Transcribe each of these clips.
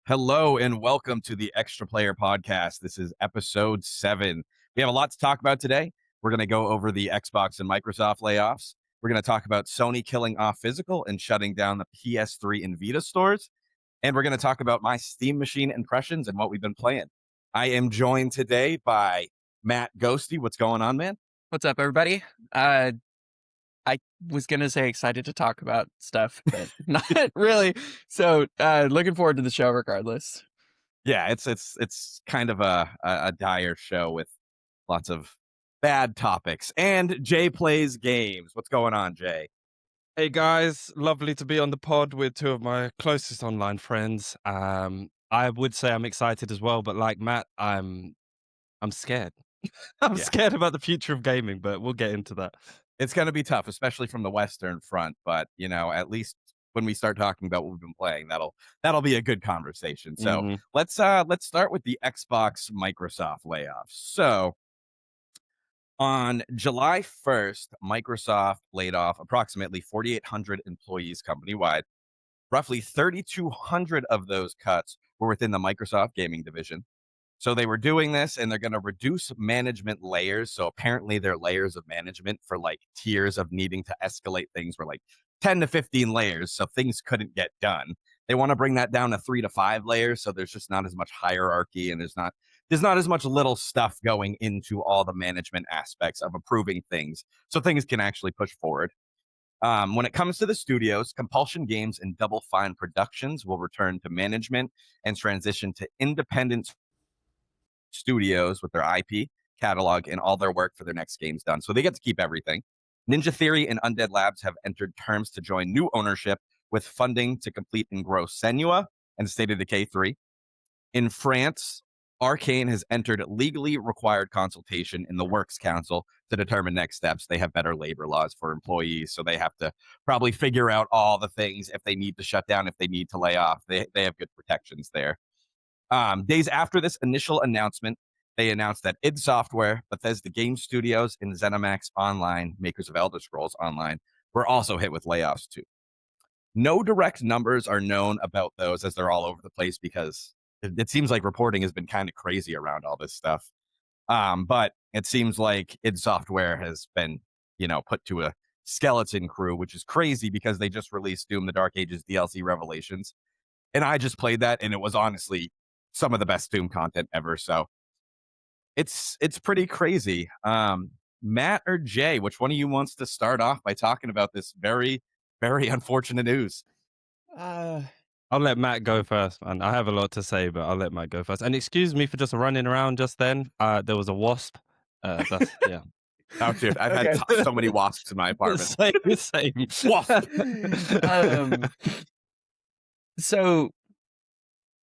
Hello and welcome to the Extra Player Podcast. This is episode 7. We have a lot to talk about today. We're going to go over the Xbox and Microsoft layoffs. We're going to talk about Sony killing off physical and shutting down the PS3 and Vita stores. And we're going to talk about my Steam machine impressions and what we've been playing. I am joined today by Matt Ghosty. What's going on, man? What's up, everybody? I was gonna say excited to talk about stuff, but not really. So, looking forward to the show regardless. Yeah, it's kind of a dire show with lots of bad topics. And Jay plays games. What's going on, Jay? Hey guys, lovely to be on the pod with two of my closest online friends. I would say I'm excited as well, but like Matt, I'm scared. I'm Yeah. scared about the future of gaming, but we'll get into that. It's going to be tough, especially from the Western front. But at least when we start talking about what we've been playing, that'll be a good conversation. So Mhm. let's start with the Xbox Microsoft layoffs. So on July 1st, Microsoft laid off approximately 4,800 employees company wide. Roughly 3,200 of those cuts were within the Microsoft gaming division. So they were doing this and they're going to reduce management layers. So apparently their layers of management for like tiers of needing to escalate things were like 10 to 15 layers. So things couldn't get done. They want to bring that down to 3 to 5 layers. So there's just not as much hierarchy and there's not as much little stuff going into all the management aspects of approving things. So things can actually push forward. When it comes to the studios, Compulsion Games and Double Fine Productions will return to management and transition to independent studios with their IP, catalog, and all their work for their next games done. So they get to keep everything. Ninja Theory and Undead Labs have entered terms to join new ownership with funding to complete and grow Senua and State of Decay 3. In France, Arcane has entered legally required consultation in the Works Council to determine next steps. They have better labor laws for employees, so they have to probably figure out all the things if they need to shut down, if they need to lay off. They have good protections there. Days after this initial announcement, they announced that id Software, Bethesda Game Studios, and ZeniMax Online, makers of Elder Scrolls Online, were also hit with layoffs too. No direct numbers are known about those as they're all over the place because it seems like reporting has been kind of crazy around all this stuff. But it seems like id Software has been, put to a skeleton crew, which is crazy because they just released Doom the Dark Ages DLC Revelations. And I just played that, and it was honestly some of the best Doom content ever. So it's pretty crazy. Matt or Jay, which one of you wants to start off by talking about this very, very unfortunate news? Uh, I'll let Matt go first, man. I have a lot to say, but I'll let Matt go first. And excuse me for just running around just then. There was a wasp. That's yeah. Oh, dude, I've had Okay. so many wasps in my apartment. Same. Wasp. So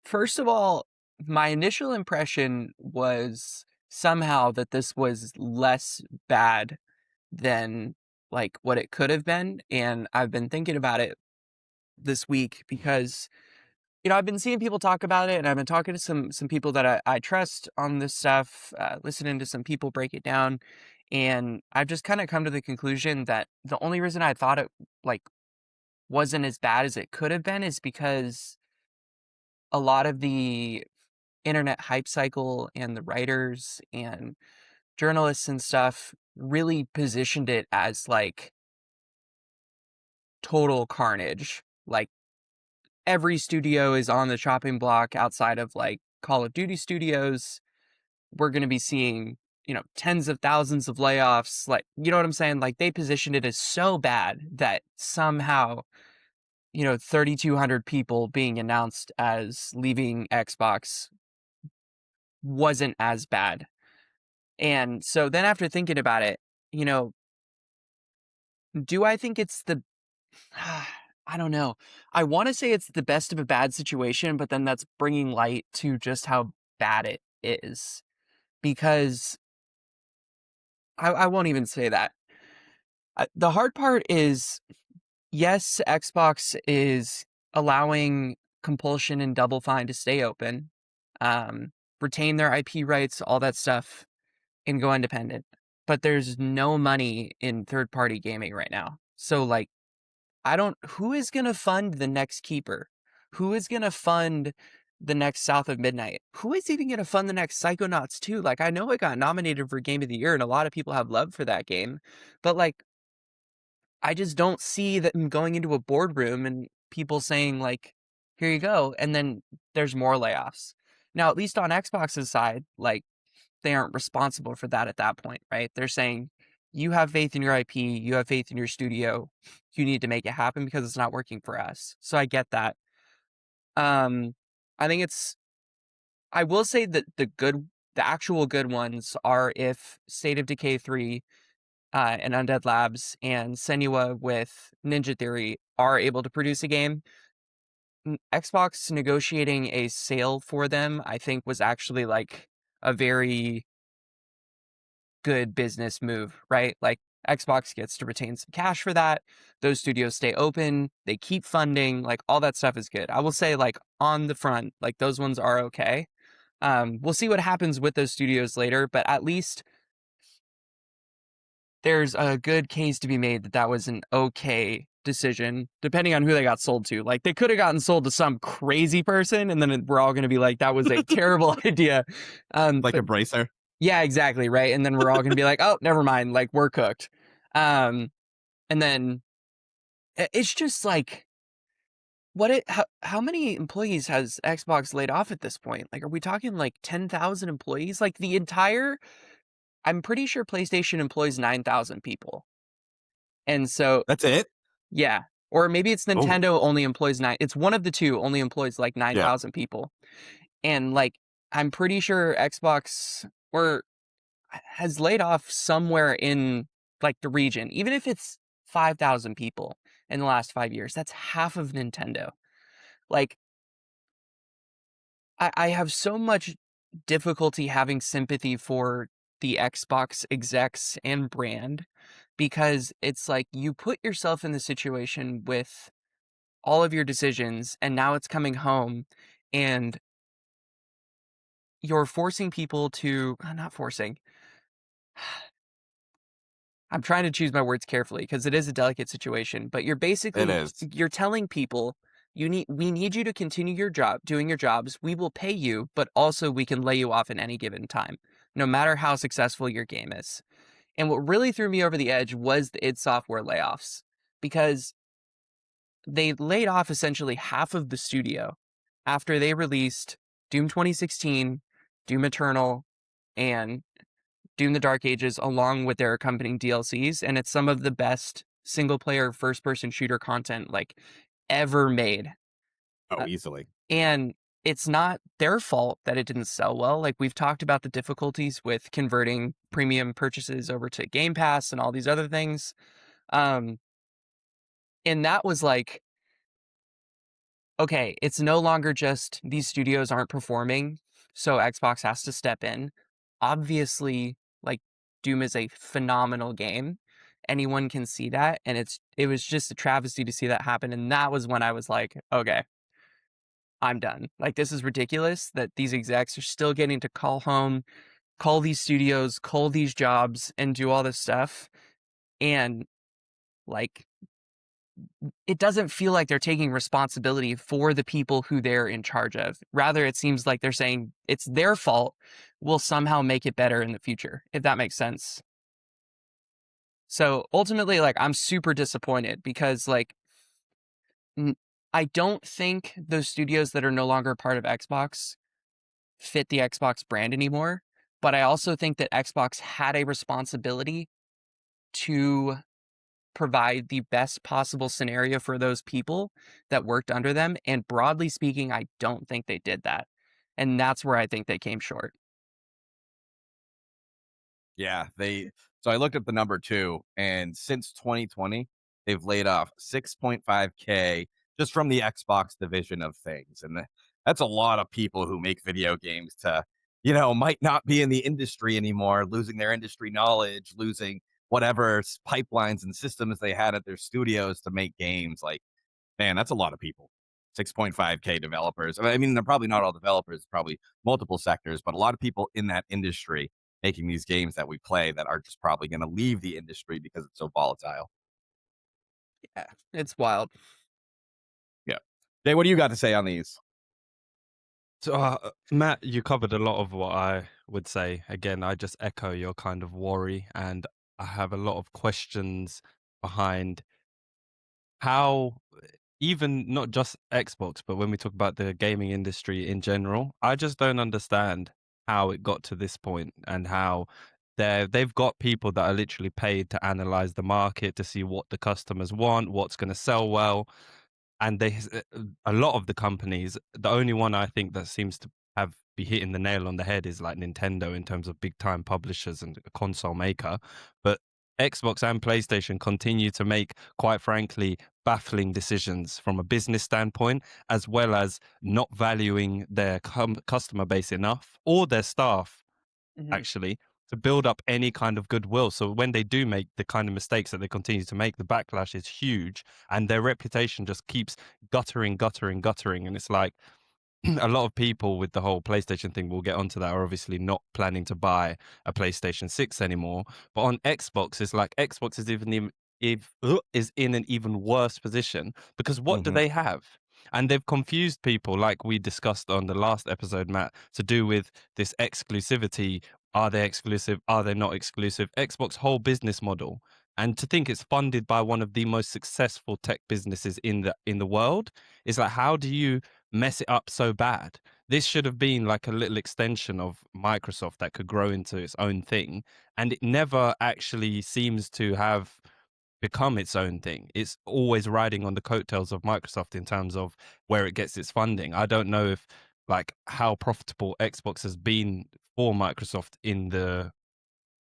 first of all, my initial impression was somehow that this was less bad than like what it could have been, and I've been thinking about it this week because I've been seeing people talk about it, and I've been talking to some people that I trust on this stuff, listening to some people break it down, and I've just kind of come to the conclusion that the only reason I thought it like wasn't as bad as it could have been is because a lot of the internet hype cycle and the writers and journalists and stuff really positioned it as like total carnage. Like every studio is on the chopping block outside of like Call of Duty studios. We're going to be seeing, tens of thousands of layoffs. Like, you know what I'm saying? Like they positioned it as so bad that somehow, 3,200 people being announced as leaving Xbox wasn't as bad. And so then after thinking about it, do I think it's I don't know. I want to say it's the best of a bad situation, but then that's bringing light to just how bad it is. Because I won't even say that. The hard part is, yes, Xbox is allowing Compulsion and Double Fine to stay open, retain their IP rights, all that stuff, and go independent. But there's no money in third-party gaming right now. So, like, who is going to fund the next Keeper? Who is going to fund the next South of Midnight. Who is even gonna fund the next Psychonauts 2? Like, I know it got nominated for Game of the Year, and a lot of people have love for that game, but, like, I just don't see them going into a boardroom and people saying, like, "Here you go," and then there's more layoffs. Now, at least on Xbox's side, like, they aren't responsible for that at that point, right? They're saying, "You have faith in your IP, you have faith in your studio, you need to make it happen because it's not working for us." So I get that. Um, I think it's I will say that the actual good ones are if State of Decay 3, and Undead Labs and Senua with Ninja Theory are able to produce a game. Xbox negotiating a sale for them, I think, was actually, like, a very good business move, right? Like, Xbox gets to retain some cash for that. Those studios stay open, they keep funding, like, all that stuff is good. I will say, like, on the front, like, those ones are okay. We'll see what happens with those studios later, but at least there's a good case to be made that that was an okay decision, depending on who they got sold to. Like, they could have gotten sold to some crazy person, and then we're all going to be like, that was a terrible idea. Like But a bracer. yeah, exactly, right. And then we're all going to be like, oh, never mind, like, we're cooked. Um, and then it's just like, how many employees has Xbox laid off at this point? Like, are we talking like 10,000 employees? Like, I'm pretty sure PlayStation employs 9,000 people. And so, That's it? yeah, or maybe it's Oh, Nintendo only employs 9, it's one of the 2, only employs, like, yeah. 9,000 people, and, like, I'm pretty sure Xbox or has laid off somewhere in, like, the region, even if it's 5,000 people in the last 5 years, that's half of Nintendo. Like, I have so much difficulty having sympathy for the Xbox execs and brand because it's like you put yourself in the situation with all of your decisions and now it's coming home and you're forcing people to not forcing. I'm trying to choose my words carefully because it is a delicate situation, but It is. you're telling people we need you to continue your job, doing your jobs. We will pay you, but also we can lay you off at any given time, no matter how successful your game is. And what really threw me over the edge was the id Software layoffs because they laid off essentially half of the studio after they released Doom 2016, Doom Eternal, and Doom the Dark Ages along with their accompanying DLCs, and it's some of the best single player first person shooter content like ever made. Oh, Uh, easily. and it's not their fault that it didn't sell well. Like we've talked about the difficulties with converting premium purchases over to Game Pass and all these other things. Um, and that was like, okay, it's no longer just these studios aren't performing, so Xbox has to step in. Obviously, like Doom is a phenomenal game. Anyone can see that, and it was just a travesty to see that happen. And that was when I was like, okay, I'm done. Like this is ridiculous that these execs are still getting to call home, call these studios, call these jobs, and do all this stuff. And like it doesn't feel like they're taking responsibility for the people who they're in charge of. Rather, it seems like they're saying it's their fault. We'll somehow make it better in the future, if that makes sense. So ultimately, like, I'm super disappointed because, like, n- I don't think those studios that are no longer part of Xbox fit the Xbox brand anymore. But I also think that Xbox had a responsibility to provide the best possible scenario for those people that worked under them. And broadly speaking, I don't think they did that. And that's where I think they came short. Yeah, so I looked at the number too, and since 2020, they've laid off 6.5K just from the Xbox division of things. And that's a lot of people who make video games might not be in the industry anymore, losing their industry knowledge, losing whatever pipelines and systems they had at their studios to make games. Like, man, that's a lot of people. 6.5K developers. I mean, they're probably not all developers, probably multiple sectors, but a lot of people in that industry making these games that we play that are just probably going to leave the industry because it's so volatile. Yeah, it's wild. Yeah. Jay, what do you got to say on these? So, Matt, you covered a lot of what I would say. Again, I just echo your kind of worry, and I have a lot of questions behind how, even not just Xbox, but when we talk about the gaming industry in general, I just don't understand how it got to this point and how they've got people that are literally paid to analyze the market to see what the customers want, what's going to sell well, and a lot of the companies, the only one I think that seems to have be hitting the nail on the head is like Nintendo in terms of big time publishers and a console maker. But Xbox and PlayStation continue to make, quite frankly, baffling decisions from a business standpoint, as well as not valuing their customer base enough or their staff Mhm, actually, to build up any kind of goodwill. So when they do make the kind of mistakes that they continue to make, the backlash is huge and their reputation just keeps guttering, guttering, guttering. And it's like, a lot of people with the whole PlayStation thing, we'll get onto that, are obviously not planning to buy a PlayStation 6 anymore. But on Xbox, it's like Xbox is is in an even worse position because what do Mhm. they have? And they've confused people, like we discussed on the last episode, Matt, to do with this exclusivity. Are they exclusive? Are they not exclusive? Xbox whole business model, and to think it's funded by one of the most successful tech businesses in the world, is like, how do you mess it up so bad? This should have been like a little extension of Microsoft that could grow into its own thing, and it never actually seems to have become its own thing. It's always riding on the coattails of Microsoft in terms of where it gets its funding. I don't know if like how profitable Xbox has been for Microsoft in the,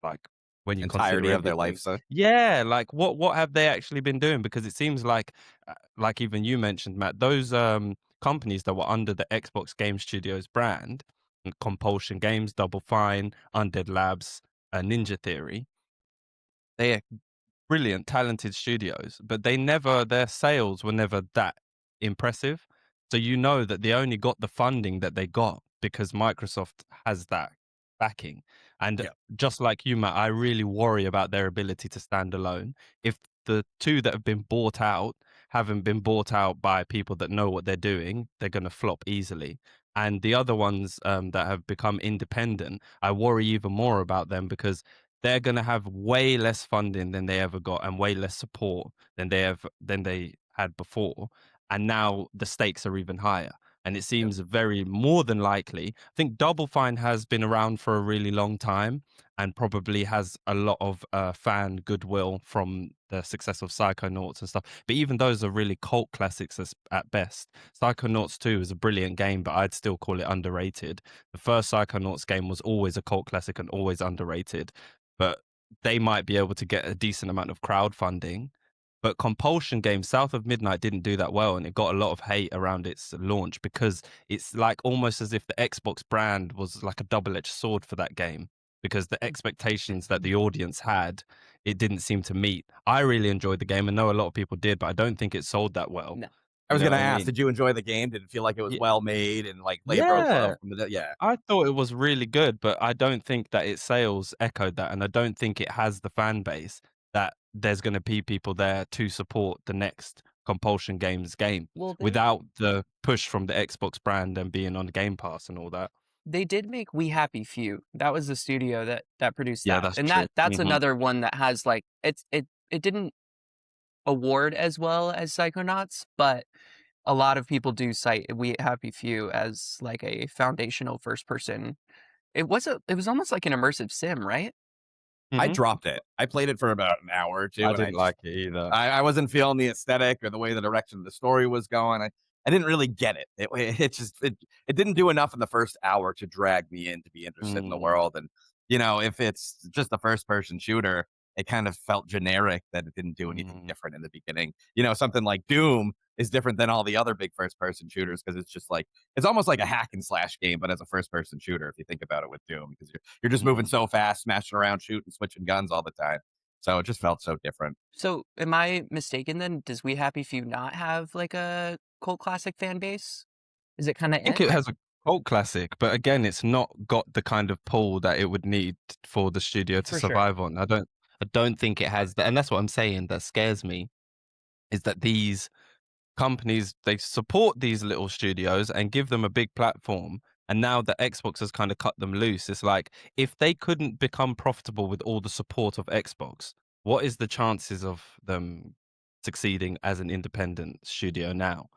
like, when you consider Entirety of their life, everything. so Yeah, like what have they actually been doing? Because it seems like even you mentioned, Matt, those companies that were under the Xbox Game Studios brand, Compulsion Games, Double Fine, Undead Labs, Ninja Theory, they brilliant, talented studios, but their sales were never that impressive. So you know that they only got the funding that they got because Microsoft has that backing. And yeah. just like you, Matt, I really worry about their ability to stand alone. If the two that have been bought out haven't been bought out by people that know what they're doing, they're going to flop easily. And the other ones that have become independent, I worry even more about them because they're going to have way less funding than they ever got and way less support than they had before, and now the stakes are even higher, and it Yep. seems very more than likely. I think Double Fine has been around for a really long time and probably has a lot of fan goodwill from the success of Psychonauts and stuff, but even those are really cult classics at best. Psychonauts 2 is a brilliant game, but I'd still call it underrated. The first Psychonauts game was always a cult classic and always underrated, but they might be able to get a decent amount of crowdfunding. But Compulsion Games, South of Midnight, didn't do that well, and it got a lot of hate around its launch because it's like almost as if the Xbox brand was like a double-edged sword for that game. Because the expectations that the audience had, it didn't seem to meet. I really enjoyed the game, and know a lot of people did, but I don't think it sold that well. no. I You was know gonna what I ask, mean? did you enjoy the game? Did it feel like it was Yeah, well made and, like, labor of yeah. love from the yeah. I thought it was really good, but I don't think that its sales echoed that, and I don't think it has the fan base that there's going to be people there to support the next Compulsion Games game Well, without the push from the Xbox brand and being on Game Pass and all that. they did make We Happy Few. That was the studio that produced Yeah, that, that's and true. that's another one that has, like, it didn't award as well as Psychonauts, but a lot of people do cite We Happy Few as, like, a foundational first person. It was almost like an immersive sim, right? I Hmm. dropped it. I played it for about an hour or 2, I and I didn't just like it either. I wasn't feeling the aesthetic or the way the direction of the story was going. I didn't really get it. It just it didn't do enough in the first hour to drag me in to be interested in the Mm, world. And if it's just a first person shooter, it kind of felt generic that it didn't do anything mm, different in the beginning. Something like Doom is different than all the other big first person shooters because it's just like it's almost like a hack and slash game, but as a first person shooter. If you think about it with Doom, because you're just moving mm. so fast, smashing around, shooting, switching guns all the time. So it just felt so different. So, am I mistaken then? Does We Happy Few not have, like, a cult classic fan base? Is it kinda I think eh? it has a cult classic, but again, it's not got the kind of pull that it would need for the studio to For sure. survive on. I don't think it has that, and that's what I'm saying that scares me, is that these companies, they support these little studios and give them a big platform, And now that Xbox has kind of cut them loose, it's like if they couldn't become profitable with all the support of Xbox, what is the chances of them succeeding as an independent studio now?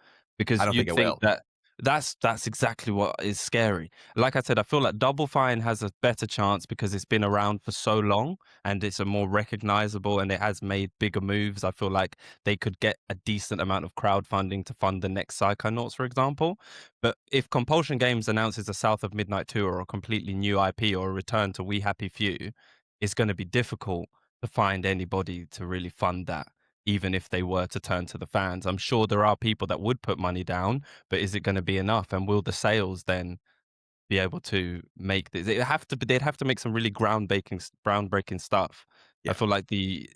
I Because don't think you'd it think will. that that's exactly what is scary. Like I said, I feel like Double Fine has a better chance because it's been around for so long and it's a more recognizable and it has made bigger moves. I feel like they could get a decent amount of crowdfunding to fund the next Psychonauts, for example. But if Compulsion Games announces a South of Midnight 2 or a completely new IP or a return to We Happy Few, it's going to be difficult to find anybody to really fund that, even if they were to turn to the fans. I'm sure there are people that would put money down, but is it going to be enough? And will the sales then be able to make this? They'd have to make some really groundbreaking stuff. I Yeah. feel like the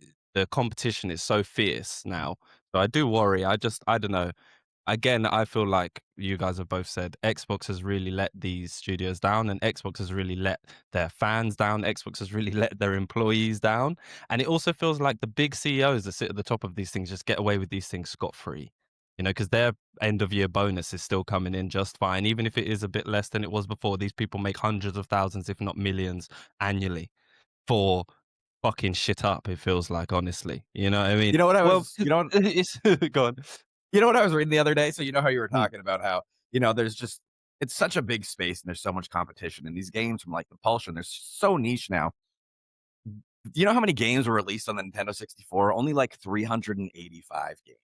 competition is so fierce now. So I do worry. I don't know. Again, I feel like you guys have both said Xbox has really let these studios down, and Xbox has really let their fans down. Xbox has really let their employees down. And it also feels like the big CEOs that sit at the top of these things just get away with these things scot free, because their end of year bonus is still coming in just fine. Even if it is a bit less than it was before, these people make hundreds of thousands, if not millions, annually for fucking shit up, it feels like, honestly. You know what I mean? You know what I Well, was you know what it's go on. you know what I was reading the other day? So you know how you were Mm. talking about how, there's just it's such a big space and there's so much competition and these games from like Compulsion, they're so niche now. Do you know how many games were released on the Nintendo 64? Only like 385 games.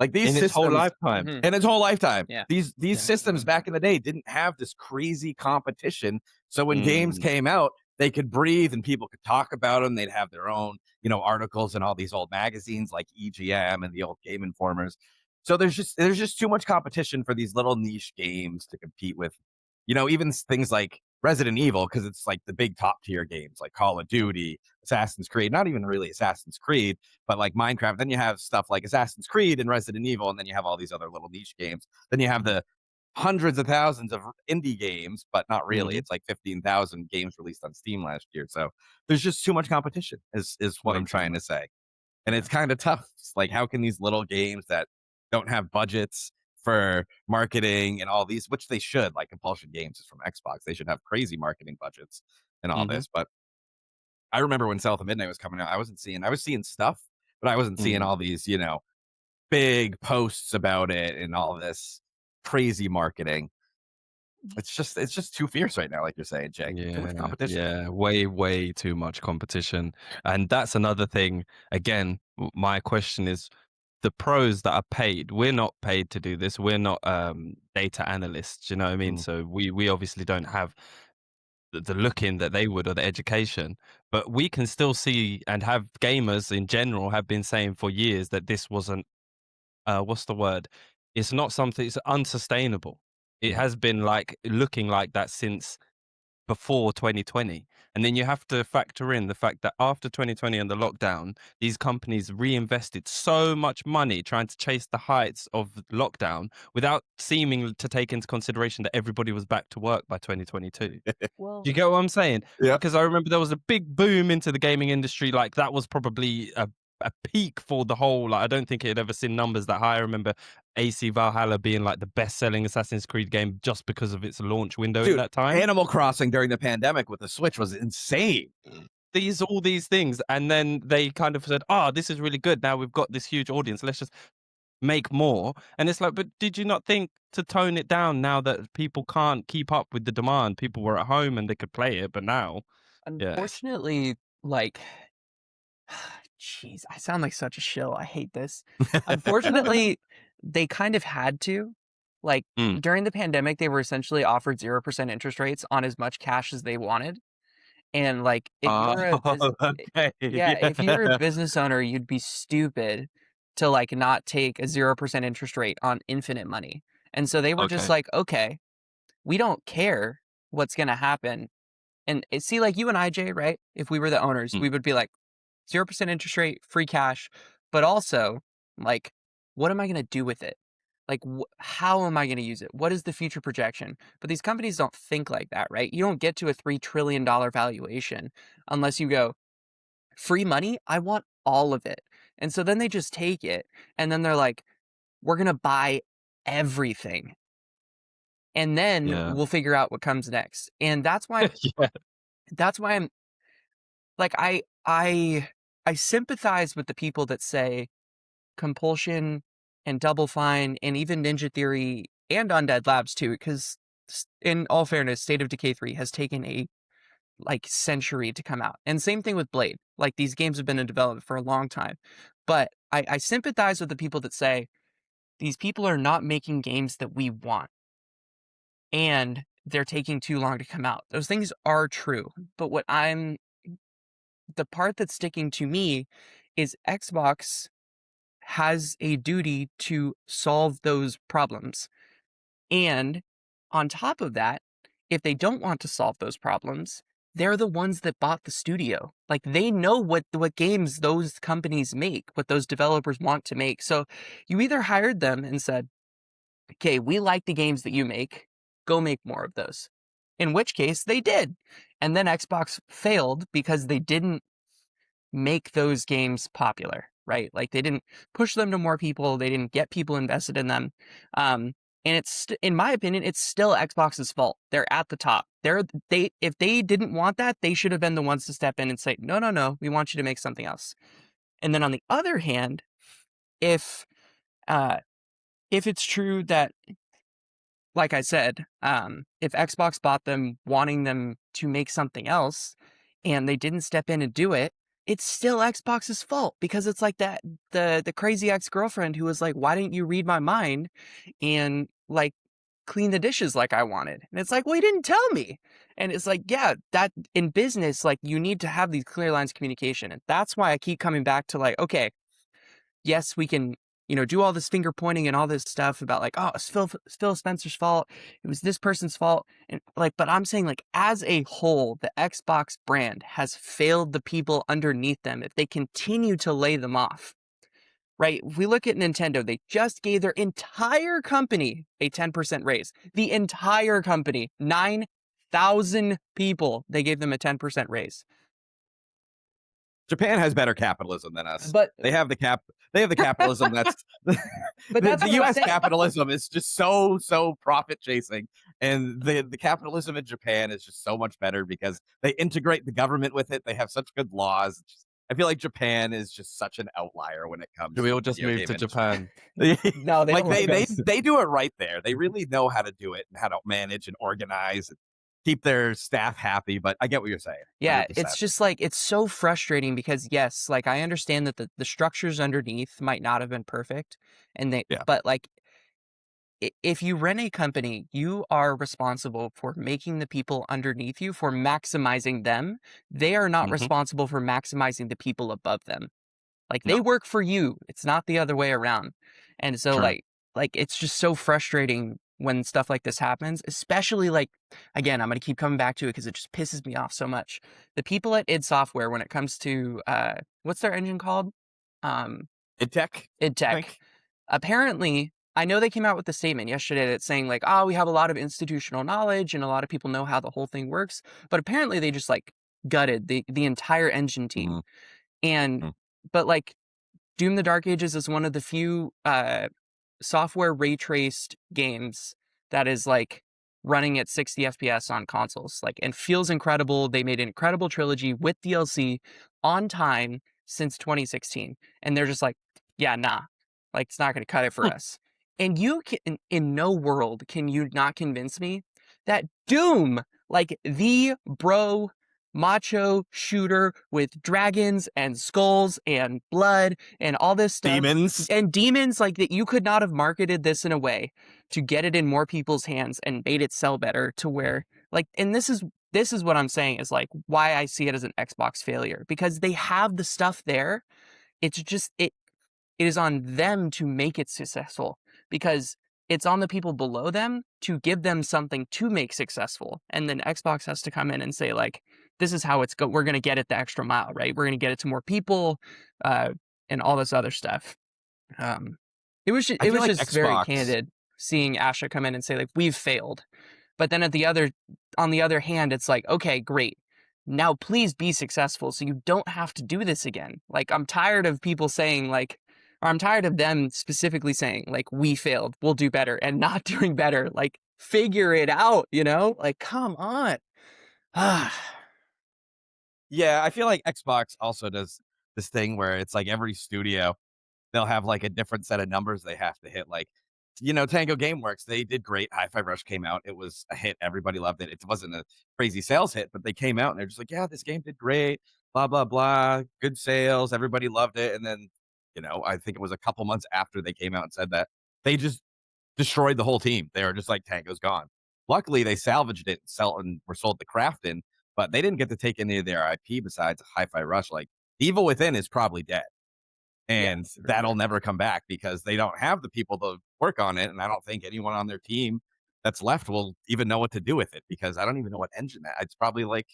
Like these In its whole systems lifetime. Mhm. in its whole lifetime. Yeah. These Yeah. systems back in the day didn't have this crazy competition. So when games Mm, came out, they could breathe and people could talk about them. They'd have their own, articles in all these old magazines like EGM and the old Game Informers. So there's just too much competition for these little niche games to compete with. Even things like Resident Evil, because it's like the big top tier games like Call of Duty, Assassin's Creed, not even really Assassin's Creed, but like Minecraft. Then you have stuff like Assassin's Creed and Resident Evil, and then you have all these other little niche games. Then you have the hundreds of thousands of indie games, but not really. mhm, It's like 15,000 games released on Steam last year. So there's just too much competition, is what way I'm too trying to much. say. And Yeah. it's kind of tough. It's like, how can these little games that don't have budgets for marketing and all these, which they should, like Compulsion Games is from Xbox, they should have crazy marketing budgets and all Mhm, this. But I remember when South of Midnight was coming out, I was seeing stuff, but I wasn't seeing mm. all these, big posts about it and all this crazy marketing. It's just too fierce right now, like you're saying, Jay. Too much Yeah, competition. yeah, way too much competition, and that's another thing. Again, my question is, the pros that are paid, we're not paid to do this. We're not, data analysts, you know what I mean? Mm. So we obviously don't have the look-in that they would or the education, but we can still see and have gamers in general have been saying for years that this wasn't what's the word? It's not something. It's unsustainable. It Mhm. has been like looking like that since before 2020. And then you have to factor in the fact that after 2020 and the lockdown, these companies reinvested so much money trying to chase the heights of lockdown without seeming to take into consideration that everybody was back to work by 2022. Do Well, you get what I'm saying? Yeah. Because I remember there was a big boom into the gaming industry. Like that was probably a peak for the whole. Like I don't think it had ever seen numbers that high. I remember AC Valhalla being like the best-selling Assassin's Creed game just because of its launch window in Dude, that time. Animal Crossing during the pandemic with the Switch was insane. These all these things, and then they kind of said, "Oh, this is really good. Now we've got this huge audience. Let's just make more." And it's like, but did you not think to tone it down now that people can't keep up with the demand? People were at home and they could play it, but now, yeah. unfortunately, like, jeez, I sound like such a shill. I hate this. Unfortunately, they kind of had to. Like, Mm. during the pandemic, they were essentially offered 0% interest rates on as much cash as they wanted. And, like, if Oh, you're a okay. yeah, if you're a Yeah. business owner, you'd be stupid to, like, not take a 0% interest rate on infinite money. And so they were just Okay. like, "Okay, we don't care what's gonna happen." And see, like you and I, Jay, right? If we were the owners, Mm. we would be like, 0% interest rate, free cash, but also, like, what am I gonna do with it? Like, how am I gonna use it? What is the future projection? But these companies don't think like that, right? You don't get to a $3 trillion valuation unless you go, free money? I want all of it. And so then they just take it, and then they're like, we're gonna buy everything. and then Yeah. we'll figure out what comes next. And Yeah. that's why I'm like, I sympathize with the people that say compulsion and Double Fine and even Ninja Theory and Undead Labs too, because in all fairness, State of Decay 3 has taken a like century to come out. And same thing with Blade. Like these games have been in development for a long time. But I sympathize with the people that say these people are not making games that we want and they're taking too long to come out. Those things are true. But the part that's sticking to me is Xbox has a duty to solve those problems. And on top of that, if they don't want to solve those problems, they're the ones that bought the studio. Like they know what games those companies make, what those developers want to make. So you either hired them and said, "Okay, we like the games that you make. Go make more of those." In which case they did. And then Xbox failed because they didn't make those games popular, right? Like they didn't push them to more people. They didn't get people invested in them. And in my opinion, it's still Xbox's fault. They're at the top. If they didn't want that, they should have been the ones to step in and say, no, no, no, we want you to make something else. And then on the other hand, if uh, if it's true that like I said, if Xbox bought them wanting them to make something else and they didn't step in and do it, it's still Xbox's fault because it's like that the crazy ex-girlfriend who was like, "Why didn't you read my mind and like clean the dishes like I wanted?" And it's like, "Well, you didn't tell me." And it's like, yeah, that in business, like you need to have these clear lines of communication. And that's why I keep coming back to like, okay, yes, we can, do all this finger pointing and all this stuff about like, oh, it's Phil Spencer's fault. It was this person's fault. And like, but I'm saying like as a whole, the Xbox brand has failed the people underneath them if they continue to lay them off. Right? If we look at Nintendo, they just gave their entire company a 10% raise. The entire company, 9,000 people, they gave them a 10% raise. Japan has better capitalism than us. But They have the capitalism that's but that's the what I'm US saying. capitalism is just so profit chasing, and the capitalism in Japan is just so much better because they integrate the government with it. They have such good laws. I feel like Japan is just such an outlier when it Do comes we to all the just video move game to industry. Japan? No, they Like don't like us. they do it right there. They really know how to do it and how to manage and organize and keep their staff happy. But I get what you're saying, Yeah, it's 100%. just like it's so frustrating because yes, like I understand that the structures underneath might not have been perfect and Yeah. but like if you run a company, you are responsible for making the people underneath you for maximizing them. They are not Hmm. responsible for maximizing the people above them. Like No. they work for you. It's not the other way around. And so True. like it's just so frustrating when stuff like this happens, especially like again, I'm going to keep coming back to it because it just pisses me off so much. The people at id Software when it comes to what's their engine called? Um Id Tech, id I Tech. think. Apparently, I know they came out with a statement yesterday that's saying like, "Oh, we have a lot of institutional knowledge and a lot of people know how the whole thing works." But apparently they just like gutted the entire engine team. Mhm. And Mm. but like Doom: The Dark Ages is one of the few software ray traced games that is like running at 60 FPS on consoles. Like and feels incredible. They made an incredible trilogy with DLC on time since 2016. And they're just like, yeah, nah. Like it's not going to cut it for Hmm. us. And you can in no world can you not convince me that Doom, like the bro macho shooter with dragons and skulls and blood and all this stuff Demons. and demons like that you could not have marketed this in a way to get it in more people's hands and made it sell better to where like and this is what I'm saying is like why I see it as an Xbox failure because they have the stuff there. It's just it is on them to make it successful because it's on the people below them to give them something to make successful. And then Xbox has to come in and say like, this is how we're going to get it the extra mile, right? We're going to get it to more people, uh, and all this other stuff. Um, I it feel was like just very Xbox. candid seeing Asha come in and say like, we've failed. But then on the other hand, it's like, okay, great. Now please be successful so you don't have to do this again. Like I'm tired of people saying like, or I'm tired of them specifically saying like, we failed, we'll do better and not doing better. Like figure it out, you know? Like, come on. Ah, Yeah, I feel like Xbox also does this thing where it's like every studio, they'll have like a different set of numbers they have to hit. Like, Tango Gameworks, they did great. Hi-Fi Rush came out. It was a hit. Everybody loved it. It wasn't a crazy sales hit, but they came out and they're just like, yeah, this game did great. Blah, blah, blah. Good sales. Everybody loved it. And then, I think it was a couple months after they came out and said that they just destroyed the whole team. They were just like, Tango's gone. Luckily, they salvaged it and were sold to Crafton, but they didn't get to take any of their IP besides Hi-Fi Rush. Like, Evil Within is probably dead, yeah, and for that'll sure. never come back because they don't have the people to work on it. And I don't think anyone on their team that's left will even know what to do with it because I don't even know what engine that. It's probably like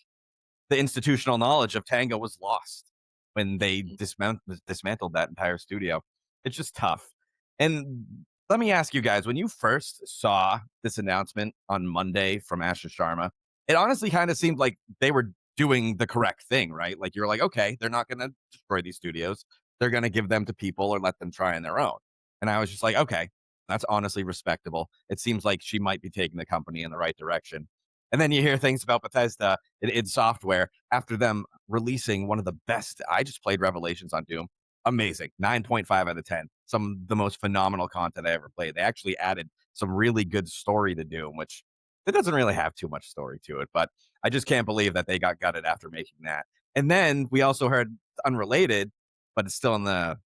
the institutional knowledge of Tango was lost when they dismantled that entire studio. It's just tough. And let me ask you guys, when you first saw this announcement on Monday from Asher Sharma, it honestly kind of seemed like they were doing the correct thing, right? Like you're like, okay, they're not going to destroy these studios. They're going to give them to people or let them try on their own. And I was just like, okay, that's honestly respectable. It seems like she might be taking the company in the right direction. And then you hear things about Bethesda in id Software after them releasing one of the best. I just played Revelations on Doom. Amazing. 9.5 out of 10. Some of the most phenomenal content I ever played. They actually added some really good story to Doom, which it doesn't really have too much story to it, but I just can't believe that they got gutted after making that. And then we also heard unrelated, but it's still in the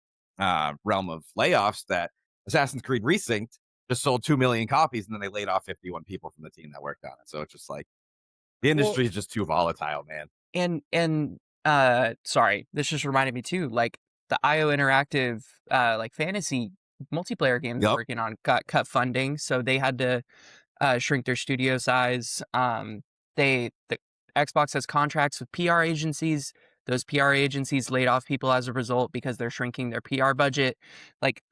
realm of layoffs that Assassin's Creed Resynced just sold 2 million copies and then they laid off 51 people from the team that worked on it. So it's just like the Well, industry is just too volatile, man. sorry, this just reminded me too, like, the IO Interactive, like, fantasy multiplayer game they're Yep. working on got cut funding, so they had to, shrink their studio size. The Xbox has contracts with PR agencies. Those PR agencies laid off people as a result because they're shrinking their PR budget. Like,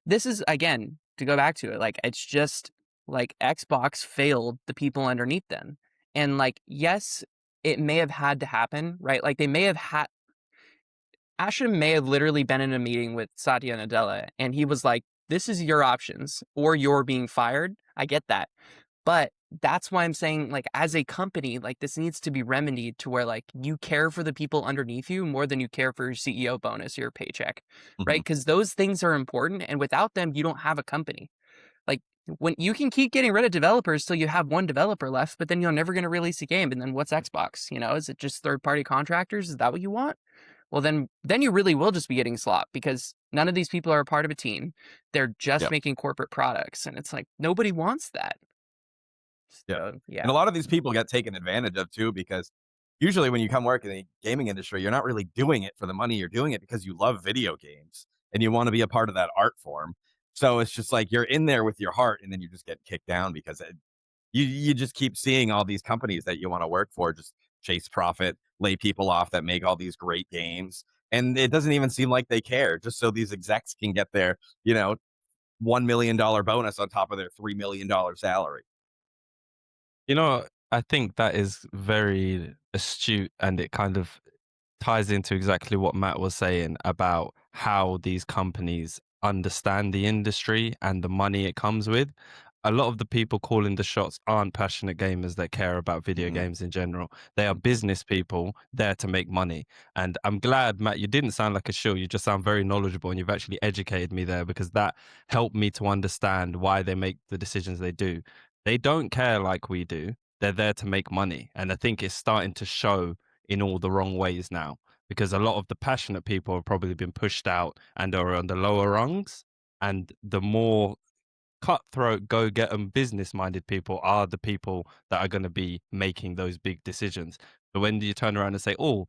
this is, again, to go back to it, like, it's just like Xbox failed the people underneath them. And like, yes, it may have had to happen, right? Like they may have had Ashram may have literally been in a meeting with Satya Nadella and he was like, this is your options, or you're being fired. I get that. But that's why I'm saying, like, as a company, like, this needs to be remedied to where, like, you care for the people underneath you more than you care for your CEO bonus, your paycheck, right? Mhm. Because those things are important. And without them, you don't have a company. Like, when you can keep getting rid of developers till you have one developer left, but then you're never going to release a game. And then what's Xbox? You know, is it just third party contractors? Is that what you want? Well, then you really will just be getting slop because none of these people are a part of a team. They're just Yep. making corporate products. And it's like, nobody wants that. Yep. So, And yeah. a lot of these people get taken advantage of too, because usually when you come work in the gaming industry, you're not really doing it for the money. You're doing it because you love video games and you want to be a part of that art form. So it's just like you're in there with your heart, and then you just get kicked down because you just keep seeing all these companies that you want to work for just chase profit, lay people off that make all these great games, and it doesn't even seem like they care. Just so these execs can get their $1 million bonus on top of their $3 million salary. You know, I think that is very astute, and it kind of ties into exactly what Matt was saying about how these companies understand the industry and the money it comes with. A lot of the people calling the shots aren't passionate gamers that care about video Mhm. games in general. They are business people there to make money. And I'm glad, Matt, you didn't sound like a shill. You just sound very knowledgeable and you've actually educated me there because that helped me to understand why they make the decisions they do. They don't care like we do. They're there to make money. And I think it's starting to show in all the wrong ways now because a lot of the passionate people have probably been pushed out and are on the lower rungs. And the more cutthroat, go get 'em, business minded people are the people that are going to be making those big decisions. But when you turn around and say, oh,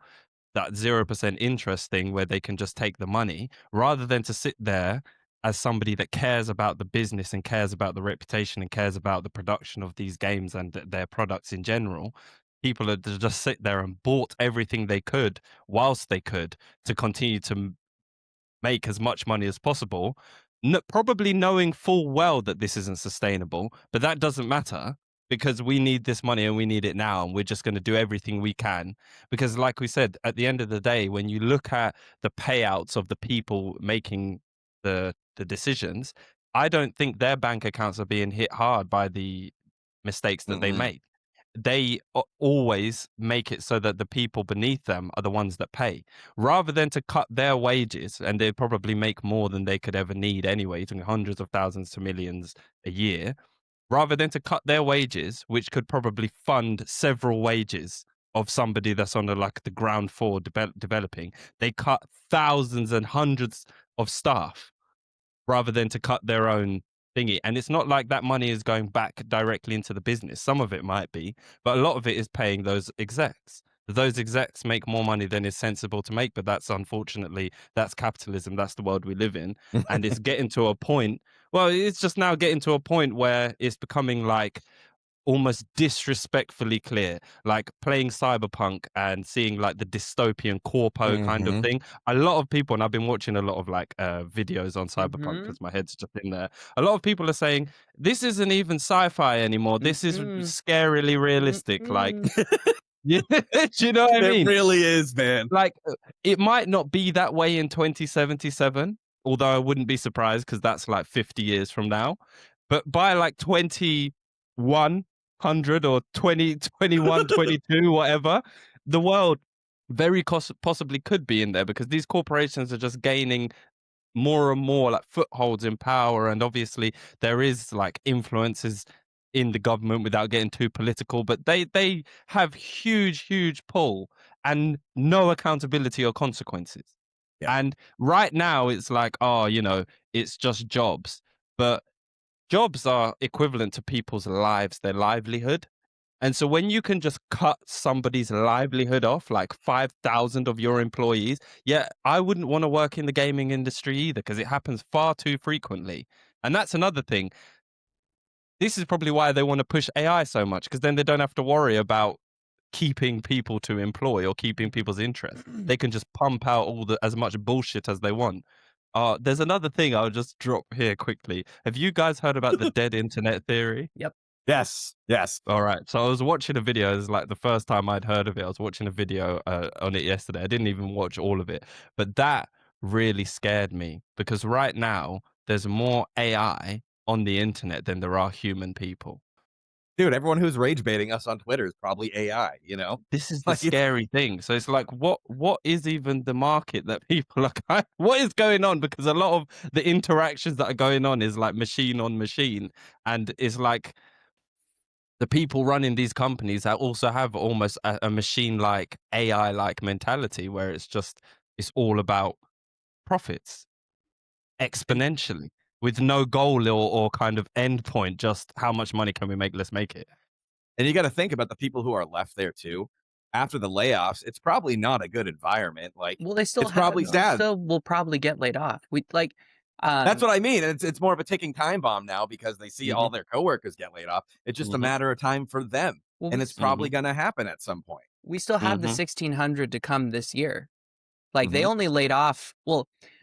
that 0% interest thing where they can just take the money rather than to sit there as somebody that cares about the business and cares about the reputation and cares about the production of these games and their products in general. People are to just sit there and bought everything they could whilst they could to continue to make as much money as possible, probably knowing full well that this isn't sustainable, but that doesn't matter because we need this money and we need it now. And we're just going to do everything we can. Because, like we said, at the end of the day, when you look at the payouts of the people making the decisions, I don't think their bank accounts are being hit hard by mistakes that they Mhm. make. They always make it so that the people beneath them are the ones that pay, rather than to cut their wages, and they probably make more than they could ever need anyway, to hundreds of thousands to millions a year. Rather than to cut their wages, which could probably fund several wages of somebody that's on the ground floor developing, they cut thousands and hundreds of staff rather than to cut their own thingy. And it's not like that money is going back directly into the business. Some of it might be, but a lot of it is paying those execs. Those execs make more money than is sensible to make, but that's unfortunately that's capitalism. That's the world we live in, and it's getting to a point. Well, it's just now getting to a point where it's becoming like almost disrespectfully clear, like playing Cyberpunk and seeing like the dystopian corpo kind of Mhm. thing. A lot of people, and I've been watching a lot of like videos on Cyberpunk Mhm. because my head's just in there. A lot of people are saying this isn't even sci-fi anymore. This is Mm-mm. scarily realistic. Like, Mm-mm. yeah, do you know what I It mean? really is, man. Like, it might not be that way in 2077, although I wouldn't be surprised because that's like 50 years from now. But by like 2100 or 2021, 22, whatever, the world very possibly could be in there because these corporations are just gaining more and more like footholds in power, and obviously there is like influences in the government without getting too political, but they have huge pull and no accountability or consequences. Yeah. And right now it's like, oh, it's just jobs, but jobs are equivalent to people's lives, their livelihood. And so when you can just cut somebody's livelihood off, like 5,000 of your employees, yeah, I wouldn't want to work in the gaming industry either because it happens far too frequently. And that's another thing. This is probably why they want to push AI so much because then they don't have to worry about keeping people to employ or keeping people's interest. They can just pump out all the as much bullshit as they want. There's another thing I'll just drop here quickly. Have you guys heard about the dead internet theory? Yep. Yes. Yes. All right. So I was watching a video. It was like the first time I'd heard of it. I was watching a video on it yesterday. I didn't even watch all of it, but that really scared me because right now there's more AI on the internet than there are human people. Dude, everyone who's rage baiting us on Twitter is probably AI, you know? This is the Like it's scary thing. So it's like, what is even the market that people are what is going on? Because a lot of the interactions that are going on is like machine on machine, and it's like the people running these companies that also have almost a machine like AI like mentality where it's all about profits and exponentially with no goal or kind of end point, just how much money can we make? Let's make it. and you gotta think about the people who are left there too. After the layoffs, it's probably not a good environment. Like, Well, they still it's have probably they sad. still will probably get laid off. We like, That's um what I mean. It's more of a ticking time bomb now because they see Mhm, all their coworkers get laid off. It's just a mhm, matter of time for them, well, and it's probably mhm, gonna happen at some point. we still have the mhm, 1,600 to come this year. Like, they Mhm. only laid off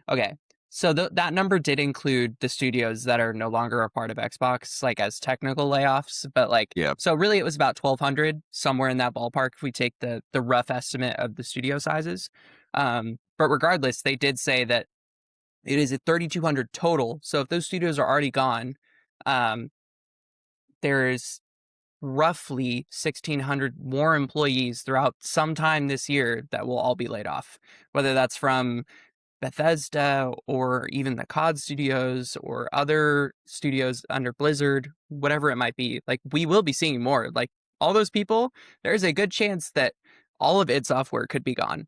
okay, so that number did include the studios that are no longer a part of Xbox, like, as technical layoffs, but, like, Yeah. so really it was about 1,200, somewhere in that ballpark if we take the rough estimate of the studio sizes. But regardless, they did say that it is at 3,200 total, so if those studios are already gone, um, there's roughly 1,600 more employees throughout some time this year that will all be laid off, whether that's from Bethesda or even the COD studios or other studios under Blizzard, whatever it might be. Like, we will be seeing more. Like, all those people, there's a good chance that all of id Software could be gone.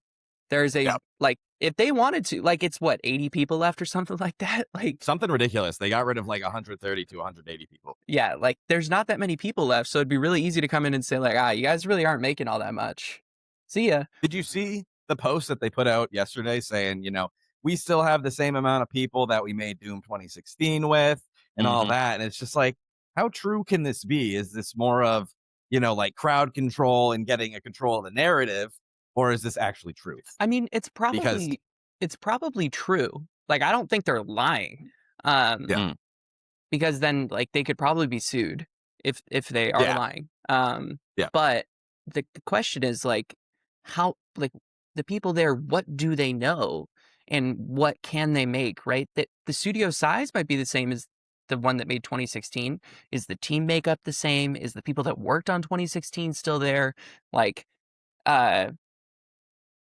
There's a Yeah. like, if they wanted to, like, it's what, 80 people left or something like that. Like, Something ridiculous. They got rid of like 130 to 180 people. yeah, like, there's not that many people left, so it'd be really easy to come in and say, like, you guys really aren't making all that much. See ya. Did you see the post that they put out yesterday saying, we still have the same amount of people that we made Doom 2016 with and all mhm. that? And it's just like, how true can this be? Is this more of, like crowd control and getting a control of the narrative, or is this actually truth? I mean, Because, it's probably true. Like, I don't think they're lying. Um, yeah, Mm. because then, like, they could probably be sued if they are yeah, lying. yeah, But the question is, like, how, like, the people there, what do they know and what can they make, right? That the studio size might be the same as the one that made 2016? Is the team makeup the same? Is the people that worked on 2016 still there? Like, uh,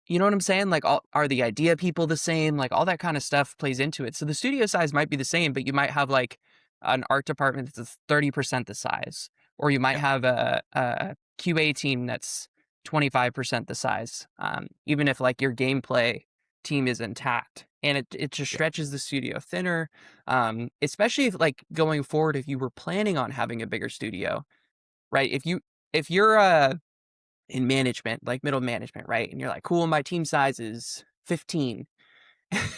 you know what I'm saying? Like, are the idea people the same? Like, all that kind of stuff plays into it. So the studio size might be the same, but you might have like an art department that's 30% the size, or you might Yeah. have a QA team that's 25% the size. Even if like your gameplay team is intact, and it just Yeah. stretches the studio thinner. Especially if like going forward, if you were planning on having a bigger studio, right? If you're in management, like middle management, right? And you're like, cool, my team size is 15.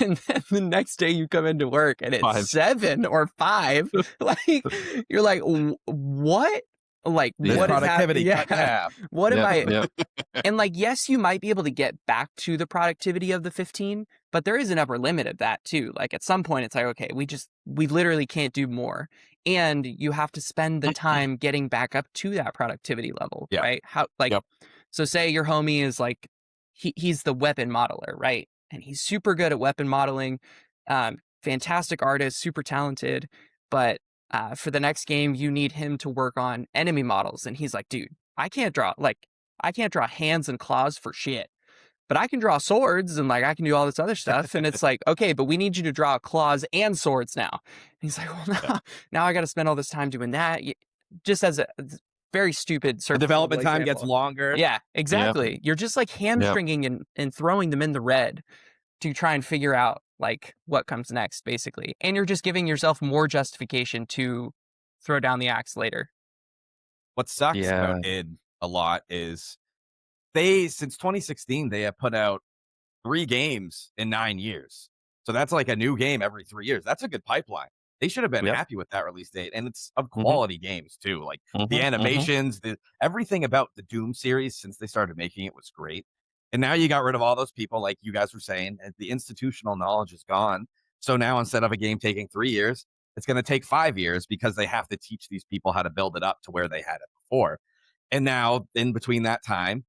And then the next day you come into work and it's 5. 7 or 5. Like, you're like, What? Like, This what Yeah. is happening? productivity cut in Yeah. half. What am Yep, I? yep, And like, yes, you might be able to get back to the productivity of the 15, but there is an upper limit of that too. Like at some point it's like, okay, we literally can't do more. And you have to spend the time getting back up to that productivity level, Yeah. right? How like Yep. so say your homie is like he's the weapon modeler, right? And he's super good at weapon modeling, fantastic artist, super talented, but for the next game you need him to work on enemy models and he's like, dude, I can't draw hands and claws for shit, but I can draw swords and like I can do all this other stuff. And it's like, okay, but we need you to draw claws and swords now. And he's like, well, Yeah. now I got to spend all this time doing that. Just as a very stupid The surface level development time gets example. longer. Yeah, yep, exactly. You're just like yep. hamstringing and throwing them in the red to try and figure out like what comes next, basically. And you're just giving yourself more justification to throw down the axe later. What sucks about Yeah, it a lot is they since 2016 they have put out 3 games in 9 years. So that's like a new game every 3 years. That's a good pipeline. They should have been yep. happy with that release date, and it's of Mhm, quality games too. Like the mhm, mhm. animations, the everything about the Doom series since they started making it was great. And now you got rid of all those people, like you guys were saying, and the institutional knowledge is gone. So now instead of a game taking 3 years, it's going to take 5 years because they have to teach these people how to build it up to where they had it before. And now in between that time,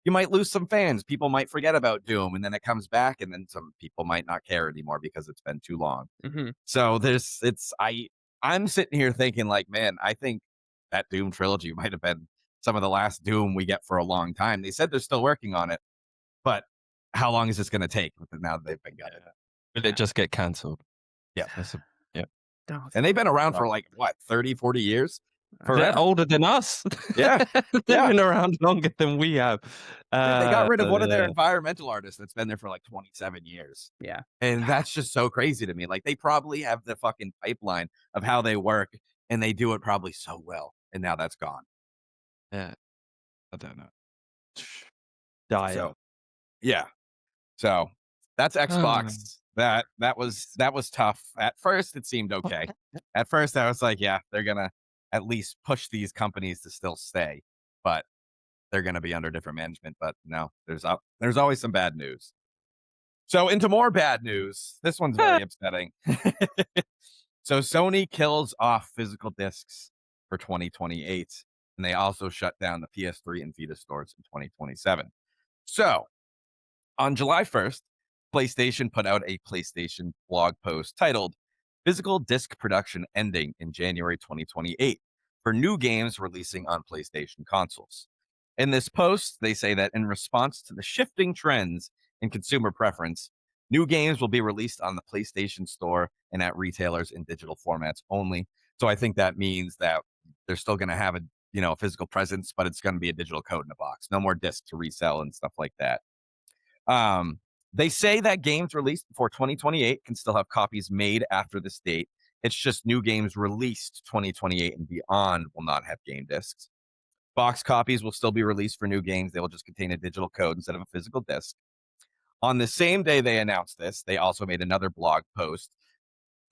you might lose some fans. People might forget about Doom, and then it comes back, and then some people might not care anymore because it's been too long. Hmm. So I'm sitting here thinking like, man, I think that Doom trilogy might have been some of the last Doom we get for a long time. They said they're still working on it, but how long is this going to take now that they've been gutted? Yeah. Will it Yeah. just get cancelled? Yeah. That's a yeah. Oh, And they've been around for Well, like what, 30, 40 years? they're Forever. older than us. Yeah. They've Yeah. been around longer than we have. Dude, they got rid of one of their Yeah. environmental artists that's been there for like 27 years. yeah. And that's just so crazy to me. Like they probably have the fucking pipeline of how they work and they do it probably so well. And now that's gone. Yeah, I don't know. Dire. So yeah. So that's Xbox. That was tough. At first it seemed okay. At first I was like, yeah, they're gonna at least push these companies to still stay, but they're gonna be under different management. But no, there's always some bad news. So into more bad news. This one's very upsetting. So Sony kills off physical discs for 2028, and they also shut down the PS3 and Vita stores in 2027. So on July 1st, PlayStation put out a PlayStation blog post titled Physical Disc Production Ending in January 2028 for new games releasing on PlayStation consoles. In this post, they say that in response to the shifting trends in consumer preference, new games will be released on the PlayStation Store and at retailers in digital formats only. So I think that means that they're still going to have a physical presence, but it's going to be a digital code in a box. No more discs to resell and stuff like that. Um, they say that games released before 2028 can still have copies made after this date. It's just new games released 2028 and beyond will not have game discs. Box copies will still be released for new games. They will just contain a digital code instead of a physical disc. On the same day they announced this, they also made another blog post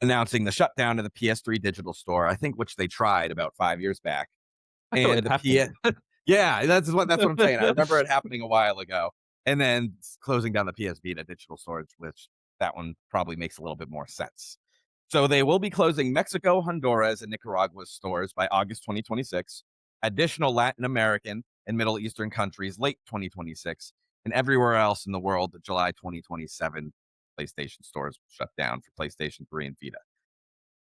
announcing the shutdown of the PS3 digital store, I think which they tried about 5 years back. I thought And it happened. yeah, that's what I'm saying. I remember it happening a while ago, and then closing down the PS Vita digital storage, which that one probably makes a little bit more sense. So they will be closing Mexico, Honduras, and Nicaragua's stores by August 2026. Additional Latin American and Middle Eastern countries late 2026, and everywhere else in the world July 2027. PlayStation stores shut down for PlayStation 3 and Vita.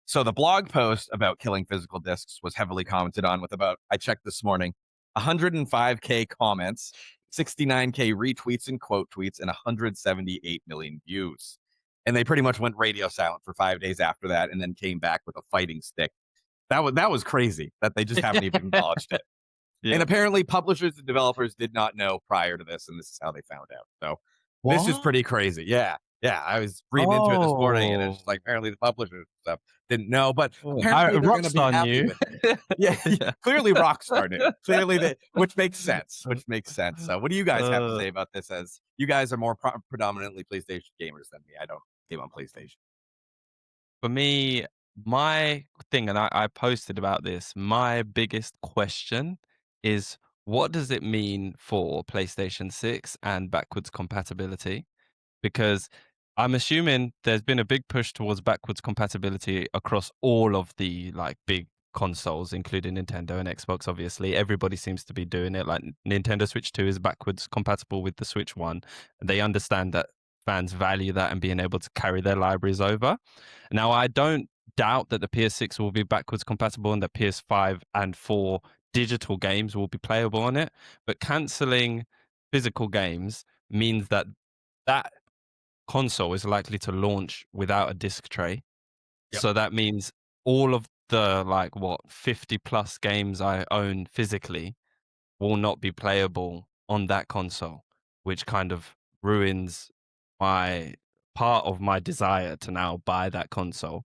So the blog post about killing physical discs was heavily commented on with about, I checked this morning, 105K comments, 69K retweets and quote tweets, and 178 million views. And they pretty much went radio silent for 5 days after that, and then came back with a fighting stick. That was crazy that they just haven't even acknowledged it. And Yeah. apparently, publishers and developers did not know prior to this, and this is how they found out. So this is What? pretty crazy. Yeah, yeah. I was reading into it this morning, and it's just Oh. like apparently the publishers and stuff didn't know, but I apparently they're going to be Rockstar happy knew. with it. Yeah, Yeah. clearly Rockstar knew. Clearly, that which makes sense. Which makes sense. So, what do you guys have to Uh, say about this? As you guys are more predominantly PlayStation gamers than me, I don't game on PlayStation. for me, my thing, and I posted about this, my biggest question is what does it mean for PlayStation 6 and backwards compatibility? Because I'm assuming there's been a big push towards backwards compatibility across all of the like big consoles, including Nintendo and Xbox. Obviously, everybody seems to be doing it. Like Nintendo Switch 2 is backwards compatible with the Switch 1. They understand that fans value that and being able to carry their libraries over. Now, I don't doubt that the PS6 will be backwards compatible and that PS5 and 4 digital games will be playable on it, but canceling physical games means that that console is likely to launch without a disc tray. Yep. So that means all of the like what 50 plus games I own physically will not be playable on that console, which kind of ruins my part of my desire to now buy that console.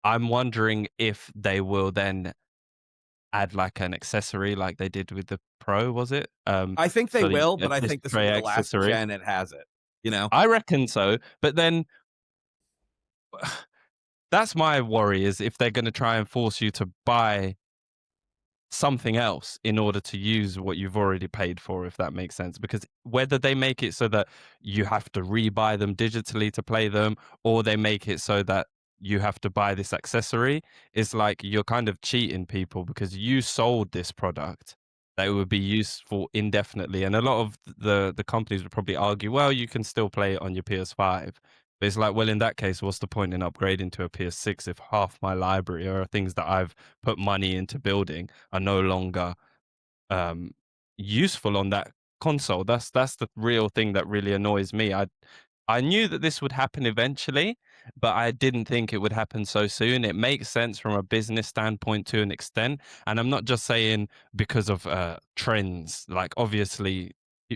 I'm wondering if they will then add like an accessory like they did with the Pro, was it? I think they So will, a but I disc think this will tray be the last accessory. gen it has it. You know, I reckon so, but then that's my worry is if they're gonna try and force you to buy something else in order to use what you've already paid for, if that makes sense. Because whether they make it so that you have to rebuy them digitally to play them, or they make it so that you have to buy this accessory, it's like you're kind of cheating people because you sold this product that would be useful indefinitely. And a lot of the companies would probably argue, well, you can still play it on your PS5. But it's like, well, in that case, what's the point in upgrading to a PS6 if half my library are things that I've put money into building are no longer um, useful on that console. That's the real thing that really annoys me. I knew that this would happen eventually, but I didn't think it would happen so soon. It makes sense from a business standpoint to an extent, and I'm not just saying because of trends. Like obviously,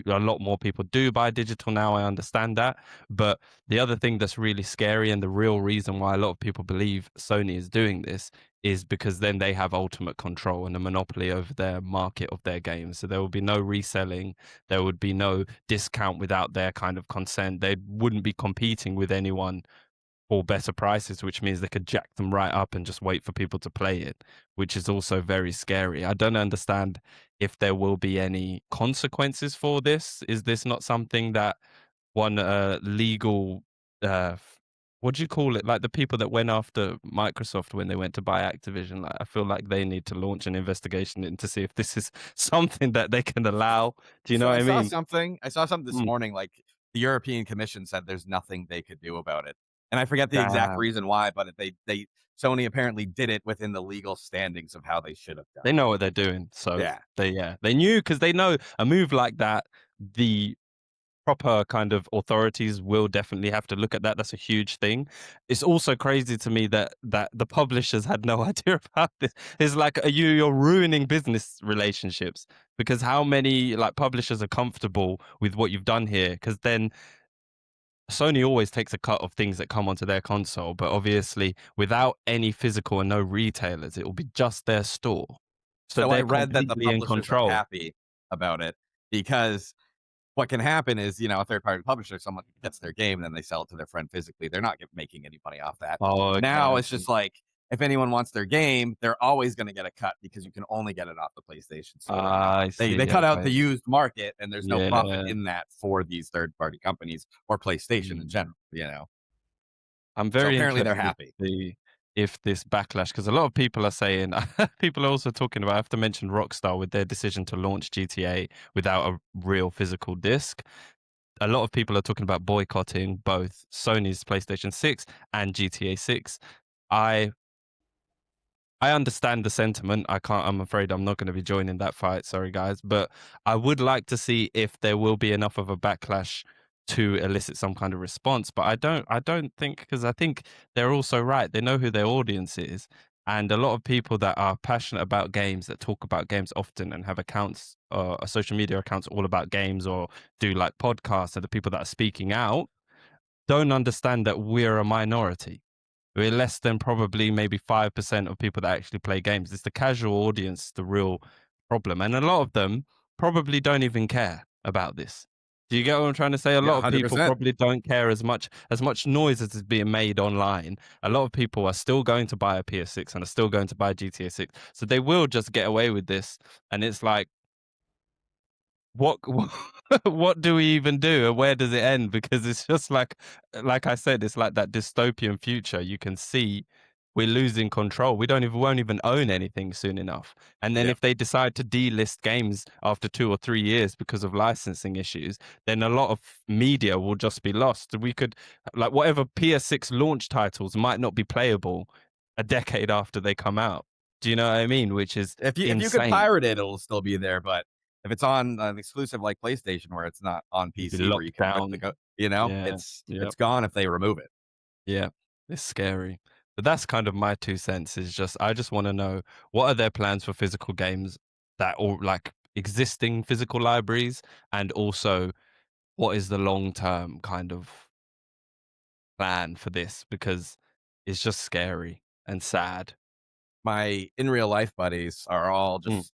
a lot more people do buy digital now. I understand that, but the other thing that's really scary and the real reason why a lot of people believe Sony is doing this is because then they have ultimate control and a monopoly over their market of their games. So there will be no reselling, there would be no discount without their kind of consent. They wouldn't be competing with anyone for better prices, which means they could jack them right up and just wait for people to play it, which is also very scary. I don't understand if there will be any consequences for this. Is this not something that one legal what do you call it? Like the people that went after Microsoft when they went to buy Activision. Like I feel like they need to launch an investigation in to see if this is something that they can allow. Do you know so what I I saw mean? something. I saw something this Mm, morning. Like the European Commission said, there's nothing they could do about it, and I forget the exact damn. reason why. But they Sony apparently did it within the legal standings of how they should have done They it. know what they're doing. So Yeah. they yeah, they knew because they know a move like that, the proper kind of authorities will definitely have to look at that. That's a huge thing. It's also crazy to me that the publishers had no idea about this. It's like you're ruining business relationships because how many like publishers are comfortable with what you've done here? Because then Sony always takes a cut of things that come onto their console, but obviously without any physical and no retailers, it will be just their store. So So I they're read that the completely in publishers are control. happy about it because what can happen is, a third party publisher, someone gets their game and then they sell it to their friend physically. They're not making any money off that. Oh, okay, Now I it's see. just like if anyone wants their game, they're always going to get a cut because you can only get it off the PlayStation Store now. I They see. cut out the Okay. used market, and there's no profit Yeah. in that for these third party companies or PlayStation in Mm. general. I'm So very apparently they're interested happy. to see if this backlash, because a lot of people are saying, people are also talking about, I have to mention Rockstar with their decision to launch GTA without a real physical disc. A lot of people are talking about boycotting both Sony's PlayStation 6 and GTA 6. I I understand the sentiment. I'm afraid I'm not going to be joining that fight. Sorry, guys. But I would like to see if there will be enough of a backlash to elicit some kind of response. But I don't think, because I think they're also right. They know who their audience is. And a lot of people that are passionate about games, that talk about games often and have accounts, social media accounts all about games, or do like podcasts, and the people that are speaking out don't understand that we're a minority. We're less than probably maybe 5% of people that actually play games. It's the casual audience, the real problem. And a lot of them probably don't even care about this. Do you get what I'm trying to say? A Yeah, lot of people 100%. probably don't care as much noise as is being made online. A lot of people are still going to buy a PS6 and are still going to buy GTA 6. So they will just get away with this. And it's like, what what do we even do, and where does it end? Because it's just like I said, it's like that dystopian future. You can see we're losing control. Won't even own anything soon enough. And then Yeah. if they decide to delist games after 2 or 3 years because of licensing issues, then a lot of media will just be lost. We could, like, whatever PS6 launch titles might not be playable a decade after they come out. Do you know what I mean? Which is If you could insane. pirate it, it'll still be there. But if it's on an exclusive like PlayStation, where it's not on You'd be PC, where you locked can rip the down. code, Yeah. it's Yeah. it's gone if they remove it. Yeah, it's scary. But that's kind of my 2 cents. Is just I just wanna know, what are their plans for physical games, that, or like existing physical libraries, and also what is the long-term kind of plan for this? Because it's just scary and sad. My in real life buddies are all Mm, just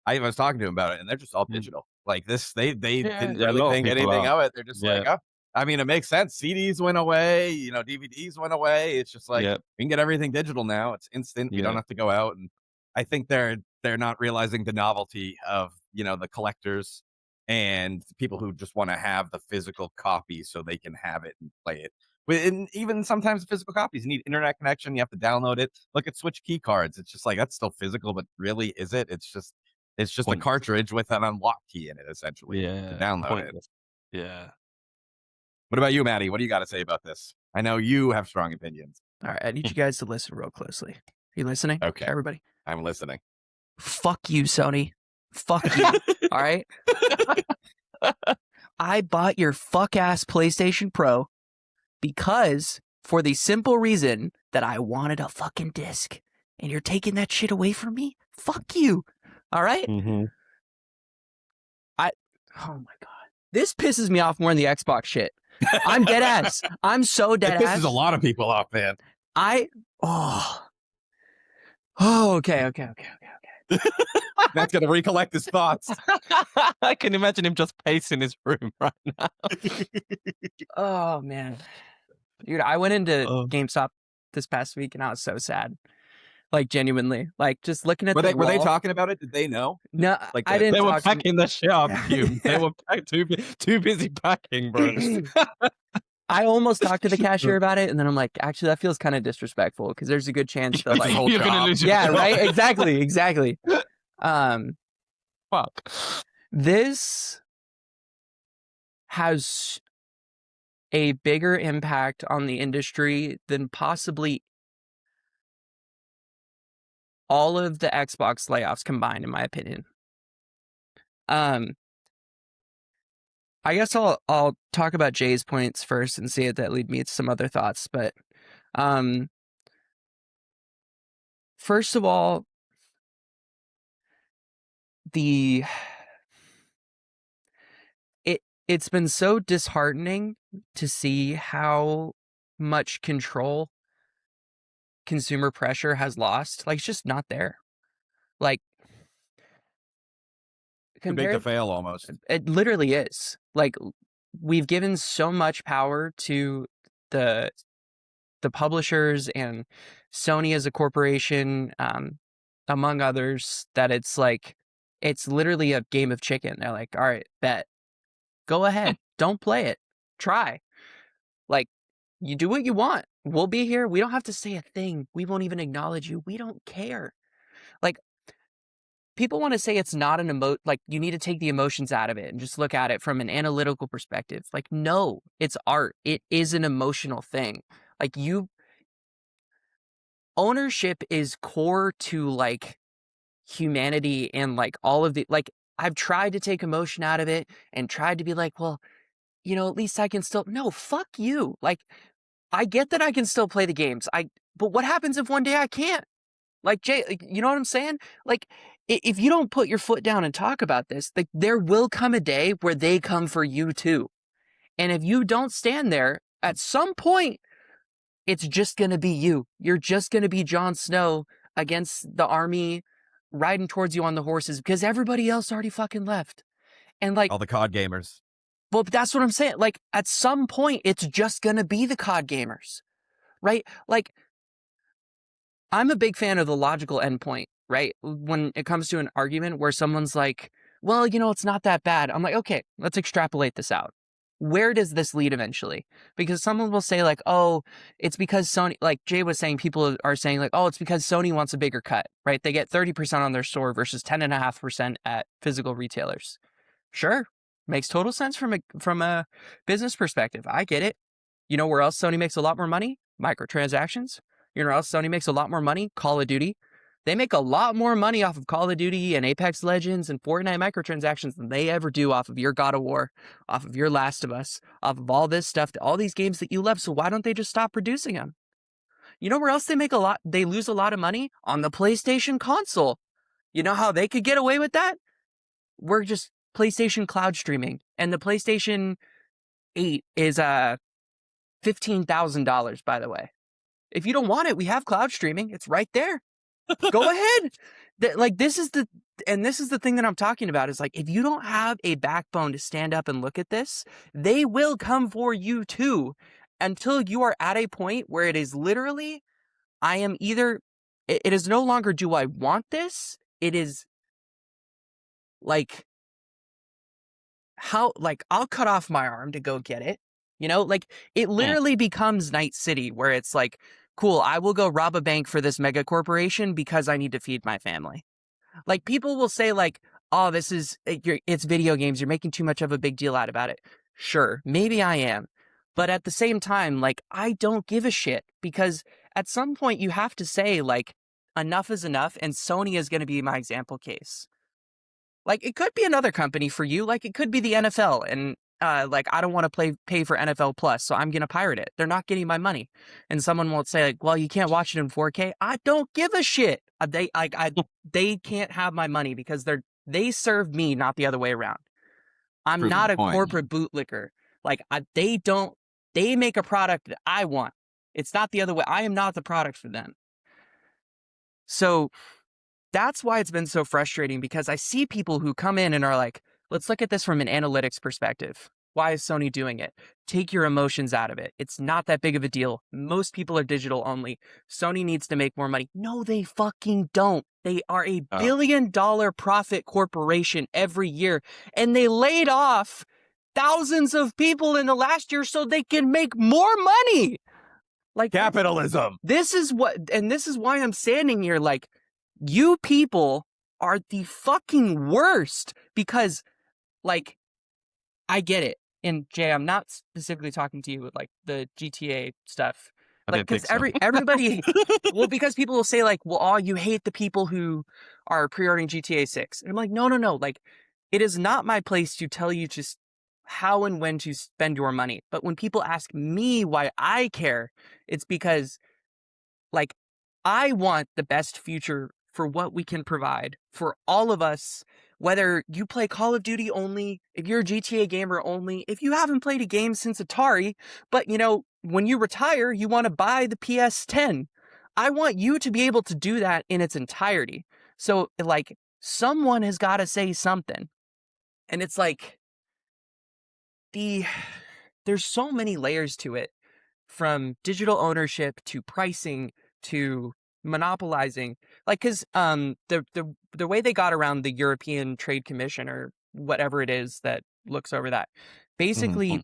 I was talking to him about it, and they're just all mm. digital. Like this, they Yeah, didn't yeah, a really lot of think people anything are. of it. They're just like, Yeah, oh, I mean, it makes sense. CDs went away, DVDs went away. It's just like yeah, we can get everything digital now. It's instant. We don't yeah. have to go out. And I think they're not realizing the novelty of the collectors and people who just want to have the physical copy so they can have it and play it. And even sometimes physical copies, you need internet connection. You have to download it. Look at Switch key cards. It's just like that's still physical, but really, is it? It's just a Pointless. cartridge with an unlock key in it, essentially, to Yeah, download it. pointless. Yeah. What about you, Maddie? What do you got to say about this? I know you have strong opinions. All right, I need you guys to listen real closely. You listening? Okay, Everybody? I'm listening. Fuck you, Sony. Fuck you. All right? I bought your fuck ass PlayStation Pro because for the simple reason that I wanted a fucking disc. And you're taking that shit away from me? Fuck you. All right? Mhm. I Oh my god. This pisses me off more than the Xbox shit. I'm dead ass. I'm so It dead ass. pisses a lot of people off, man. I oh. Oh, okay. That's gonna recollect his thoughts. I can imagine him just pacing his room right now. Oh man. Dude, I went into Oh. GameStop this past week and I was so sad. Like genuinely. Like just looking at Were the they wall. talking about it? Did they know? No, Like I the didn't They were talk to packing the shit up, Hume. They were too busy packing, bro. I almost talked to the cashier about it, and then I'm like, actually, that feels kind of disrespectful because there's a good chance that That's his like, whole You're gonna job. lose your yeah, job. right, exactly. Um, Fuck. this has a bigger impact on the industry than possibly all of the Xbox layoffs combined, in my opinion. Um, I guess I'll talk about Jay's points first and see if that lead me to some other thoughts. But um, first of all, the it's been so disheartening to see how much control consumer pressure has lost. Like it's just not there. Like Too big to compared, fail, almost. it literally is. Like we've given so much power to the the publishers and Sony as a corporation, among others, that it's like it's literally a game of chicken. They're like, all right, bet, go ahead, don't play it, try. Like, you do what you want. We'll be here. We don't have to say a thing. We won't even acknowledge you. We don't care. Like, people want to say it's not an like you need to take the emotions out of it and just look at it from an analytical perspective. Like, no, it's art. It is an emotional thing. Like ownership is core to like humanity and like all of the like I've tried to take emotion out of it and tried to be like, well, at least I can still no, fuck you. Like I get that I can still play the games. But what happens if one day I can't? Like Jay, like, you know what I'm saying? Like if you don't put your foot down and talk about this, like there will come a day where they come for you too. And if you don't stand there, at some point it's just going to be you. You're just going to be Jon Snow against the army riding towards you on the horses because everybody else already fucking left. And like, All the COD gamers. well, that's what I'm saying. Like, at some point, it's just going to be the COD gamers, right? Like, I'm a big fan of the logical endpoint, right? When it comes to an argument where someone's like, well, it's not that bad. I'm like, okay, let's extrapolate this out. Where does this lead eventually? Because someone will say like, oh, it's because Sony, like Jay was saying, people are saying like, oh, it's because Sony wants a bigger cut, right? They get 30% on their store versus 10.5% at physical retailers. Sure. Makes total sense from a business perspective. I get it. You know where else Sony makes a lot more money? Microtransactions. You know where else Sony makes a lot more money? Call of Duty. They make a lot more money off of Call of Duty and Apex Legends and Fortnite microtransactions than they ever do off of your God of War, off of your Last of Us, off of all this stuff, all these games that you love. So why don't they just stop producing them? You know where else they lose a lot of money? On the PlayStation console. You know how they could get away with that? We're just PlayStation cloud streaming. And the PlayStation 8 is $15,000, by the way. If you don't want it, we have cloud streaming. It's right there. Go ahead. This is the thing that I'm talking about is like, if you don't have a backbone to stand up and look at this, they will come for you too until you are at a point where it is literally, it is no longer, do I want this? It is like, I'll cut off my arm to go get it. Like it Mm. literally becomes Night City where it's like, cool, I will go rob a bank for this mega corporation because I need to feed my family. Like people will say like, oh, it's video games. You're making too much of a big deal out about it. Sure, maybe I am. But at the same time, like I don't give a shit because at some point you have to say like enough is enough. And Sony is going to be my example case. Like it could be another company for you. Like it could be the NFL and like I don't want to pay for NFL Plus, so I'm gonna pirate it. They're not getting my money, and someone won't say like, "Well, you can't watch it in 4K." I don't give a shit. They can't have my money because they serve me, not the other way around. I'm Proving the not a point. corporate bootlicker. They make a product that I want. It's not the other way. I am not the product for them. So that's why it's been so frustrating because I see people who come in and are like, let's look at this from an analytics perspective. Why is Sony doing it? Take your emotions out of it. It's not that big of a deal. Most people are digital only. Sony needs to make more money. No, they fucking don't. They are a Oh, billion-dollar profit corporation every year, and they laid off thousands of people in the last year so they can make more money. Like Capitalism. this is why I'm standing here like, you people are the fucking worst because, like, I get it. And Jay, I'm not specifically talking to you with like the GTA stuff. I Like, didn't because think so. everybody, well, because people will say like, well, oh, you hate the people who are pre-ordering GTA 6. And I'm like, no, no, no. Like, it is not my place to tell you just how and when to spend your money. But when people ask me why I care, it's because like, I want the best future for what we can provide for all of us, whether you play Call of Duty only, if you're a GTA gamer only, if you haven't played a game since Atari, but when you retire, you want to buy the PS10. I want you to be able to do that in its entirety. So, like, someone has got to say something. And it's like, there's so many layers to it, from digital ownership to pricing to monopolizing, like because the way they got around the European Trade Commission or whatever it is that looks over that, Mhm. basically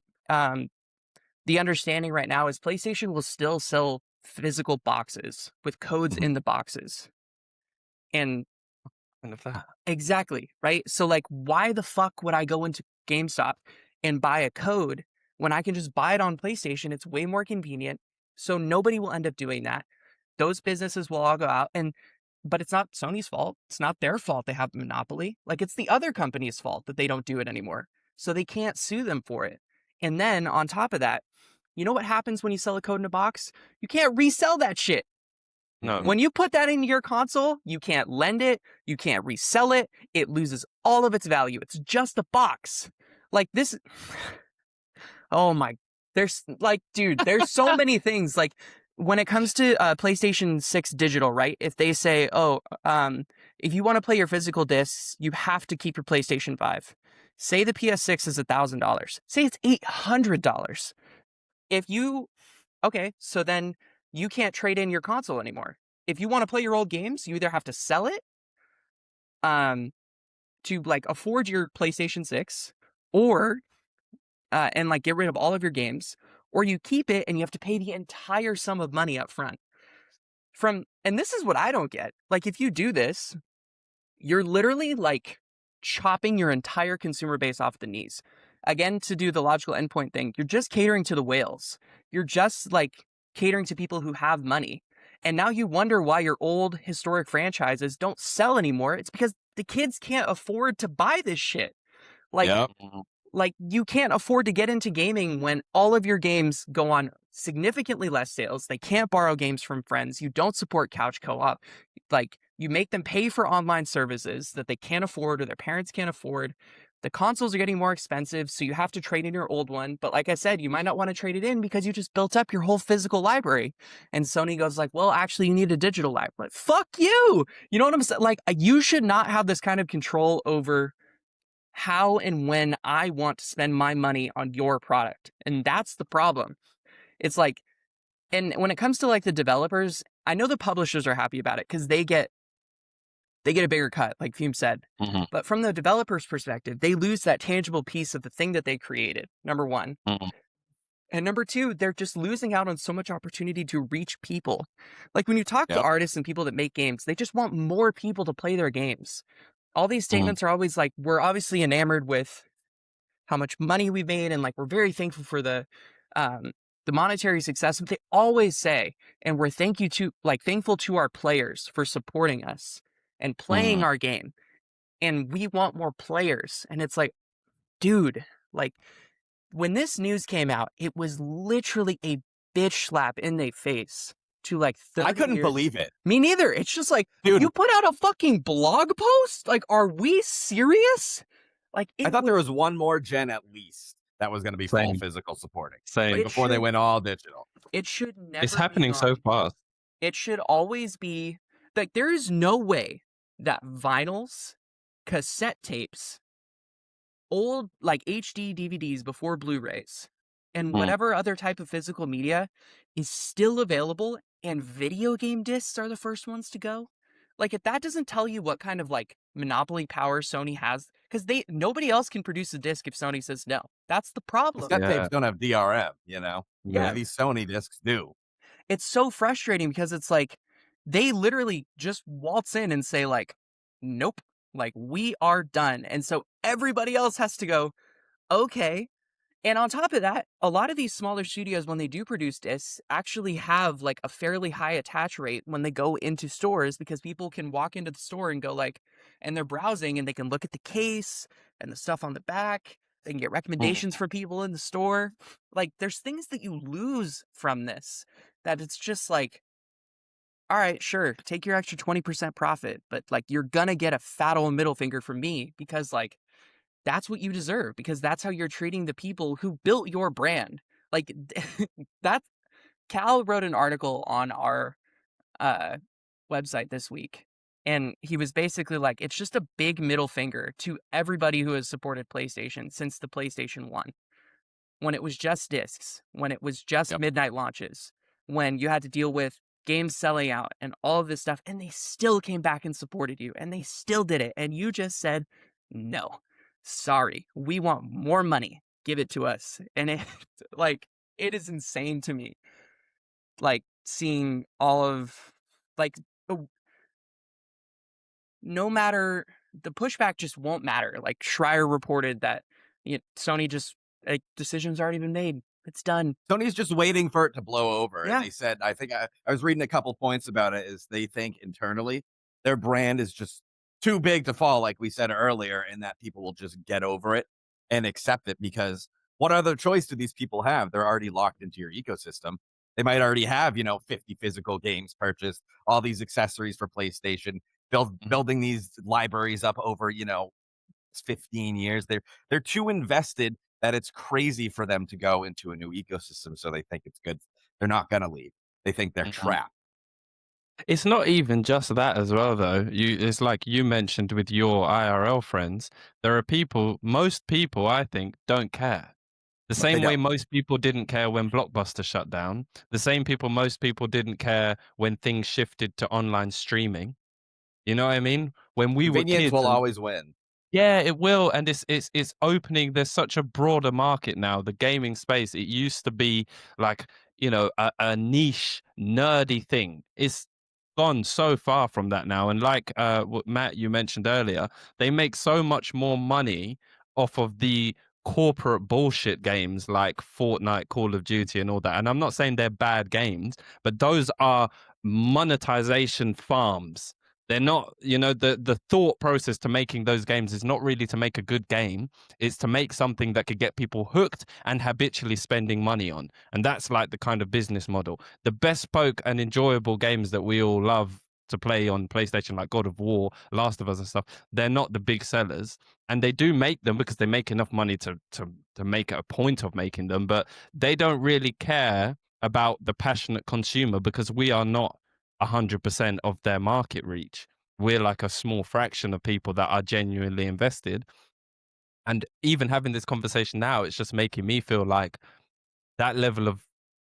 the understanding right now is PlayStation will still sell physical boxes with codes Mhm. in the boxes. And Kind of that. exactly, right? So like why the fuck would I go into GameStop and buy a code when I can just buy it on PlayStation? It's way more convenient. So nobody will end up doing that. those businesses will all go out, but it's not Sony's fault. It's not their fault they have a monopoly. Like, it's the other company's fault that they don't do it anymore. So they can't sue them for it. And then on top of that, you know what happens when you sell a code in a box? You can't resell that shit. No. When you put that into your console, you can't lend it, you can't resell it, it loses all of its value. It's just a box. Like this oh my there's like dude, there's so many things like when it comes to PlayStation 6 digital, right? If they say, "Oh, if you want to play your physical discs, you have to keep your PlayStation 5." Say the PS6 is $1,000. Say it's $800. If you Okay, so then you can't trade in your console anymore. If you want to play your old games, you either have to sell it um to like afford your PlayStation 6 or and like get rid of all of your games, or you keep it and you have to pay the entire sum of money up front. And this is what I don't get. Like if you do this, you're literally like chopping your entire consumer base off the knees. Again, to do the logical endpoint thing, you're just catering to the whales. You're just like catering to people who have money. And now you wonder why your old historic franchises don't sell anymore. It's because the kids can't afford to buy this shit. Like Yep. like you can't afford to get into gaming when all of your games go on significantly less sales. They can't borrow games from friends. You don't support couch co-op. Like you make them pay for online services that they can't afford or their parents can't afford. The consoles are getting more expensive, so you have to trade in your old one. But like I said, you might not want to trade it in because you just built up your whole physical library. And Sony goes like, well, actually, you need a digital library. Fuck you. You know what I'm saying? Like, you should not have this kind of control over how and when I want to spend my money on your product. And that's the problem. It's like, and when it comes to like the developers, I know the publishers are happy about it because they get a bigger cut, like Fume said. Mhm, But from the developer's perspective, they lose that tangible piece of the thing that they created, number one. mhm. And number two, they're just losing out on so much opportunity to reach people. Like when you talk to Yep. artists and people that make games, they just want more people to play their games. All these Mhm, statements are always like, we're obviously enamored with how much money we made and like we're very thankful for the monetary success. But they always say, and we're thankful to our players for supporting us and playing mhm. our game. And we want more players. And it's like, dude, like when this news came out, it was literally a bitch slap in the face to like I 30 couldn't years. believe it. Me neither. It's just like, Dude, you put out a fucking blog post? Like, are we serious? Like, I it thought was, there was one more gen at least that was gonna be full Same, physical supporting, like, same. it before they should, went all digital. it should It's never be happening so gone. fast. It should always be like, there is no way that vinyls, cassette tapes, old like HD DVDs before Blu-rays, and Mm, whatever other type of physical media is still available and video game discs are the first ones to go. Like if that doesn't tell you what kind of like monopoly power Sony has, because they nobody else can produce a disc if Sony says no. That's the problem. cassette Yeah, tapes don't have DRM, you know? Yeah, yeah. These Sony discs do. it's so frustrating because it's like they literally just waltz in and say like, nope, like we are done. And so everybody else has to go, okay. And on top of that, a lot of these smaller studios, when they do produce discs, actually have like a fairly high attach rate when they go into stores because people can walk into the store and go like, and they're browsing and they can look at the case and the stuff on the back. They can get Mm. recommendations from people in the store. Like, there's things that you lose from this that it's just like, all right, sure, take your extra 20% profit, but like, you're gonna get a fat old middle finger from me because like, that's what you deserve because that's how you're treating the people who built your brand. Like that Cal wrote an article on our uh website this week and he was basically like it's just a big middle finger to everybody who has supported PlayStation since the PlayStation 1 when it was just discs, when it was just Yep. midnight launches, when you had to deal with games selling out and all of this stuff, and they still came back and supported you, and they still did it, and you just said, no, sorry, we want more money, give it to us. And it, like, it is insane to me, like, seeing all of, like, no matter the pushback just won't matter. Like Schreier reported that Sony just like decisions already been made. It's done. Sony's just waiting for it to blow over. And Yeah. they said, I think I was reading a couple points about it, is they think internally their brand is just too big to fall, like we said earlier, and that people will just get over it and accept it because what other choice do these people have? They're already locked into your ecosystem. They might already have, 50 physical games purchased, all these accessories for PlayStation, Mhm. building these libraries up over, 15 years. They're too invested that it's crazy for them to go into a new ecosystem. So they think it's good. They're not going to leave. They think they're Mhm. trapped. It's not even just that as well, though. It's like you mentioned with your IRL friends. There are people, most people, I think, don't care. The But they same way don't. most people didn't care when Blockbuster shut down. The same people, most people didn't care when things shifted to online streaming. You know what I mean? When we were Convenience kids will and always win. yeah, it will, and it's opening. There's such a broader market now. The gaming space. It used to be like a niche nerdy thing. It's gone so far from that now. And like what Matt you mentioned earlier, they make so much more money off of the corporate bullshit games like Fortnite, Call of Duty, and all that. And I'm not saying they're bad games, but those are monetization farms. They're not, the thought process to making those games is not really to make a good game. It's to make something that could get people hooked and habitually spending money on. And that's like the kind of business model. The bespoke and enjoyable games that we all love to play on PlayStation, like God of War, Last of Us, and stuff, they're not the big sellers. And they do make them because they make enough money to make it a point of making them, but they don't really care about the passionate consumer because we are not 100% of their market reach. We're like a small fraction of people that are genuinely invested. And even having this conversation now, it's just making me feel like that level of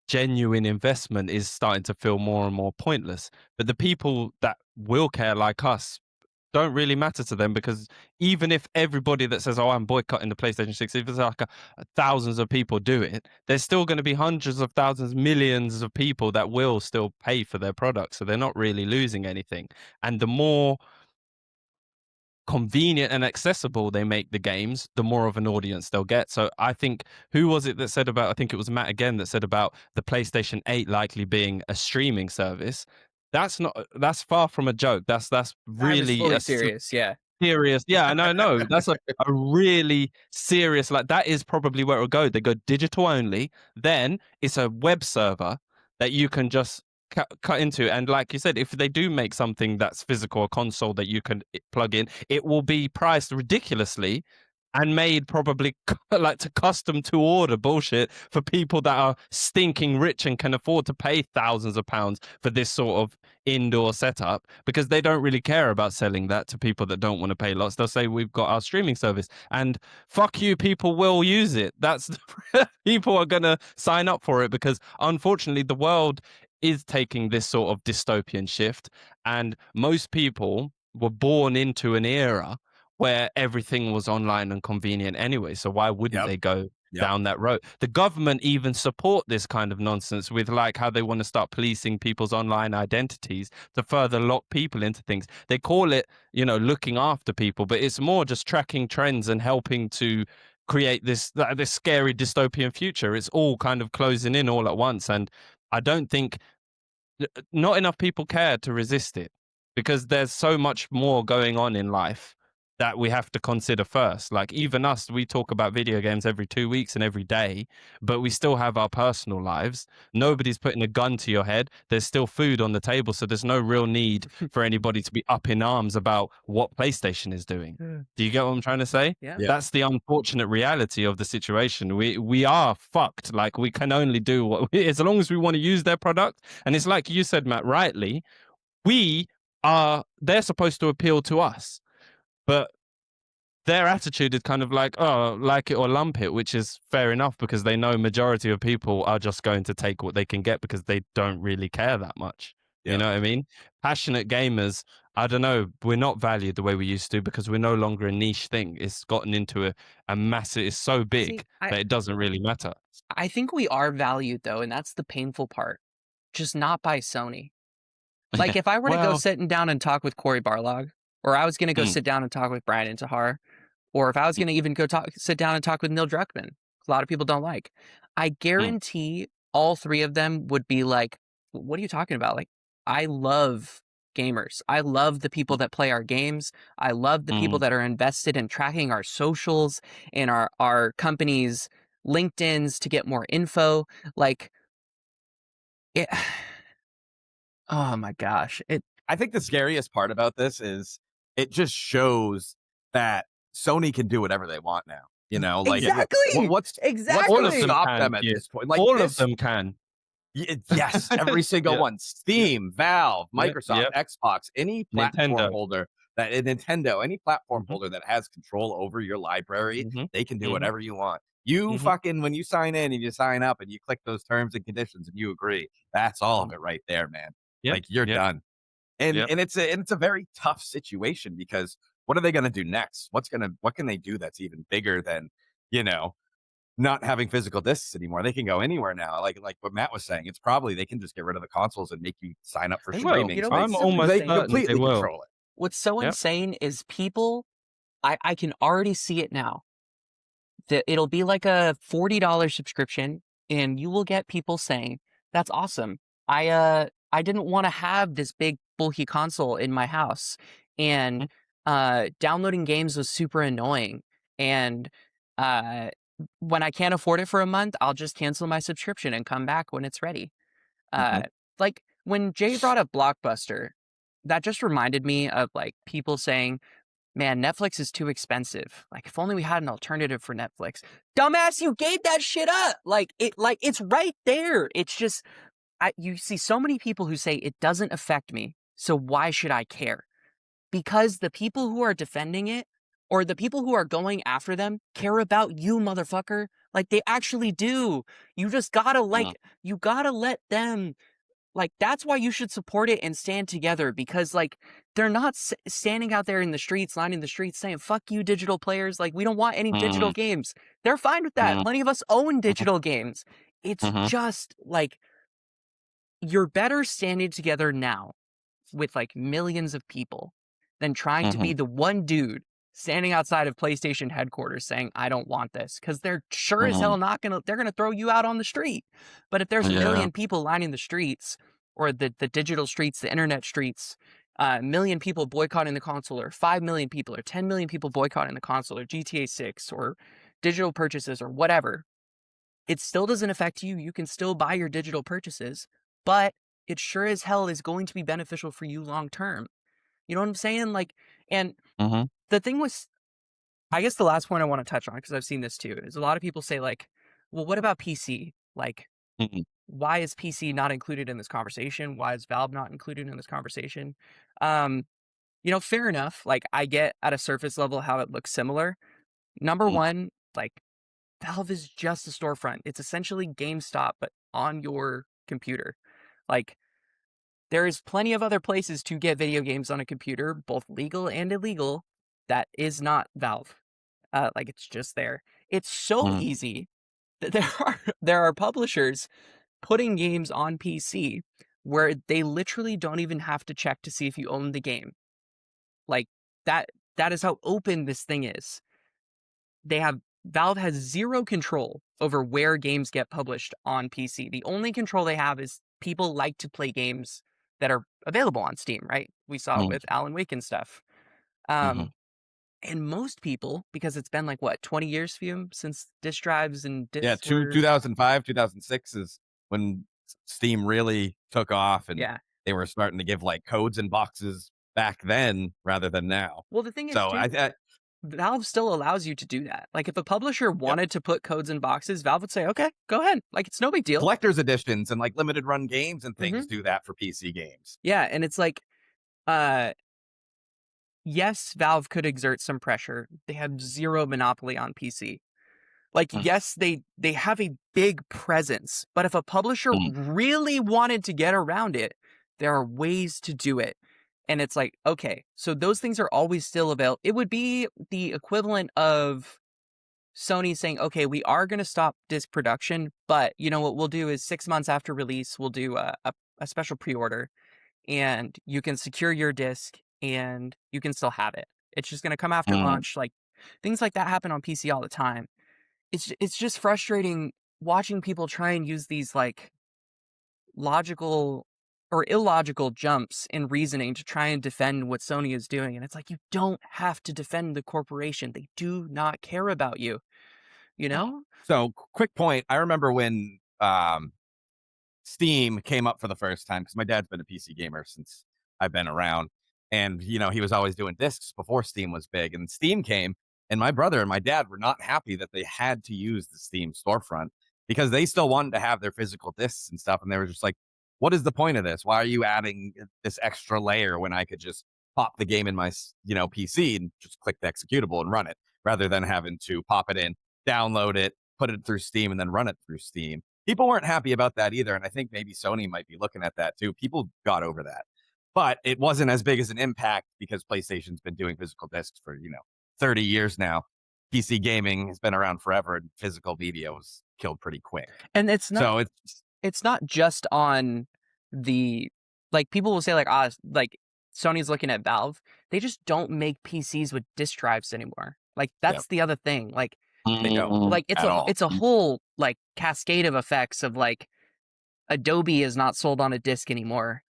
genuine investment is starting to feel more and more pointless. But the people that will care like us don't really matter to them because even if everybody that says, "Oh, I'm boycotting the PlayStation 6," if it's like thousands of people do it, there's still going to be hundreds of thousands, millions of people that will still pay for their product. So they're not really losing anything. And the more convenient and accessible they make the games, the more of an audience they'll get. So I think who was it that said about I think it was Matt again that said about the PlayStation 8 likely being a streaming service. That's far from a joke. That's I was really fully serious. Yeah. serious. Yeah, I know. That's a really serious like that is probably where it'll go. They go digital only, then it's a web server that you can just cut into. And like you said, if they do make something that's physical, a console that you can plug in, it will be priced ridiculously and made probably like to custom to order bullshit for people that are stinking rich and can afford to pay thousands of pounds for this sort of indoor setup because they don't really care about selling that to people that don't want to pay lots. They'll say we've got our streaming service and fuck you, people will use it. That's people are going to sign up for it because unfortunately the world is taking this sort of dystopian shift and most people were born into an era where everything was online and convenient anyway. So why wouldn't Yep. they go Yep. down that road? The government even support this kind of nonsense with like how they want to start policing people's online identities to further lock people into things. They call it, looking after people, but it's more just tracking trends and helping to create this scary dystopian future. It's all kind of closing in all at once. And I don't think not enough people care to resist it because there's so much more going on in life that we have to consider first. Like even us, we talk about video games every 2 weeks and every day, but we still have our personal lives. Nobody's putting a gun to your head. There's still food on the table, so there's no real need for anybody to be up in arms about what PlayStation is doing. Mm. Do you get what I'm trying to say? Yeah. Yeah. That's the unfortunate reality of the situation. We are fucked. Like we can only do as long as we want to use their product. And it's like you said, Matt, rightly, they're supposed to appeal to us, but their attitude is kind of like, oh, like it or lump it, which is fair enough because they know majority of people are just going to take what they can get because they don't really care that much. You Yep. know what I mean? Passionate gamers, I don't know, we're not valued the way we used to because we're no longer a niche thing. It's gotten into a massive, it's so See, big I that it doesn't really matter. I think we are valued though, and that's the painful part. Just not by Sony. Like Yeah. if I were to go Well, sit down and talk with Cory Barlog, or I was going to go mm, sit down and talk with Brian Intihar, or if I was mm, going to even go sit down and talk with Neil Druckmann, a lot of people don't like. I Mm, guarantee all 3 of them would be like, "What are you talking about?" Like, I love gamers. I love the people mm, that play our games. I love the people mm. that are invested in tracking our socials and our company's LinkedIns to get more info. Like, it oh my gosh. I think the scariest part about this is it just shows that Sony can do whatever they want now. You know, like Yeah, Exactly! what's all going to of them Exactly! stop can, them at yeah. this point? Like All of this, them can. yes, every single Yeah, one. yeah, Steam, Valve, yeah, Microsoft, yeah. Xbox, any platform Nintendo. holder that Nintendo, any platform Mhm, holder that has control over your library, mhm, they can do mhm, whatever you want. You mhm, fucking when you sign in and you sign up and you click those terms and conditions and you agree, that's all of mm. it right there, man. Yep, Like you're yep, done. And yep. it's a very tough situation because what are they going to do next? What can they do that's even bigger than, you know, not having physical discs anymore? They can go anywhere now. Like what Matt was saying, it's probably they can just get rid of the consoles and make you sign up for They will. You streaming know so they what's I'm so almost they can insane? certain they completely will. control it. What's so Yep. insane is people I can already see it now. That it'll be like a $40 subscription, and you will get people saying, "That's awesome. I didn't wanna have this big bulky console in my house, Mm, and, downloading games was super annoying, and, uh, when I can't afford it for a month, I'll just cancel my subscription and come back when it's ready." Mhm, Like, when Jay brought up Blockbuster, that just reminded me of, like, people saying, "Man, Netflix is too expensive. Like, if only we had an alternative for Netflix." Dumbass, you gave that shit up. It's right there. It's just you see so many people who say it doesn't affect me, so why should I care? Because the people who are defending it or the people who are going after them care about you, motherfucker. Like they actually do. You just gotta mhm, you gotta let them that's why you should support it and stand together because, they're not standing out there in the streets, lining the streets saying, "Fuck you, digital players. Like, we don't want any digital mhm, games." They're fine with that. mhm, Plenty of us own mhm, digital games. It's mhm, just you're better standing together now with millions of people than trying to be mhm, the one dude standing outside of PlayStation headquarters saying, "I don't want this," because they're sure as mhm. hell not gonna they're gonna throw you out on the street. But if there's a Yeah. million people lining the streets or the digital streets, the internet streets, a million people boycotting the console, or 5 million people, or 10 million people boycotting the console, or GTA 6, or digital purchases, or whatever, it still doesn't affect you. You can still buy your digital purchases, but it sure as hell is going to be beneficial for you long term. You know what I'm saying? And Mhm, the thing was, I guess the last point I want to touch on, because I've seen this too, is a lot of people say, well, what about PC? mhm, Why is PC not included in this conversation? Why is Valve not included in this conversation? Um, fair enough. I get at a surface level how it looks similar. Number mhm, one, Valve is just a storefront. It's essentially GameStop, but on your computer. Like, there is plenty of other places to get video games on a computer, both legal and illegal, that is not Valve. It's just there. It's so mhm, easy that there are publishers putting games on PC where they literally don't even have to check to see if you own the game. Like that that is how open this thing is. Valve has zero control over where games get published on PC. The only control they have is people like to play games that are available on Steam, right? We saw it mhm, with Alan Wake and stuff. mhm. Um, and most people, because it's been 20 years for you since disk drives and Yeah, discs were 2005, 2006 is when Steam really took off, and yeah. they were starting to give, like, codes and boxes back then rather than now. Well, the thing is So too, Valve still allows you to do that. Like if a publisher yep, wanted to put codes in boxes, Valve would say, "Okay, go ahead." Like it's no big deal. collector's editions and, like, limited run games and things Mhm. do that for PC games. Yeah, and it's uh yes, Valve could exert some pressure. They have zero monopoly on PC. Mm, Yes, they have a big presence, but if a publisher mm, really wanted to get around it, there are ways to do it. And it's okay, so those things are always still available. It would be the equivalent of Sony saying, "Okay, we are going to stop disc production, but you know what we'll do is 6 months after release, we'll do a special pre-order, and you can secure your disc, and you can still have it. It's just going to come after mm, launch." Things like that happen on PC all the time. it's just frustrating watching people try and use these, like, logical or illogical jumps in reasoning to try and defend what Sony is doing, and it's like, you don't have to defend the corporation, they do not care about you, you know? So, quick point. I remember when Steam came up for the first time because my dad's been a PC gamer since I've been around. And, he was always doing discs before Steam was big. And Steam came, and my brother and my dad were not happy that they had to use the Steam storefront because they still wanted to have their physical discs and stuff. And they were just like, what is the point of this? Why are you adding this extra layer when I could just pop the game in my, PC and just click the executable and run it rather than having to pop it in, download it, put it through Steam, and then run it through Steam? People weren't happy about that either, and I think maybe Sony might be looking at that too. People got over that, but it wasn't as big as an impact because PlayStation's been doing physical discs for 30 years now. PC gaming has been around forever, and physical media was killed pretty quick. And it's not So it's it's not just on the like, people will say, like, "Ah, like, Sony's looking at Valve." They just don't make PCs with disk drives anymore. Like, yeah, that's the other thing, they don't like, at all. it's a whole, like, cascade of effects of, like, Adobe is not sold on a disk anymore.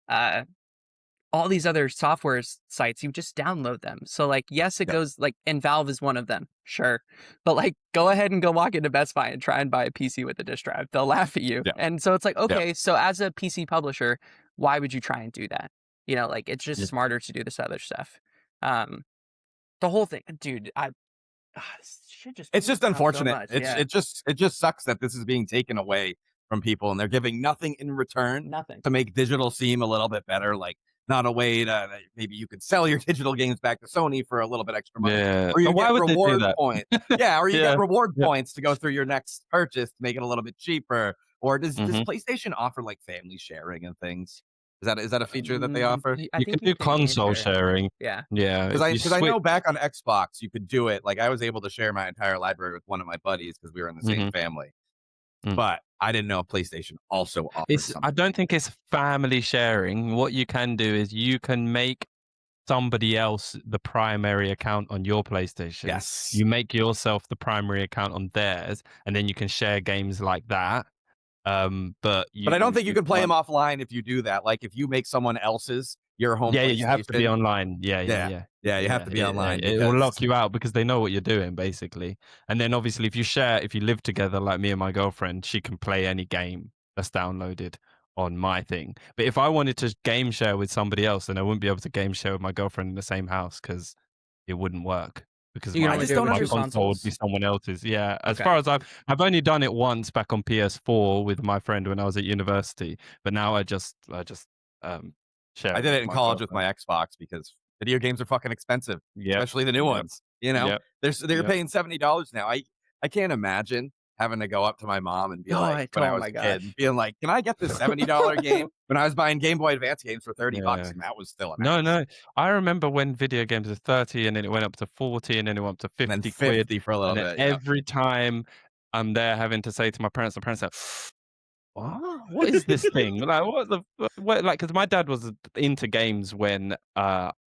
All these other sites, you just download them. So, like, yes, it Yep, goes like, and Valve is one of them, sure. But, like, go ahead and go walk into Best Buy and try and buy a PC with a disk drive. They'll laugh at you. yeah, And so it's like, yeah. okay, so as a PC publisher, why would you try and do that? Like, it's just Yeah. smarter to do this other stuff. Um, the whole thing, dude, this shit just It's pisses just me off so unfortunate. much. It's Yeah, it just sucks that this is being taken away from people, and they're giving nothing in return nothing. to make digital seem a little bit better. Like not a way to maybe you could sell your digital games back to Sony for a little bit extra money, Yeah. or you Why get would they do reward that? point. Yeah, or you get Yeah. reward Yep. points to go through your next purchase to make it a little bit cheaper. Or does Mhm. PlayStation offer like family sharing and things? Is that a feature that they offer? I You can think you do can pay console for it. sharing. Yeah. Yeah, Because if I you because I know switch. back on Xbox you could do it. Like I was able to share my entire library with one of my buddies because we were in the same Mhm. family. Mm. But I didn't know PlayStation also offered I something don't like think it's family sharing. What you can do is you can make somebody else the primary account on your PlayStation. yes. You make yourself the primary account on theirs, and then you can share games like that. But But I don't think you you can play them can't. offline if you do that. Like, if you make someone else's your home Yeah, yeah, you have to be PlayStation. online. Yeah, yeah, Yeah. yeah. Yeah, you have Yeah, to be online it will because lock you out because they know what you're doing, basically. And then obviously if you live together like me and my girlfriend, she can play any game that's downloaded on my thing. But if I wanted to game share with somebody else, then I wouldn't be able to game share with my girlfriend in the same house because it wouldn't work because You can I only just do it don't with my 2 understand. console would be consoles. someone else's. Yeah, as Okay. far as I've only done it once back on PS4 with my friend when I was at university, but now I just um share I it did with it in my college with girlfriend. my Xbox because video games are fucking expensive, Yep. especially the new Yep. ones. Yep. They're Yep. paying $70 now. I can't imagine having to go up to my mom and be like, when I Oh was my a kid, gosh. being like, "Can I get this $70 game?" When I was buying Game Boy Advance games for $30, Yeah. and that was still an No, ass. no. I remember when video games were 30 and then it went up to 40 and then it went up to And then 50 quid. 50 for a little And then bit. Yeah. every time I'm there having to say to my parents are "What? What is this thing?" Like, what the what, like, because my dad was into games when,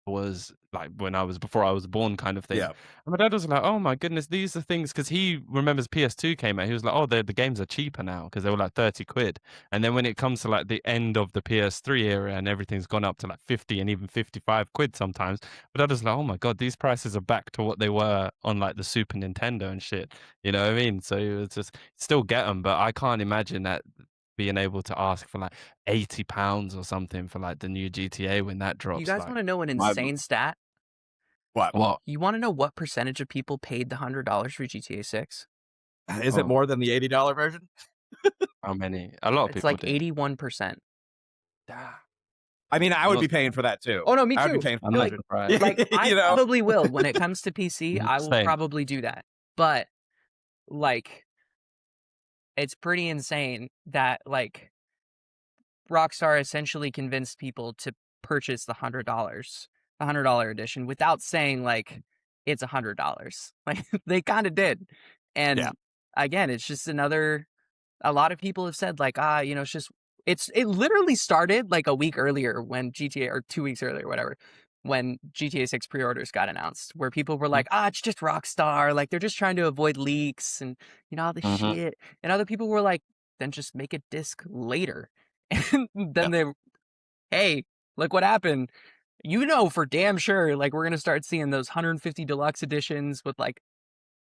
was like, when I was before I was born kind of thing. Yeah. And my dad was like, "Oh my goodness, these are things," because he remembers PS2 came out. He was like, "Oh, the games are cheaper now because they were like 30 quid." And then when it comes to like the end of the PS3 era and everything's gone up to like 50 and even 55 quid sometimes, but I was like, "Oh my god, these prices are back to what they were on like the Super Nintendo and shit." You know what I mean? So it's just still get them, but I can't imagine that being able to ask for like £80 or something for like the new GTA when that You drops, guys like wanna know an My insane stat? what? what? You wanna know what percentage of people paid the $100 for GTA 6? Is it Oh, more than the $80 version? how many? A lot of It's people like did. 81%. Ah, I mean, I I'm would not be paying surprised. for that too. Oh, no, me I would be too. paying for I'm the not Like 100. surprised. I You know? probably will. When it comes to PC, I will Same. probably do that. But, like, it's pretty insane that, like, Rockstar essentially convinced people to purchase the $100 edition without saying, like, it's $100. Like, they kinda did. Yeah. And, again, it's just another a lot of people have said, like, it's it literally started, like, a week earlier when GTA or 2 weeks earlier, whatever, when GTA 6 pre-orders got announced, where people were like, "Ah, it's just Rockstar, like, they're just trying to avoid leaks and, all this Mhm. shit." And other people were like, "Then just make a disc later." And then Yep. they, "Hey, look what happened." For damn sure, like, we're gonna start seeing those 150 deluxe editions with, like,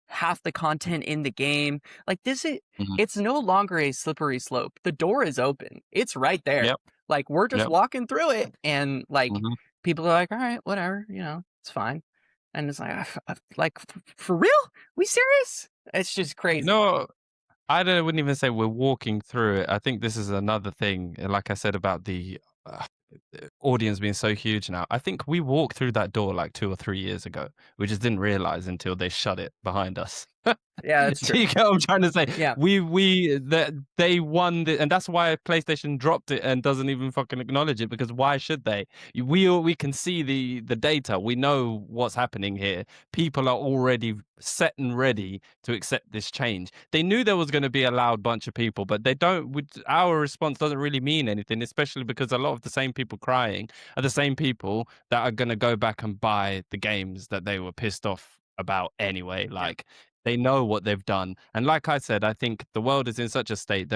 half the content in the game. Like, Mhm. it's no longer a slippery slope. The door is open. It's right there. Yep. Like, we're just Yep. walking through it, and, like, Mhm. people are like, "All right, whatever, it's fine." And it's like, like, For real? We serious?" It's just You crazy. know, wouldn't even say we're walking through it. I think this is another thing, like I said about the audience being so huge now. I think we walked through that door like 2 or 3 years ago. We just didn't realize until they shut it behind us. Yeah, that's Do true. you get what I'm trying to say? Yeah. They won and that's why PlayStation dropped it and doesn't even fucking acknowledge it, because why should they? We can see the data. We know what's happening here. People are already set and ready to accept this change. They knew there was going to be a loud bunch of people, but they don't. Our response doesn't really mean anything, especially because a lot of the same people crying are the same people that are going to go back and buy the games that they were pissed off about anyway. Yep. Like, they know what they've done. And like I said, I think the world is in such a state.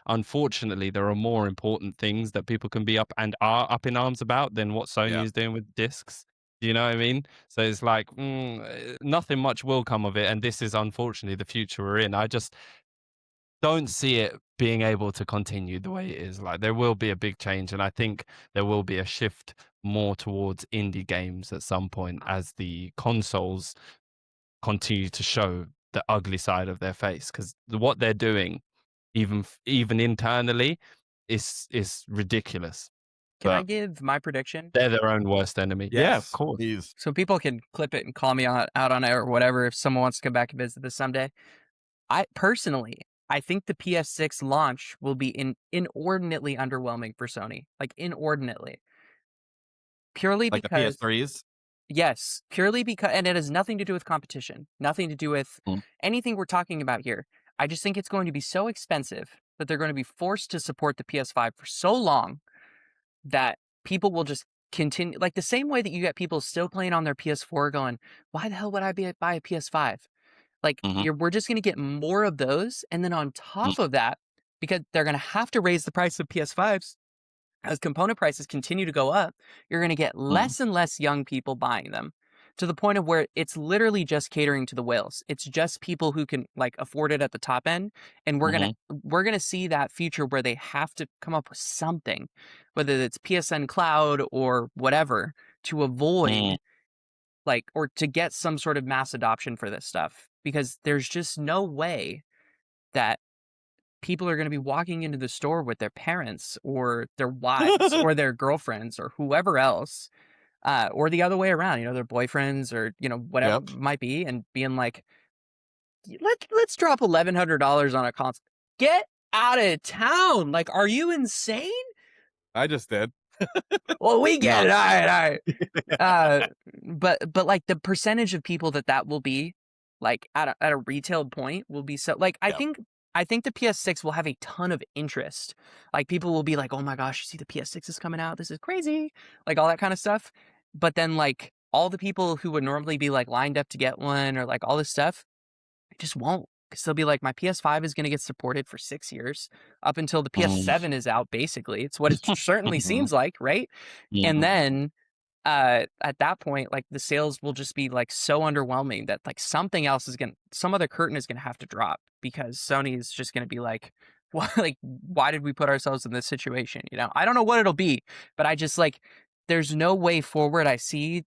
Unfortunately, there are more important things that people can be up and are up in arms about than what Sony Yep. is doing with discs. Do you know what I mean? So it's like, nothing much will come of it. And this is unfortunately the future we're in. I just don't see it being able to continue the way it is. Like, there will be a big change. And I think there will be a shift more towards indie games at some point as the consoles continue to show the ugly side of their face, because what they're doing, even internally, is ridiculous. Can I But give my prediction? they're their own worst enemy. Yeah, of Yes, course. please. So people can clip it and call me out on it or whatever if someone wants to come back and visit this someday. I think the PS6 launch will be inordinately underwhelming for Sony, like inordinately, purely Like the because PS3s? yes, purely because, and it has nothing to do with competition, nothing to do with Mm. anything we're talking about here. I just think it's going to be so expensive that they're going to be forced to support the PS5 for so long that people will just continue, like the same way that you get people still playing on their PS4 going, "Why the hell would buy a PS5?" Like, Mhm. we're just gonna get more of those, and then on Mm. top of that, because they're gonna have to raise the price of PS5s as component prices continue to go up, you're gonna get Mhm. less and less young people buying them, to the point of where it's literally just catering to the whales. It's just people who can, like, afford it at the top end, and Mhm. we're gonna see that future where they have to come up with something, whether it's PSN Cloud or whatever, to Mm. avoid, like, or to get some sort of mass adoption for this stuff, because there's just no way that people are going to be walking into the store with their parents or their wives or their girlfriends or whoever else, or the other way around, their boyfriends or whatever Yep. it might be, and being like, let's drop $1,100 on a console. Get out of town! Like, are you insane? I just did. Well, we get No. it. All right, all right. Uh, but like the percentage of people that will be, like, at a retail point will be so, like, Yep. I think the PS6 will have a ton of interest. Like, people will be like, "Oh my gosh, you see the PS6 is coming out. This is crazy." Like, all that kind of stuff. But then, like, all the people who would normally be like lined up to get one or like all this stuff, they just won't, because they'll be like, "My PS5 is going to get supported for 6 years up until the Mm. PS7 is out." Basically, it's what it certainly Mhm. seems like, right? And Mhm. then at that point, like, the sales will just be like so underwhelming that, like, some other curtain is gonna have to drop, because Sony is just gonna be like, "Why, like, why did we put ourselves in this situation?" I don't know what it'll be, but I just, like, there's no way forward I see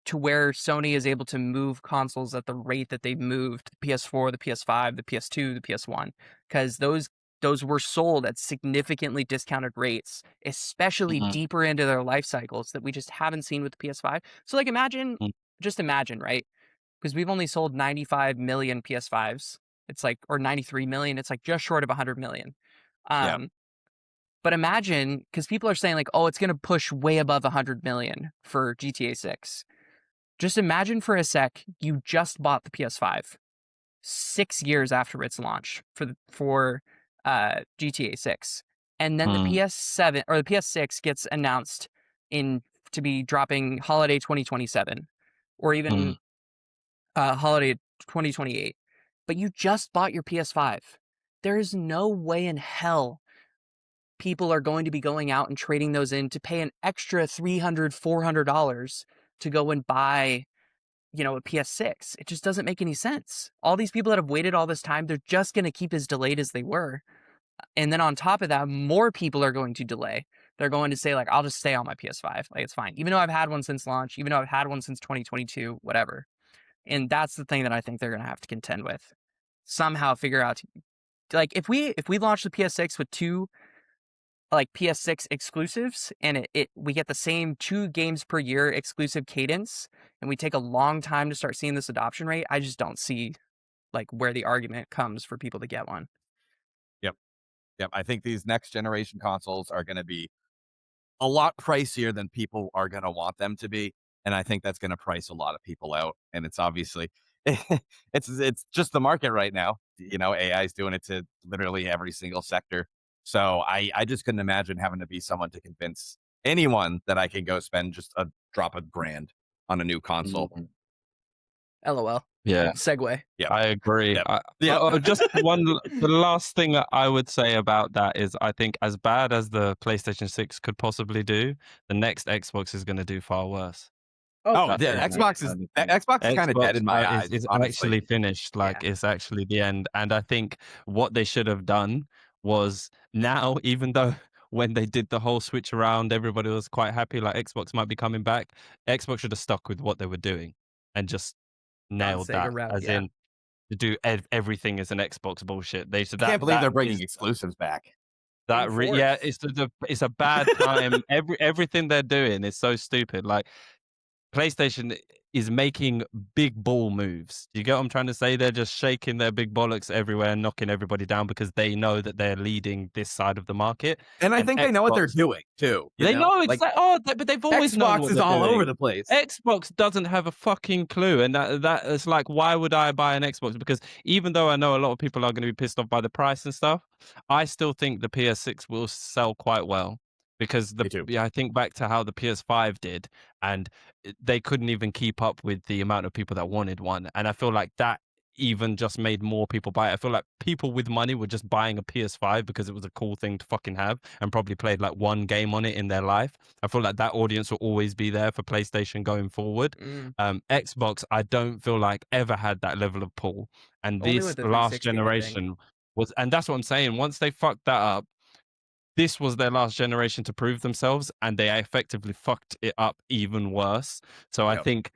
to where Sony is able to move consoles at the rate that they've moved the PS4, the PS5, the PS2, the PS1, because those were sold at significantly discounted rates, especially Mhm. deeper into their life cycles, that we just haven't seen with the PS5. So, like, Mm. just imagine, right? Because we've only sold 95 million PS5s. It's like, or 93 million. It's like just short of 100 million. Yep. Um, but imagine, because people are saying like, "Oh, it's going to push way above 100 million for GTA 6." Just imagine for a sec, you just bought the PS5 6 years after its launch for GTA 6, and then the Mm. PS7 or the PS6 gets announced in to be dropping holiday 2027 or Mm. even holiday 2028, but you just bought your PS5. There is no way in hell people are going to be going out and trading those in to pay an extra $300, $400 to go and buy, a PS6. It just doesn't make any sense. All these people that have waited all this time, they're just going to keep as delayed as they were. And then on top of that, more people are going to delay. They're going to say, like, I'll just stay on my PS5. Like, it's fine. Even though I've had one since launch, even though I've had one since 2022, whatever. And that's the thing that I think they're going to have to contend with. Somehow figure out, like, if we launch the PS6 with two like PS6 exclusives and we get the same 2 games per year exclusive cadence and we take a long time to start seeing this adoption rate, I just don't see like where the argument comes for people to get one. Yep. Yep. I think these next generation consoles are going to be a lot pricier than people are going to want them to be. And I think that's going to price a lot of people out. And it's obviously, it's just the market right now. AI is doing it to literally every single sector. So I just couldn't imagine having to be someone to convince anyone that I can go spend just a drop of grand on a new console. Mhm. LOL. Yeah. Segue. Yep. I agree. Yep. Yep. Just the last thing that I would say about that is I think as bad as the PlayStation 6 could possibly do, the next Xbox is going to do far worse. Oh, Oh, for That's yeah. the sure. next Xbox is kind of thing. Xbox is kind of dead Xbox in my is eyes, is honestly. actually finished. Yeah. Like it's actually the end. And I think what they should have done was now, even though when they did the whole switch around, everybody was quite happy. Like Xbox might be coming back. Xbox should have stuck with what they were doing and just Gone nailed Sega that. route. As Yeah. in to do everything as an Xbox bullshit. They should I can't that believe that they're bringing is exclusives back. yeah, Enforced. it's a bad time. Everything they're doing is so stupid. Like PlayStation is making big ball moves. Do you get what I'm trying to say? They're just shaking their big bollocks everywhere and knocking everybody down because they know that they're leading this side of the market. And I And think they know what they're Xbox, doing too, they know Like exactly. But they've always known Xbox what is they're all over doing. the place. Xbox doesn't have a fucking clue, and that is like, why would I buy an Xbox? Because even though I know a lot of people are going to be pissed off by the price and stuff, I still think the PS6 will sell quite well because Me too. I think back to how the PS5 did, and they couldn't even keep up with the amount of people that wanted one, and I feel like that even just made more people buy it. I feel like people with money were just buying a PS5 because it was a cool thing to fucking have and probably played like one game on it in their life. I feel like that audience will always be there for PlayStation going forward. Mm. Xbox, I don't feel like ever had that level of pull. And Only with this the last 360, I think. generation was, and that's what I'm saying. Once they fucked that up, this was their last generation to prove themselves, and they effectively fucked it up even worse. So I Yep. think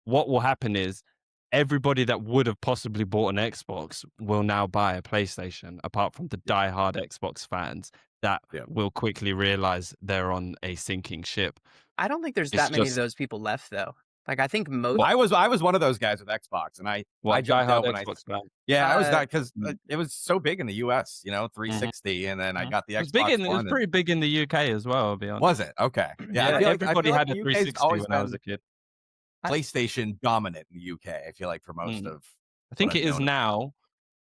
what will happen is everybody that would have possibly bought an Xbox will now buy a PlayStation, apart from the diehard Xbox fans that Yep. will quickly realize they're on a sinking ship. I don't think there's It's that many of just those people left though. Like I think most what I was one of those guys with Xbox, and I jumped diehard out Xbox fan. yeah, I was uh that because Mm, it was so big in the US, mhm, 360, and then I mhm. got the It was big Xbox in it was One, and pretty big in the UK as well, I'll be was honest. it? Okay. Yeah, Yeah, I everybody feel like had the a UK's 360 always when I was been a kid. I, PlayStation dominant in the UK, I feel like for most Mm. of I what think I've it is known about it. now.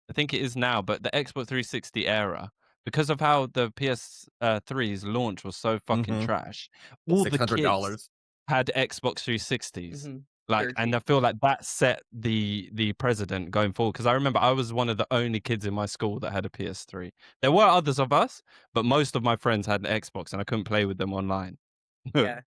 I think it is now, but the Xbox 360 era, because of how the PS 3's launch was so fucking Mhm. trash, all the kids $600. had Xbox 360s. mhm, Like, dirt and I cheap. feel like that set the precedent going forward. Because I remember I was one of the only kids in my school that had a PS3. There were others of us, but most of my friends had an Xbox, and I couldn't play with them online. Yeah.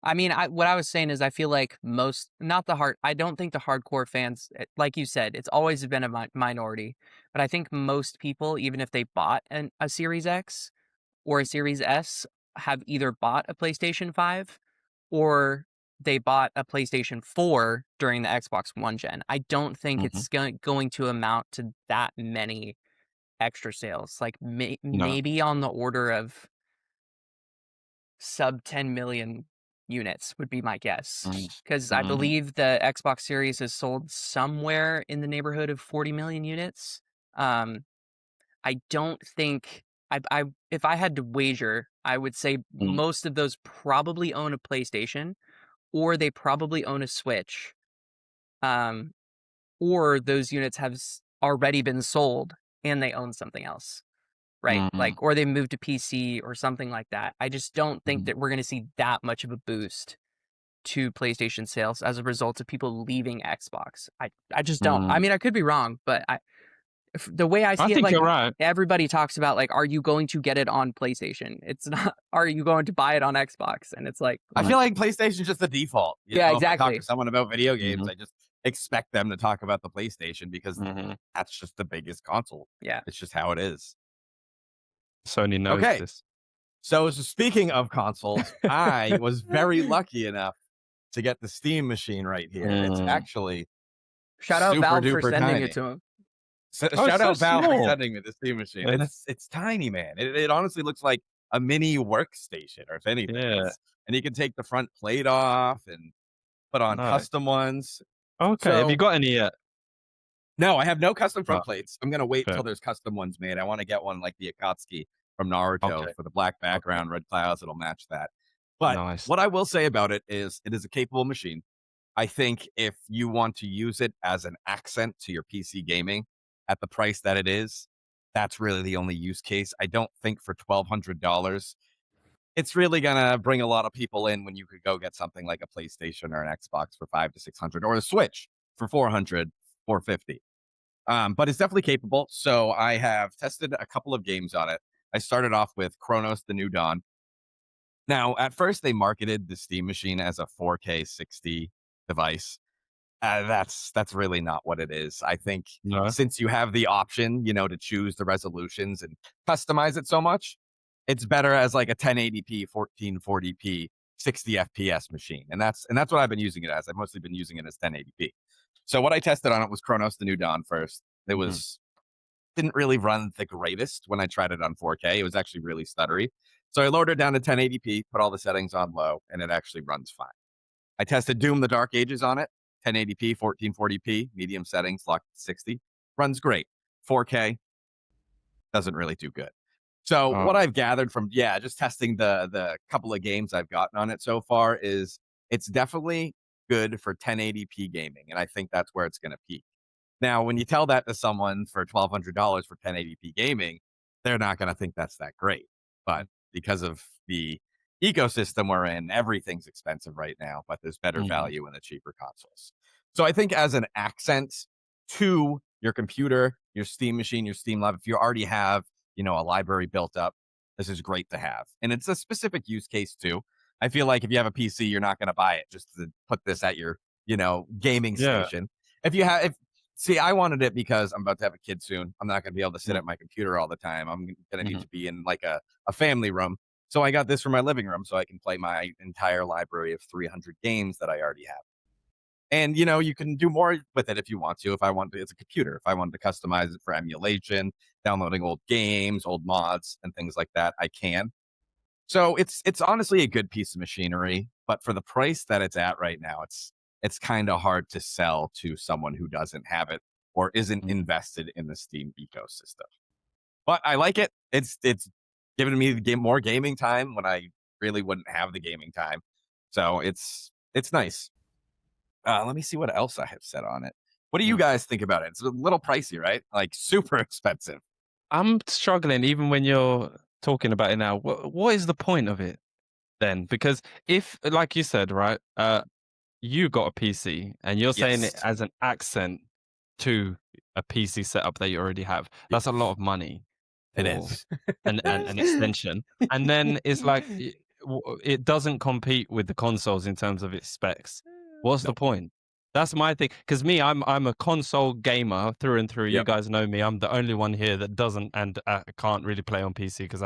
I mean, what I was saying is I feel like most not the hard I don't think the hardcore fans like you said, it's always been a minority, but I think most people even if they bought a Series X or a Series S have either bought a PlayStation 5 or they bought a PlayStation 4 during the Xbox One gen. I don't think Mhm. it's going to amount to that many extra sales. Like No. maybe on the order of sub 10 million units would be my guess. Mm. Because I Mhm. believe the Xbox Series has sold somewhere in the neighborhood of 40 million units. Um, I don't think I if I had to wager, I would say Mm. most of those probably own a PlayStation or they probably own a Switch. Um, or those units have already been sold and they own something else. right? Mm, Like, or they move to PC or something like that. I just don't think mhm. that we're gonna see that much of a boost to PlayStation sales as a result of people leaving Xbox. I just don't. I Mm. mean, I could be wrong, but the way I I see it, think like you're right. everybody talks about like, are you going to get it on PlayStation? It's not, are you going to buy it on Xbox? And it's like, I Mm, feel like PlayStation's just the default. yeah, If I talk to exactly. someone about video games, mhm, I just expect them to talk about the PlayStation because mhm. that's just the biggest console. Yeah. It's just how it is. Sony knows Okay. this. So speaking of consoles, I was very lucky enough to get the Steam machine right here. It's Mm. actually Shout out super Valve for duper sending it tiny. to him. So, Oh, it's shout so out Valve for small. sending me the Steam machine. Yeah. It's tiny, man. It honestly looks like a mini workstation, or if anything. Yeah, It's and you can take the front plate off and put on nice. custom ones. Okay, have you So got any yet? no, I have no custom Oh, front plates. I'm gonna wait fair. till there's custom ones made. I want to get one like the Akatsuki from Naruto Okay, for the black okay. background, red clouds. It'll match that. But Nice. what I will say about it is a capable machine. I think if you want to use it as an accent to your PC gaming at the price that it is, that's really the only use case. I don't think for $1,200, it's really gonna bring a lot of people in when you could go get something like a PlayStation or an Xbox for 500 to 600 or a Switch for 400, 450. But it's definitely capable. So I have tested a couple of games on it. I started off with Chronos: The New Dawn. Now, at first, they marketed the Steam machine as a 4K 60 device. That's really not what it is. I think No? since you have the option, to choose the resolutions and customize it so much, it's better as like a 1080p, 1440p, 60 FPS machine. And that's what I've been using it as. I've mostly been using it as 1080p. So what I tested on it was Chronos: The New Dawn first. It Mhm, was didn't really run the greatest when I tried it on 4K. It was actually really stuttery. So I lowered it down to 1080p, put all the settings on low, and it actually runs fine. I tested Doom: The Dark Ages on it, 1080p, 1440p, medium settings, locked at 60. Runs great. 4K doesn't really do good. So oh, what I've gathered from just testing the couple of games I've gotten on it so far is it's definitely good for 1080p gaming, and I think that's where it's going to peak. Now, when you tell that to someone for $1,200 for 1080p gaming, they're not going to think that's that great. But because of the ecosystem we're in, everything's expensive right now, but there's better mhm, value in the cheaper consoles. So I think as an accent to your computer, your Steam machine, your Steam Lab, if you already have, a library built up, this is great to have. And it's a specific use case too. I feel like if you have a PC, you're not going to buy it just to put this at your, gaming yeah, station. If you have, if See, I wanted it because I'm about to have a kid soon. I'm not going to be able to sit mm, at my computer all the time. I'm going to need mhm, to be in like a family room. So I got this for my living room so I can play my entire library of 300 games that I already have. And you can do more with it if you want to. If I want to, it's a computer. If I wanted to customize it for emulation, downloading old games, old mods, and things like that, I can. So it's honestly a good piece of machinery, but for the price that it's at right now, it's kind of hard to sell to someone who doesn't have it or isn't mm. invested in the Steam ecosystem. But I like it. It's given me more gaming time when I really wouldn't have the gaming time. So it's nice. Let me see what else I have said on it. What do you Mm. guys think about it? It's a little pricey, right? Like super expensive. I'm struggling even when you're talking about it now. What is the point of it then? Because if, like you said, right, you got a PC and you're saying it Yes, as an accent to a PC setup that you already have. That's a lot yes, of money it for is. an extension. And then it's like it doesn't compete with the consoles in terms of its specs. What's the Nope. point? That's my thing. Because me, I'm a console gamer through and through. You Yep. guys know me. I'm the only one here that doesn't and can't really play on PC because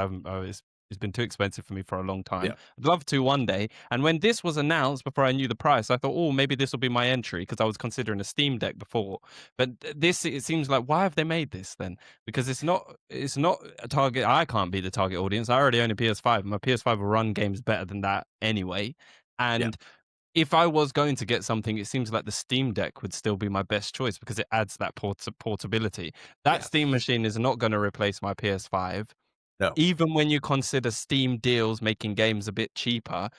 it's been too expensive for me for a long time. Yep. I'd love to one day. And when this was announced before I knew the price, I thought, oh, maybe this will be my entry because I was considering a Steam Deck before. But this, it seems like, why have they made this then? Because it's not a target. I can't be the target audience. I already own a PS5. My PS5 will run games better than that anyway. Yep. And if I was going to get something, it seems like the Steam Deck would still be my best choice because it adds that portability. That Steam Yes. machine is not going to replace my PS5 No. even when you consider Steam deals making games a bit cheaper,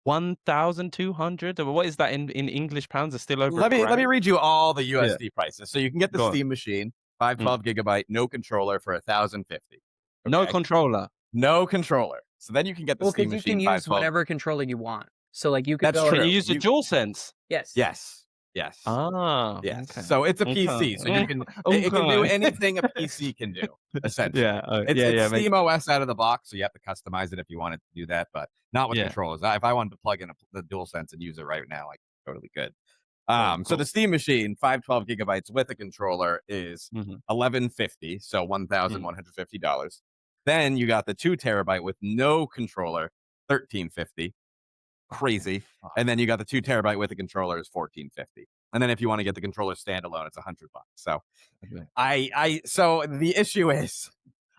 1,200 or what is that in English pounds? It's still over a Let me grand? read you all the Yeah, USD prices. So you can get the go on. Steam machine, Mm, 512 gigabyte, no controller for 1,050. No Okay. controller. No controller. So then you can get the Well, Steam because you can Machine use 512. whatever controller you want. So, like, you could That's go Can and you true. use the DualSense? yes. Yes. Yes. Ah, Yes. okay. So it's a Okay. PC. So you can it can do Okay. anything a PC can do, essentially. Yeah, It's yeah, it's yeah, makes Steam OS out of the box, so you have to customize it if you wanted to do that, but not with yeah. controllers. If I wanted to plug in the DualSense and use it right now, I totally could. Cool, So the cool. Steam Machine, 512 gigabytes with a controller is Mhm, 1150, so mm, $1,150. Then you got the 2 terabyte with no controller, 1350, crazy. And then you got the 2 terabyte with the controller is 1450. And then if you want to get the controller standalone, it's $100. So okay. so the issue is,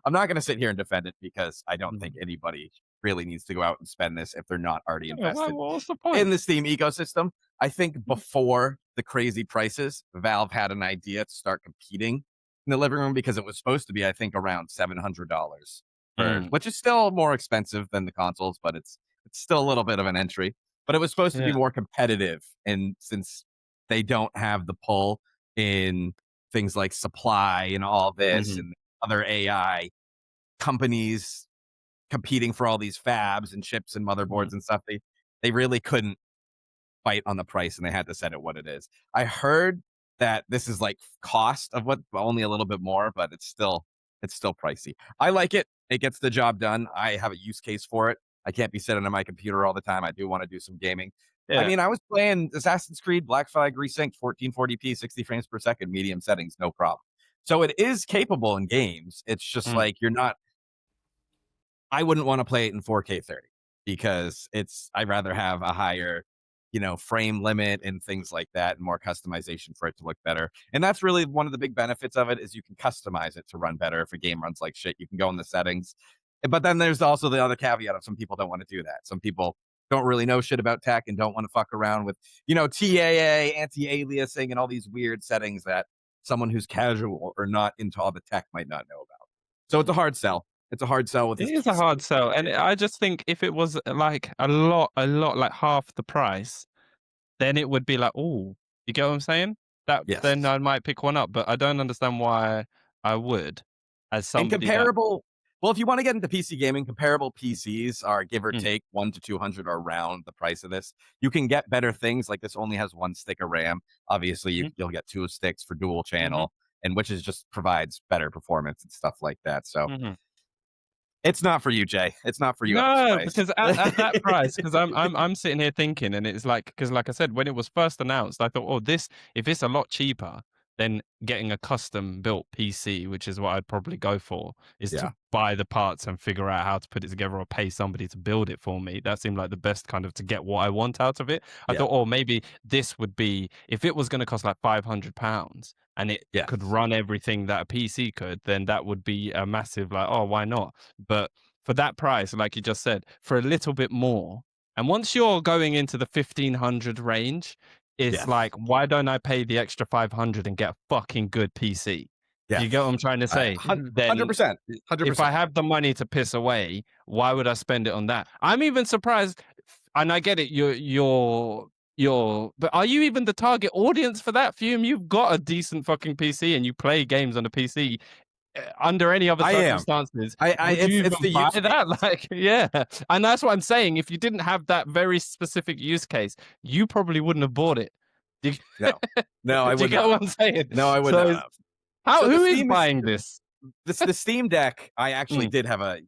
I'm not going to sit here and defend it because I don't think Mhm. anybody really needs to go out and spend this if they're not already Yeah, well, invested what's the in point? the Steam ecosystem. I think Mm, before the crazy prices, Valve had an idea to start competing in the living room because it was supposed to be, I think, around $700 for, mm, which is still more expensive than the consoles, but it's still a little bit of an entry. But it was supposed to be yeah, more competitive, and since they don't have the pull in things like supply and all this mhm, and other AI companies competing for all these fabs and chips and mhm, motherboards and stuff, they really couldn't fight on the price and they had to set it what it is. I heard that this is like cost of what, only a little bit more, but it's still pricey. I like it. It gets the job done. I have a use case for it. I can't be sitting on my computer all the time. I do want to do some gaming. I yeah, mean, I was playing Assassin's Creed Black Flag Resynced 1440p, 60 frames per second, medium settings, no problem. So it is capable in games. It's just mm, like you're not I wouldn't want to play it in 4K 30 because I'd rather have a higher, frame limit and things like that and more customization for it to look better. And that's really one of the big benefits of it is you can customize it to run better. If a game runs like shit, you can go in the settings. But then there's also the other caveat of some people don't want to do that. Some people don't really know shit about tech and don't want to fuck around with, TAA, anti-aliasing, and all these weird settings that someone who's casual or not into all the tech might not know about. So it's a hard sell. It's a hard sell with it this is a PC. hard sell, and I just think if it was, like, a lot, like, half the price, then it would be like, "Ooh," you get what I'm saying? That then Yes. I might pick one up, but I don't understand why I would, as And somebody that comparable well, if you wanna get into PC gaming, comparable PCs are give or mm, take 1 to 200 are around the price of this. You can get better things, like this only has 1 stick of RAM. Obviously, mhm, you'll get 2 sticks for dual mhm, channel, and which is just provides better performance and stuff like that, so mhm. it's not for you, Jay. It's not for you at this No, price. because at that price, because I'm sitting here thinking, and it's like, because like I said, when it was first announced, I thought, "Oh, this if it's a lot cheaper than getting a custom built PC," which is what I'd probably go for, is to Yeah, buy the parts and figure out how to put it together or pay somebody to build it for me. That seemed like the best kind of to get what I want out of it. I yeah, thought, "Oh, maybe this would be if it was gonna cost like £500 and it could yes, run everything that a PC could, then that would be a massive like, oh, why not?" But for that price, like you just said, for a little bit more. And once you're going into the 1500 range, it's yes, like, why don't I pay the extra 500 and get a fucking good PC? Do you get what yes. I'm trying to I say? Mhm. Then 100%, if I 100%. have the money to piss away, why would I spend it on that? I'm even surprised, and I get it, but are you even the target audience for that? Fume, you've got a decent fucking PC and you play games on a PC. Under any other I am. circumstances, I would you it's even the buy use that? case. Like, yeah, and that's what I'm saying. If you didn't have that very specific use case, you probably wouldn't have bought it. Do you, No. No, I do you would get not what have. I'm saying? No, I would So, not have. how So the who is Steam mach buying this? the Steam Deck, I actually Mm, did have a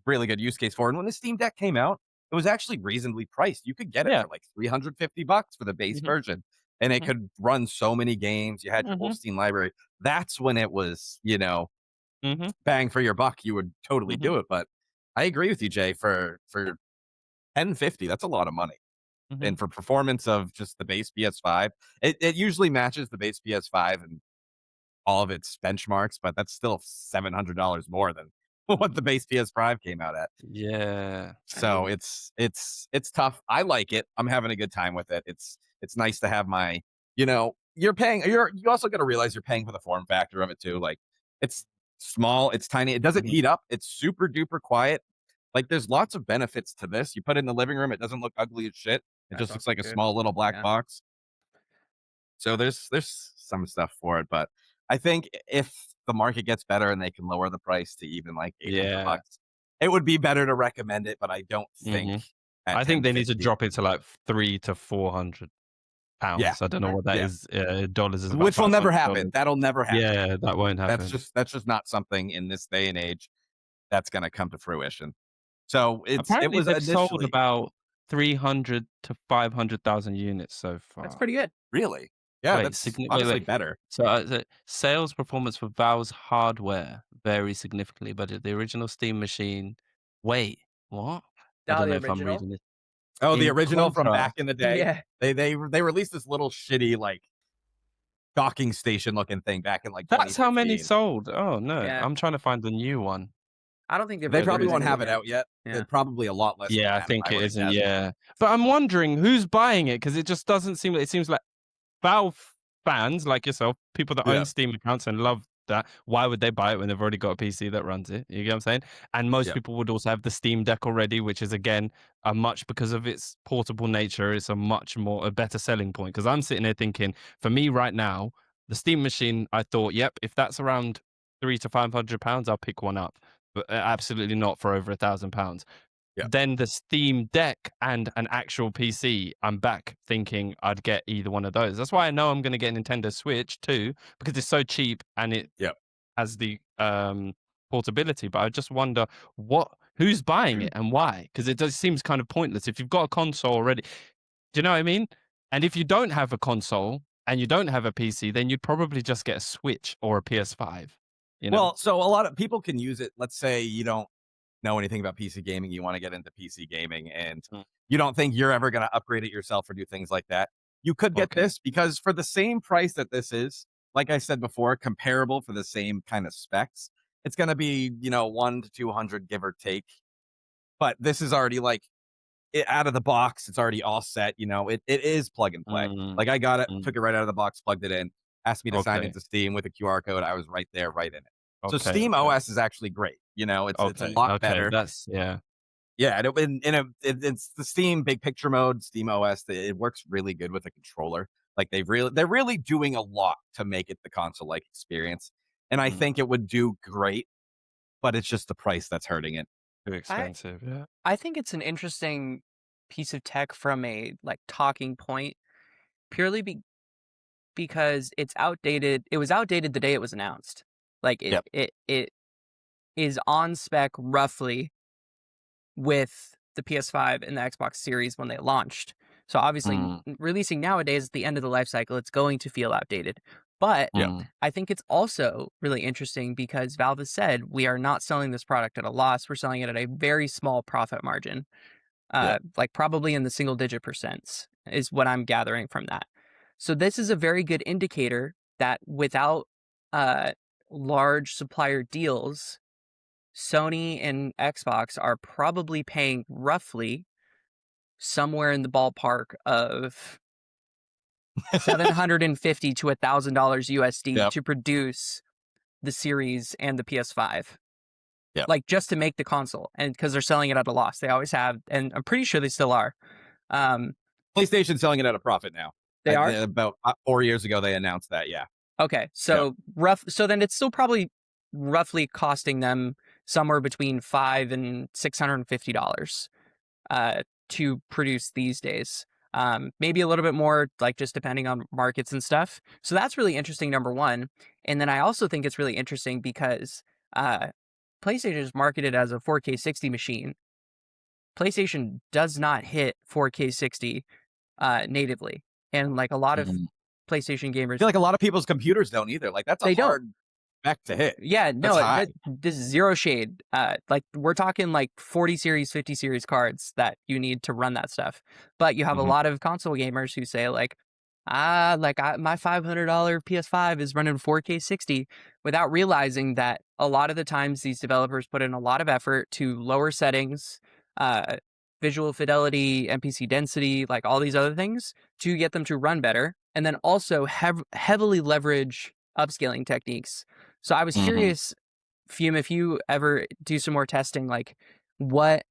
really good use case for, and when the Steam Deck came out, it was actually reasonably priced. You could get it yeah. for like $350 for the base Mhm, version, and it mhm, could run so many games. You had your whole mhm, Steam library. That's when it was, mhm, bang for your buck. You would totally mhm, do it. But I agree with you, Jay. For 1050, that's a lot of money. mhm. And for performance of just the base PS5, it usually matches the base PS5 and all of its benchmarks, but that's still $700 more than what the base PS5 came out at. Yeah, I So mean, it's tough. I like it. I'm having a good time with it. It's nice to have my, you also got to realize you're paying for the form factor of it too. Like it's small, it's tiny, it doesn't mhm, heat up, it's super duper quiet. Like there's lots of benefits to this. You put it in the living room, it doesn't look ugly as shit. It That's just looks also like a good. small little black Yeah. box. So there's some stuff for it, but I think if the market gets better and they can lower the price to even like 800 Yeah. bucks, it would be better to recommend it, but I don't think Mhm. at I think they need to 1050. drop it to, like, 3 to 400 Yeah, pounds. I don't know what that yeah, is, dollars is about which will never happen. $500. That'll never happen. Yeah, that won't happen. That's just not something in this day and age that's going to come to fruition. So it Apparently, was they've sold initially about 300 to 500,000 units so That's far. pretty good. really, yeah, that's honestly Wait. better. So, the sales performance for Valve's hardware varies significantly, but the original Steam machine wait, what? I Oh, don't the know if I'm original? reading this. Oh, the In original from back contrast, in the day. Yeah. They released this little shitty like docking station looking thing back in like that's how many 2015. sold. Oh, no. Yeah. I'm trying to find the new one. I don't think they've They Yeah, there probably released won't isn't have one. it anything. out yet. Yeah. Probably a lot less Yeah, I demand, think I it would have isn't, guessed. yeah. But I'm wondering who's buying it because it just doesn't seem it seems like Valve fans like yourself, people that own Yeah, Steam accounts and love that, why would they buy it when they've already got a PC that runs it? You get what I'm saying? And most yeah, people would also have the Steam Deck already, which is again a much because of its portable nature, it's a better selling point. Because I'm sitting here thinking, for me right now, the Steam machine, I thought, yep, if that's around £300 to £500, I'll pick one up. But absolutely not for over £1,000. yeah. Then the Steam Deck and an actual PC, I'm back thinking I'd get either one of those. That's why I know I'm going to get Nintendo Switch too, because it's so cheap and it Yeah. has the portability. But I just wonder who's buying it and why? Because it does seems kind of pointless if you've got a console already. Do you know what I mean? And if you don't have a console and you don't have a PC, then you'd probably just get a Switch or a PS5. You know? Well, so a lot of people can use it. Let's say you don't know anything about PC gaming, you want to get into PC gaming, and Mm, you don't think you're ever going to upgrade it yourself or do things like that. You could get okay. this because for the same price that this is, like I said before, comparable for the same kind of specs, it's going to be, 1 to 200 give or take. But this is already like out of the box. It's already all set. It is plug and play. Mm, Like I got it, mm, took it right out of the box, plugged it in, asked me to sign okay. into Steam with a QR code. I was right there, right in it. So Okay. Steam Okay. OS is actually great. It's a Okay, lot okay, better. that's yeah. Yeah, it's the Steam big picture mode, Steam OS. It works really good with a controller. Like they're really doing a lot to make it the console like experience, and I Mm, think it would do great. But it's just the price that's hurting it. too I expensive, yeah. I think it's an interesting piece of tech from a, like, talking point, purely because it's outdated. It was outdated the day it was announced. Like, it Yep. it it is on spec roughly with the PS5 and the Xbox Series when they launched. So obviously, Mm, releasing nowadays at the end of the life cycle, it's going to feel outdated. But Yep. mm, I think it's also really interesting because Valve has said we are not selling this product at a loss. We're selling it at a very small profit margin, Yep. like probably in the single digit percents is what I'm gathering from that. So this is a very good indicator that without uh, large supplier deals, Sony and Xbox are probably paying roughly somewhere in the ballpark of 750 to $1,000 USD Yep. to produce the Series and the PS5. Yep. Like, just to make the console, and because they're selling it at a loss. They always have, and I'm pretty sure they still are. Um, PlayStation's selling it at a profit now. they are? About 4 years ago, they announced that. Yeah. Okay, Yep. so then it's still probably roughly costing them somewhere between $5 and $650 to produce these days. Maybe a little bit more, like, just depending on markets and stuff. So that's really interesting, number one. And then I also think it's really interesting because uh, PlayStation is marketed as a 4K 60 machine. PlayStation does not hit 4K 60 natively, and like a lot of Mhm. PlayStation I gamers, feel like a lot of people's computers don't either. Like that's a they don't. hard spec to hit. Yeah, That's no, high. this is zero shade. Like, we're talking like 40 series, 50 series cards that you need to run that stuff. But you have a Mhm. lot of console gamers who say like, my $500 PS5 is running 4K 60, without realizing that a lot of the times these developers put in a lot of effort to lower settings, uh, visual fidelity, NPC density, like all these other things to get them to run better, and then also heavily leverage upscaling techniques. So I was Mhm. curious, Fume, if you ever do some more testing, like what,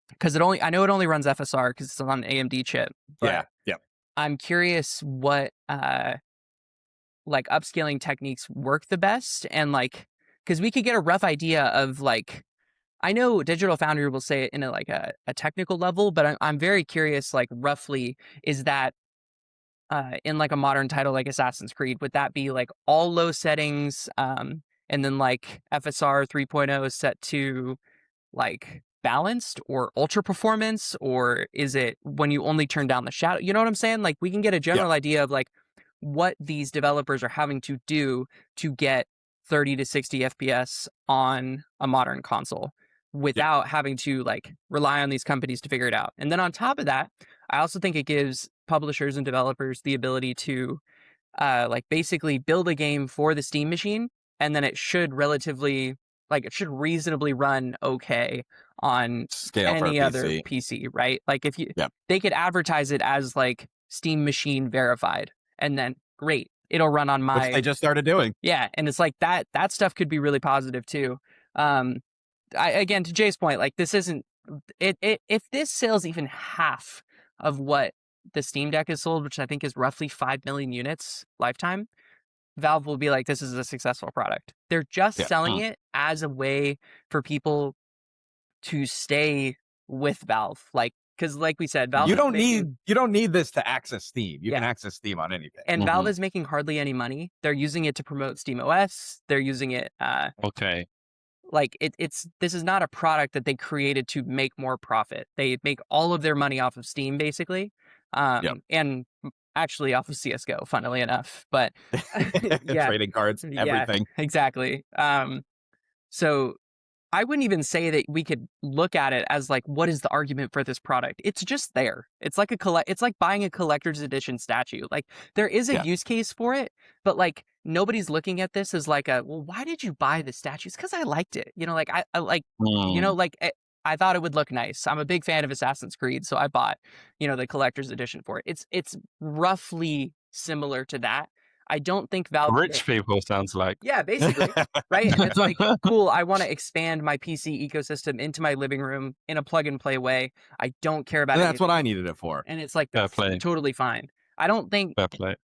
because I know it only runs FSR because it's on an AMD chip, Yeah. but Yep. I'm curious what like upscaling techniques work the best, and like because we could get a rough idea of like I know Digital Foundry will say it in a technical level, but I'm very curious, like roughly, is that in like a modern title like Assassin's Creed, would that be like all low settings, and then like FSR 3.0 is set to like balanced or ultra performance, or is it when you only turn down the shadow? You know what I'm saying? Like we can get a Yeah, general idea of like what these developers are having to do to get 30 to 60 FPS on a modern console yeah, without having to like rely on these companies to figure it out. And then on top of that, I also think it gives publishers and developers the ability to like basically build a game for the Steam machine, and then it should reasonably run okay on scale for a any other PC. PC, right? Like if you Yeah, they could advertise it as like Steam machine verified, and then great, it'll run on which my they just started doing. yeah, and it's like that stuff could be really positive too. Um, again to Jay's point, like this isn't it if this sells even half of what the Steam Deck is sold, which I think is roughly 5 million units lifetime, Valve will be like, this is a successful product. They're just Yeah. selling it as a way for people to stay with Valve. Like, because like we said, Valve is making, You don't need this to access Steam. You can yeah. access Steam on anything. And Valve Mhm. is making hardly any money. They're using it to promote Steam OS. They're using it, Okay. like it's this is not a product that they created to make more profit. They make all of their money off of Steam basically, Yep. and actually off of CS:GO, funnily enough. But yeah, Trading cards, yeah, everything. exactly. So I wouldn't even say that we could look at it as like, what is the argument for this product? It's just there. It's like it's like buying a collector's edition statue. Like there is a Yeah. use case for it, but like nobody's looking at this as like well, why did you buy the statues? Because I liked it. You know, like I like, you know, Mm. like I thought it would look nice. I'm a big fan of Assassin's Creed, so I bought, the collector's edition for it. It's roughly similar to that. I don't think Valve. Rich people sounds like. Yeah, basically, right? And it's like, cool, I want to expand my PC ecosystem into my living room in a plug and play way. I don't care about And that's what anything I else. needed it for. And it's like, Fair that's play. totally fine. I don't think, Fair play.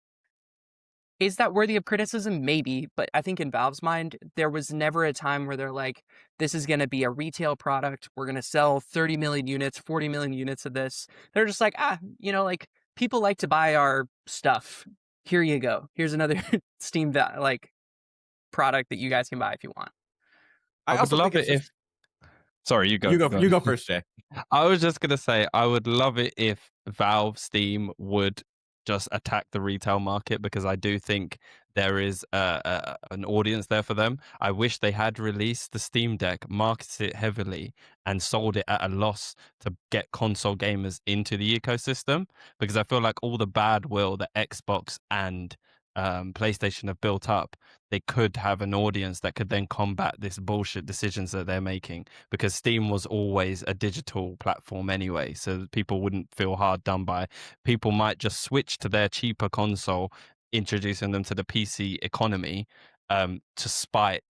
is that worthy of criticism? Maybe. But I think in Valve's mind, there was never a time where they're like, this is going to be a retail product. We're going to sell 30 million units, 40 million units of this. They're just like, like people like to buy our stuff. Here you go. Here's another Steam, like, product that you guys can buy if you want. I I would also think love it's it just if. Sorry, you go. Go you on. go first, Jay. I was just gonna say I would love it if Valve Steam would just attack the retail market because I do think there is an audience there for them. I wish they had released the Steam Deck, marketed it heavily, and sold it at a loss to get console gamers into the ecosystem because I feel like all the bad will that Xbox and PlayStation have built up, they could have an audience that could then combat this bullshit decisions that they're making because Steam was always a digital platform anyway, so people wouldn't feel hard done by. People might just switch to their cheaper console, introducing them to the PC economy to spite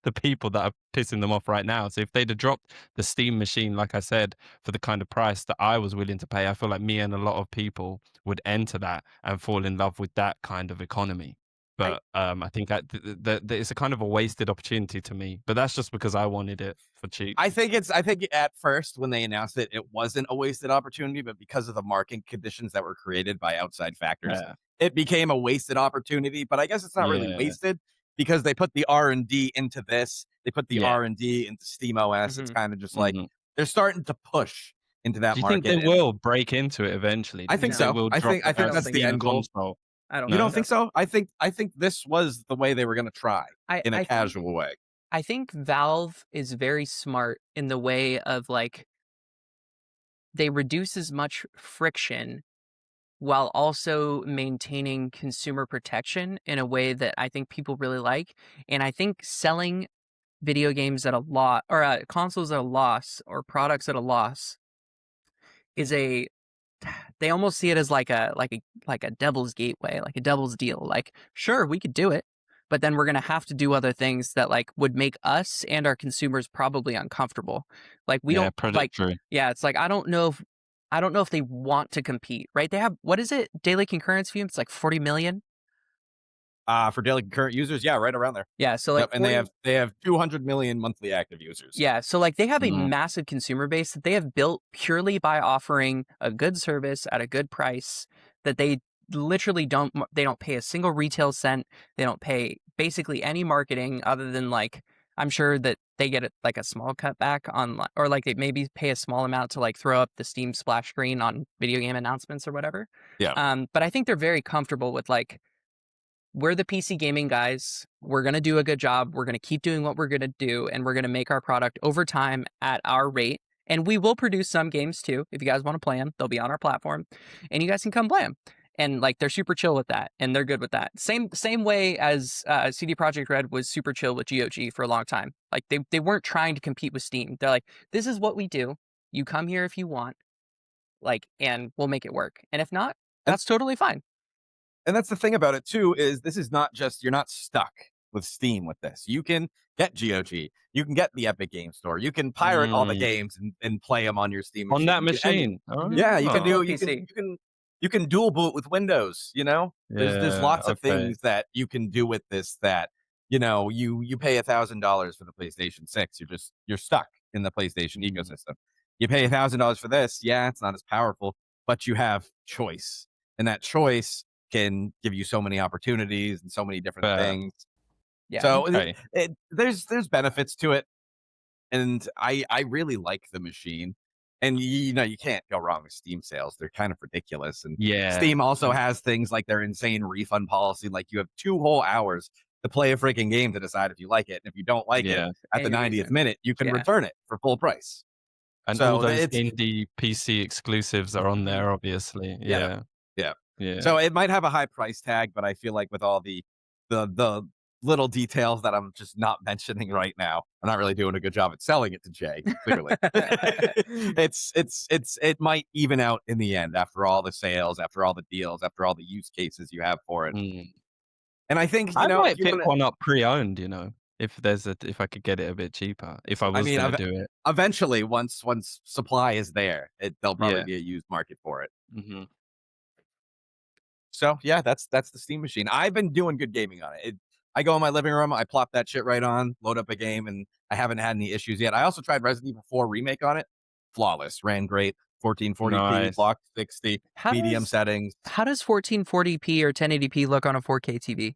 the people that are pissing them off right now. So if they'd have dropped the Steam machine, like I said, for the kind of price that I was willing to pay, I feel like me and a lot of people would enter that and fall in love with that kind of economy. I But I think that it's a kind of a wasted opportunity to me. But that's just because I wanted it for cheap. I think at first when they announced it, it wasn't a wasted opportunity, but because of the market conditions that were created by outside factors, Yeah, it became a wasted opportunity. But I guess it's not really yeah, wasted because they put the R&D into this. They put the yeah. R&D into Steam OS. It's mhm. kind of just like Hmm. they're starting to push into that Do you think they market, and will break into it eventually? Do I you think think No, they so. will drop I it I think as a don't that's think the so. Steam end goal. console? I don't You think don't No? so. think so? I think this was the way they were going to try I in a I think casual way. I think Valve is very smart in the way of like they reduce as much friction while also maintaining consumer protection in a way that I think people really like. And I think selling video games at a loss or consoles at a loss or products at a loss is a they almost see it as like a devil's gateway, like a devil's deal. Like, sure, we could do it, but then we're gonna have to do other things that like would make us and our consumers probably uncomfortable. Like we Yeah, don't like predatory. yeah, it's like I don't know if they want to compete, right? They have what is it? Daily concurrence view? It's like 40 million. For daily concurrent users, yeah, right around there. Yeah, so, Yep, like, and they 40. have 200 million monthly active users. Yeah, so, like, they have a Mm, massive consumer base that they have built purely by offering a good service at a good price that they literally they don't pay a single retail cent. They don't pay basically any marketing other than, like, I'm sure that they get like a small cutback on or like they maybe pay a small amount to like throw up the Steam splash screen on video game announcements or whatever. Yeah, But I think they're very comfortable with like we're the PC gaming guys. We're going to do a good job. We're going to keep doing what we're going to do, and we're going to make our product over time at our rate. And we will produce some games too. If you guys want to play them, they'll be on our platform, and you guys can come play them. And like they're super chill with that, and they're good with that. Same way as CD Projekt Red was super chill with GOG for a long time. Like they weren't trying to compete with Steam. They're like, this is what we do. You come here if you want, like, and we'll make it work. And if not, and that's totally fine. that's the thing about it too, is this is not just, you're not stuck with Steam with this. You can get GOG, you can get the Epic Game Store, you can pirate all the mm. games and play them on your Steam On machine. that machine? Mhm. Yeah, you can Oh, do Full you can PC. you can you can dual boot with Windows, you know? There's yeah, lots of okay. things that you can do with this that, you pay $1,000 for the PlayStation 6, you're stuck in the PlayStation Mm, ecosystem. You pay $1,000 for this, yeah, it's not as powerful, but you have choice. And that choice can give you so many opportunities and so many different fair. things. Yeah. So Okay. there's benefits to it, and I really like the machine. And you can't go wrong with Steam sales. They're kind of ridiculous. And Yeah. Steam also And has things like their insane refund policy. Like you have 2 whole hours to play a freaking game to decide if you like it. And if you don't like it yeah. at the Any 90th reason. minute, you can Yeah. return it for full price. And all So those it's indie PC exclusives are on Mhm. there, obviously. yeah, Yeah. yeah. Yeah. So it might have a high price tag, but I feel like with all the little details that I'm just not mentioning right now, I'm not really doing a good job at selling it to Jay, clearly. It might even out in the end after all the sales, after all the deals, after all the use cases you have for it. Mm. And I think, I if might you pick want to, one up pre-owned, if I could get it a bit cheaper, if I I was mean, gonna do it. eventually, once supply is there, there'll probably Yeah. be a used market for it. Mhm. So yeah, that's the Steam machine. I've been doing good gaming on it. I go in my living room, I plop that shit right on, load up a game, and I haven't had any issues yet. I also tried Resident Evil 4 remake on it. Flawless, ran great, 1440p, Nice. locked 60, How medium does settings. how does 1440p or 1080p look on a 4K TV?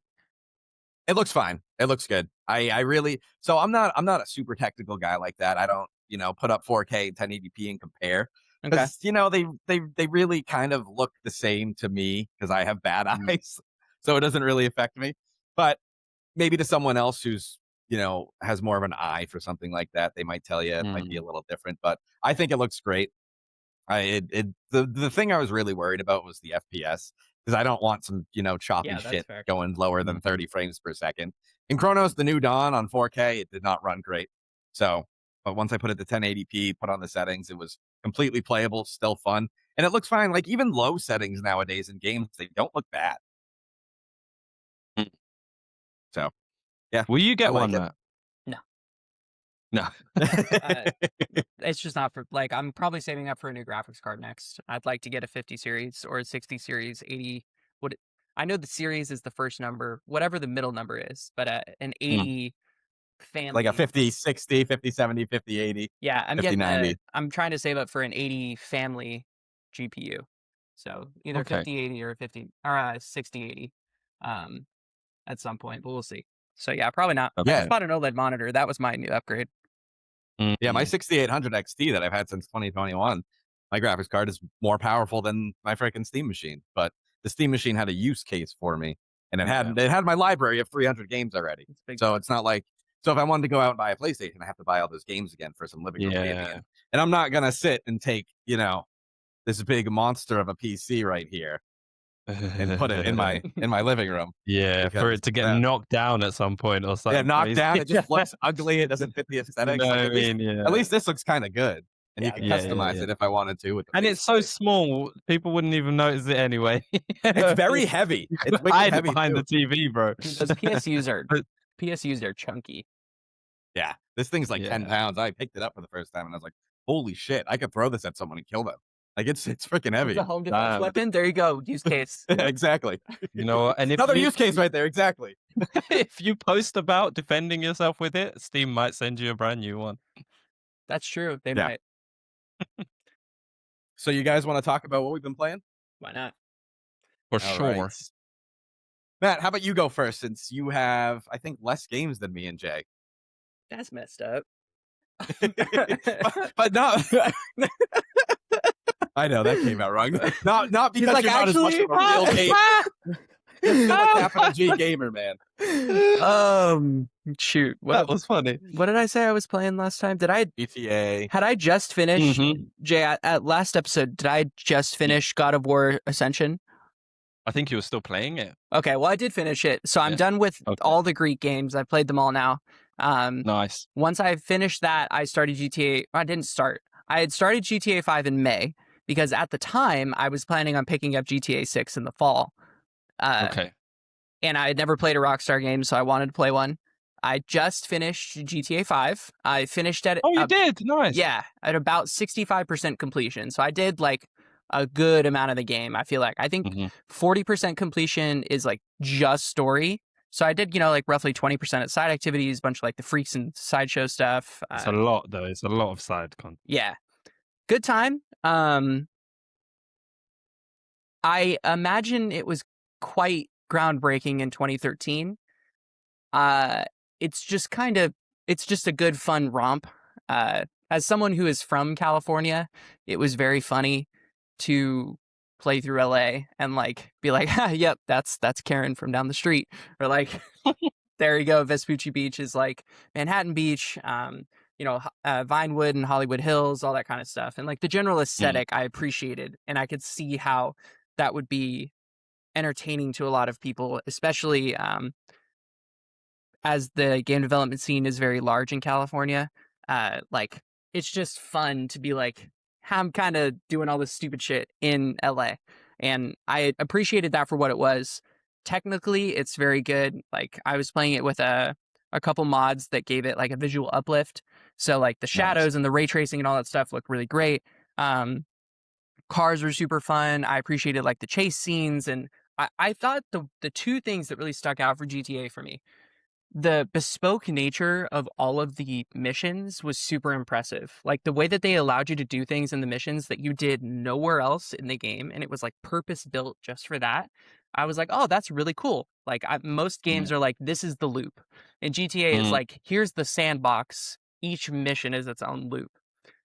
It looks fine. It looks good. I really, so I'm not a super technical guy like that. I don't, put up 4K 1080p and compare, Okay. because they really kind of look the same to me because I have bad Mm, eyes. So it doesn't really affect me. But maybe to someone else who's, has more of an eye for something like that, they might tell you it might be a mm. little different, but I think it looks great. The thing I was really worried about was the FPS, because I don't want some, choppy Yeah, that's shit fair. going lower than Mhm. 30 frames per second. In Chronos, the New Dawn on 4K, it did not run great. So, but once I put it to 1080p, put on the settings, it was completely playable, still fun, and it looks fine. Like even low settings nowadays in games, they don't look bad. Mm. So, yeah, Will you I get like one, it. Matt? No. No. Uh, it's just not for like I'm probably saving up for a new graphics card next. I'd like to get a 50 series or a 60 series, 80 what it, I know the series is the first number, whatever the middle number is, but an Mm, 80 Like a family. 50/60, 50/70, 50/80, Yeah, 50/90. I'm trying to save up for an 80 family GPU. So either okay. 5080 or 50 or 6080 um at some point, but we'll see. So yeah, probably not. I just Yeah, Okay. bought an OLED monitor. That was my new upgrade. yeah, my Mhm. 6800 XT that I've had since 2021, my graphics card is more powerful than my freaking Steam machine. But the Steam machine had a use case for me, and Yeah. it had my library of 300 games already. It's big So time. it's not like, so if I wanted to go out and buy a PlayStation, I have to buy all those games again for some living room gaming, Yeah. and I'm not gonna sit and take, this big monster of a PC right here and put it in my living room, Yeah, for because it to get that, knocked down at some point or yeah, something knocked crazy. down. It just looks ugly. It doesn't fit the You know aesthetics. what Like I mean? at Yeah. least this looks kind of good, and you Yeah, can that's Yeah, fair. yeah, customize yeah. it if I wanted to with the And it's so faceplate. small, people wouldn't even notice it anyway. It's very heavy. You It's could wicked hide it heavy behind too. the TV, bro. Those PSUs are But chunky. Yeah, this thing's like 10 yeah. pounds. I picked it up for the first time and I was like, holy shit, I could throw this at someone and kill them. Like, it's freaking It's a heavy. home defense Damn. weapon. There you go. Use case. Yep. Exactly. You know what? And if Another you use case right there, exactly. if you post about defending yourself with it, Steam might send you a brand new one. That's true. They Yeah. might. So you guys wanna talk about what we've been playing? Why not? For All right. sure. Matt, how about you go first since you have, I think, less games than me and Jay? That's messed up. But no I know, that came out wrong. Not He's because like, you're not as much actually, of a real gamer. You're still a capital G gamer, man. shoot. That was funny. What did I say I was playing last time? GTA. Had I just finished Mhm. Jay at last episode? Did I just finish God of War Ascension? I think you were still playing it. Okay, well I did finish it, so I'm Yeah. done with Okay. all the Greek games. I've played them all now. Nice. Once I finished that, I started GTA. I didn't start. I had started GTA 5 in May because at the time I was planning on picking up GTA 6 in the fall. Okay. And I had never played a Rockstar game, so I wanted to play one. I just finished GTA 5. I finished at Oh, you did? Nice. yeah, at about 65% completion. So I did like a good amount of the game. I feel like I think Mhm. 40% completion is like just story. So I did, like roughly 20% at side activities, a bunch of like the freaks and sideshow stuff. It's a lot, though. It's a lot of side content. Yeah, good time. I imagine it was quite groundbreaking in 2013. Uh, it's just a good fun romp. As someone who is from California, it was very funny to play through LA and like be like, yep, that's Karen from down the street, or like, there you go, Vespucci Beach is like Manhattan Beach, Vinewood and Hollywood Hills, all that kind of stuff, and like the general Mm. aesthetic I appreciated, and I could see how that would be entertaining to a lot of people, especially as the game development scene is very large in California. Like it's just fun to be like, I'm kind of doing all this stupid shit in LA, and I appreciated that for what it was. Technically, it's very good. Like I was playing it with a couple mods that gave it like a visual uplift, so like the Nice. shadows and the ray tracing and all that stuff look really great. Cars were super fun. I appreciated like the chase scenes, and I thought the two things that really stuck out for GTA for me, the bespoke nature of all of the missions was super impressive. Like the way that they allowed you to do things in the missions that you did nowhere else in the game, and it was like purpose built just for that. I was like, oh, that's really cool. Like most games Mm. are like, this is the loop, and GTA is Mm. like, here's the sandbox. Each mission is its own loop.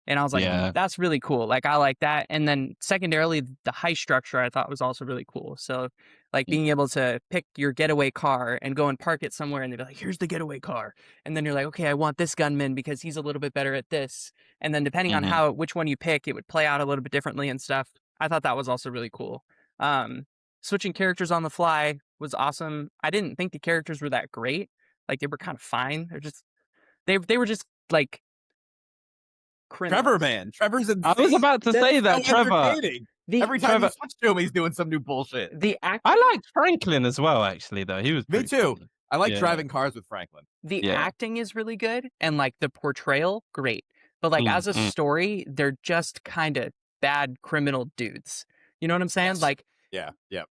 And I was like, Yeah. that's really cool. Like, I like that. And then secondarily, the heist structure I thought was also really cool. So, like, Mm. being able to pick your getaway car and go and park it somewhere, and they'd be like, here's the getaway car. And then you're like, okay, I want this gunman because he's a little bit better at this. And then depending on Mhm. which one you pick, it would play out a little bit differently and stuff. I thought that was also really cool. Switching characters on the fly was awesome. I didn't think the characters were that great. Like, they were kind of fine. They were just like Trevor, criminals. man. Trevor's I was insane. about to say that, So Trevor. entertaining. The Every time you Trevor. switch to him, he's doing some new bullshit. the act I liked Franklin as well, actually, though. He was Me pretty too. funny. I like Yeah. driving cars with Franklin. the Yeah. acting is really good, and like the portrayal, great. But like as a Mm. story, they're just kind of bad criminal dudes. You know what I'm saying? Yes. Like Yeah, yeah.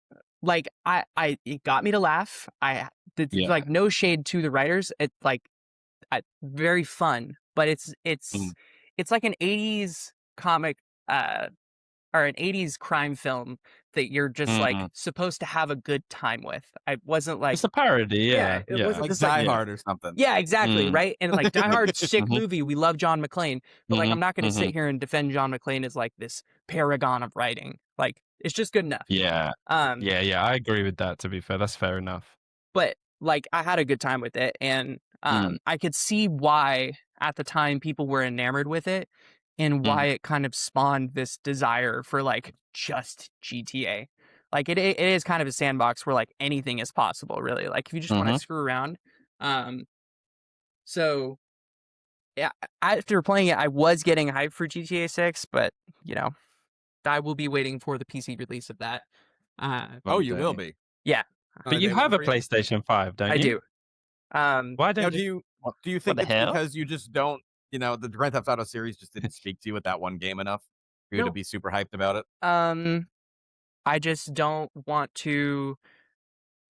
it got me to laugh. Yeah. Like no shade to the writers. It's like very fun, but Mm. it's like an 80s comic or an 80s crime film that you're just like Mm. supposed to have a good time with. I wasn't like, It's a parody, yeah, yeah. it Yeah. wasn't Like just Die like, Hard or something. yeah, exactly, Mm. right? And like Die Hard, sick Mhm. movie. We love John McClane, but like Mhm. I'm not going to sit Mhm. here and defend John McClane as like this paragon of writing. Like it's just good enough. Yeah. Um, Yeah, I agree with that, to be fair. That's fair enough. but like I had a good time with it, and Mm. I could see why at the time people were enamored with it, and why Mm. it kind of spawned this desire for like just GTA. Like it is kind of a sandbox where like anything is possible, really. Like if you just want to Mhm. screw around. Um, so yeah, after playing it, I was getting hyped for GTA 6, but you know, I will be waiting for the PC release of that. Oh, One you will day. be. Yeah, But On you day one have a for you? PlayStation 5, don't I you? do. Um, Why Now, don't you do you what think the it's hell? because you just don't, the Grand Theft Auto series just didn't speak to you with that one game enough? for you to No, be super hyped about it? um, I just don't want to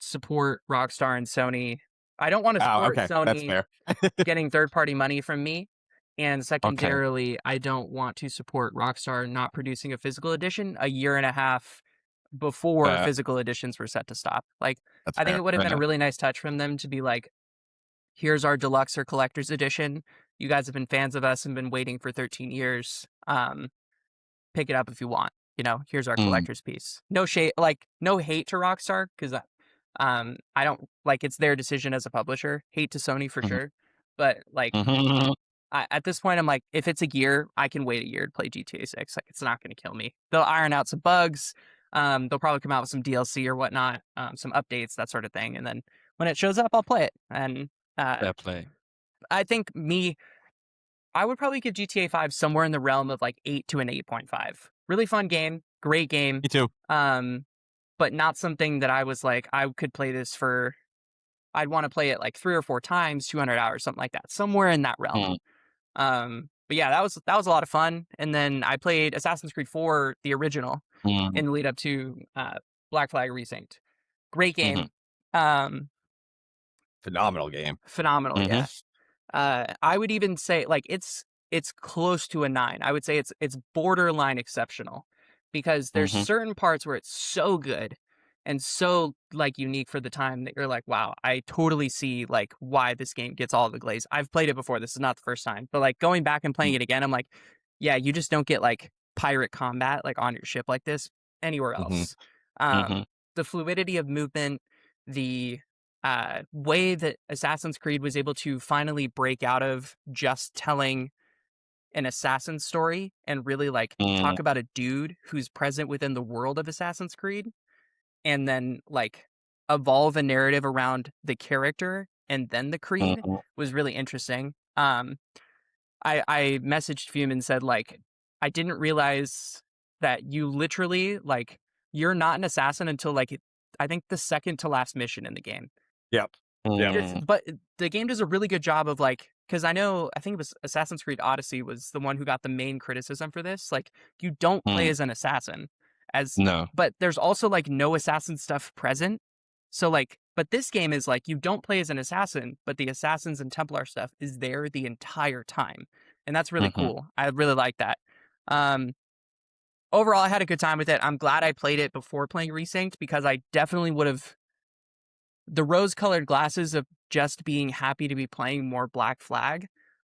support Rockstar and Sony. I don't wanna Oh, support okay, that's Sony fair. getting third-party money from me, and Okay, secondarily, I don't want to support Rockstar not producing a physical edition a year and a half before fair, physical editions were set to stop. Like, That's I think fair. it would have been a fair. really nice touch from them to be like, "Here's our deluxe or collector's edition. You guys have been fans of us and been waiting for 13 years. Pick it up if you want. You know, here's our Mm, collector's piece." No shade, like no hate to Rockstar because I don't like it's their decision as a publisher. Hate to Sony for mhm, sure, but like mhm. at this point, I'm like, if it's a year, I can wait a year to play GTA 6. Like, it's not going to kill me. They'll iron out some bugs. They'll probably come out with some DLC or whatnot, some updates, that sort of thing. And then when it shows up, I'll play it. And uh, Fair play. I think I would probably give GTA 5 somewhere in the realm of like 8 to an 8.5. Really fun game, great game, Me too. um, but not something that I was like, I could play this for, I'd want to play it like 3 or 4 times, 200 hours, something like that, somewhere in that realm. Mm, But yeah, that was a lot of fun. And then I played Assassin's Creed 4, the original, mm, in the lead up to Black Flag Resynced. Great mhm, game. Um, Phenomenal game. Phenomenal, mhm, yeah. I would even say like it's close to a 9. I would say it's borderline exceptional because there's mhm, certain parts where it's so good and so like unique for the time that you're like, wow, I totally see like why this game gets all the glaze. I've played it before. This is not the first time, but like going back and playing mm, it again, I'm like, yeah, you just don't get like pirate combat like on your ship like this anywhere Mhm. else. mhm, The fluidity of movement, the way that Assassin's Creed was able to finally break out of just telling an assassin story and really like mm, talk about a dude who's present within the world of Assassin's Creed and then like evolve a narrative around the character and then the creed mhm, was really interesting. I messaged Fume and said like I didn't realize that you literally like you're not an assassin until like I think the second to last mission in the game. Yep. Yep. Just mm, but the game does a really good job of, like, because I think it was Assassin's Creed Odyssey was the one who got the main criticism for this, like, you don't play mm. as an assassin, as No. but there's also, like, no assassin stuff present. So, like but this game is, like, you don't play as an assassin, but the assassins and Templar stuff is there the entire time, and that's really Mhm, cool. I really like that. Um, Overall, I had a good time with it. I'm glad I played it before playing Resynced because I definitely would've the rose-colored glasses of just being happy to be playing more Black Flag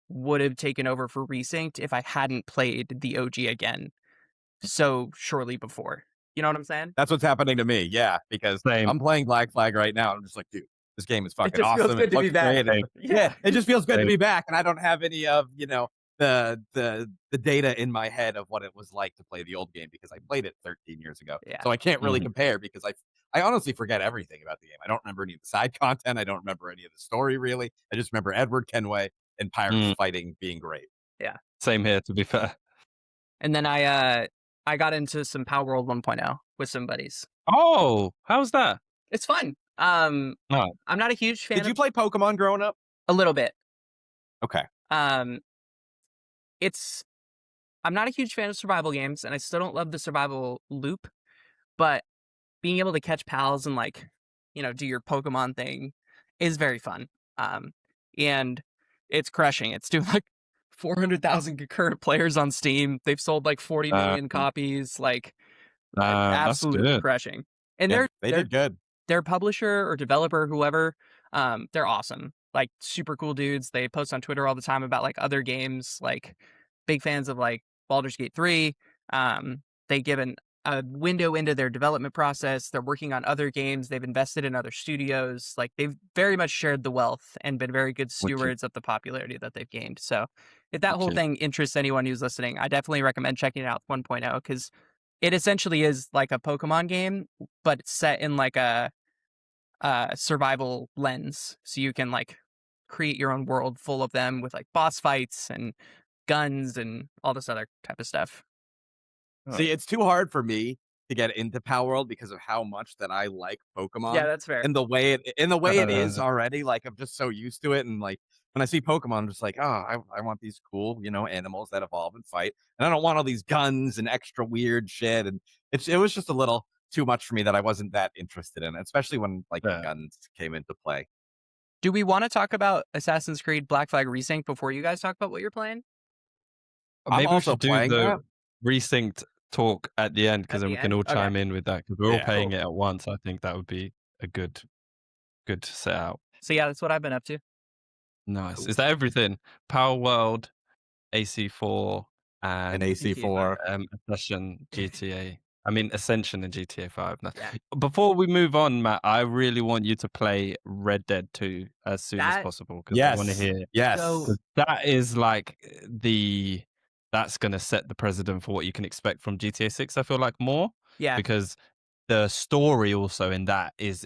would have taken over for Resynced if I hadn't played the OG again so shortly before. You know what I'm saying? That's what's happening to me, yeah, because same, I'm playing Black Flag right now, and I'm just like, "Dude, this game is It fucking just feels awesome, it good to be looks back. great," and same, yeah, Yeah. it just feels good to same. be back, and I don't have any of, the data in my head of what it was like to play the old game because I played it 13 years ago, Yeah. so I can't really Mhm, compare because I honestly forget everything about the game. I don't remember any of the side content, I don't remember any of the story really, I just remember Edward Kenway and pirates mm. fighting being great. Yeah. Same here, to be fair. And then I got into some Power World 1.0 with some buddies. Oh, how's that? It's fun. Oh, I'm not a huge fan Did you of play Pokemon growing up? a little bit. Okay. Um, it's I'm not a huge fan of survival games, and I still don't love the survival loop, but being able to catch pals and like, do your Pokemon thing is very fun. Um, and it's crushing. It's doing like 400,000 concurrent players on Steam. They've sold like 40 million copies, like that's absolutely good. crushing. And Yeah, they're they they're did good. their publisher or developer, whoever, they're awesome. Like super cool dudes. They post on Twitter all the time about like other games, like big fans of like Baldur's Gate 3. They give a window into their development process. They're working on other games. They've invested in other studios. Like they've very much shared the wealth and been very good Wicked, stewards of the popularity that they've gained. So if that whole wicked. thing interests anyone who's listening, I definitely recommend checking it out 1.0 because it essentially is like a Pokemon game, but it's set in like a survival lens, so you can like create your own world full of them with like boss fights and guns and all this other type of stuff. Oh, See, it's too hard for me to get into Pal World because of how much that I like Yeah, Pokemon that's fair. and the way it is already. Like I'm just so used to it, and like when I see Pokemon, I'm just like, oh, I want these cool, animals that evolve and fight, and I don't want all these guns and extra weird shit. And it was just a little too much for me that I wasn't that interested in, especially when like the Yeah. guns came into play. Do we wanna talk about Assassin's Creed Black Flag Resynced before you guys talk about what you're playing? I'm Maybe we also should do playing the that resynced talk at the end because At then the we can end? all Okay. chime in with that because we're all yeah. playing it at once. I think that would be a good set out. So, yeah, that's what I've been up to. Nice. Cool. Is that everything? Power World, AC4, And and GTA 5. AC4 Ascension GTA. I mean Ascension and GTA 5. Now, Yeah. before we move on, Matt, I really want you to play Red Dead 2 as soon as That possible because I want to yes, hear so yes, 'cause that is like that's gonna set the precedent for what you can expect from GTA 6, I feel like more, yeah. because the story also in that is,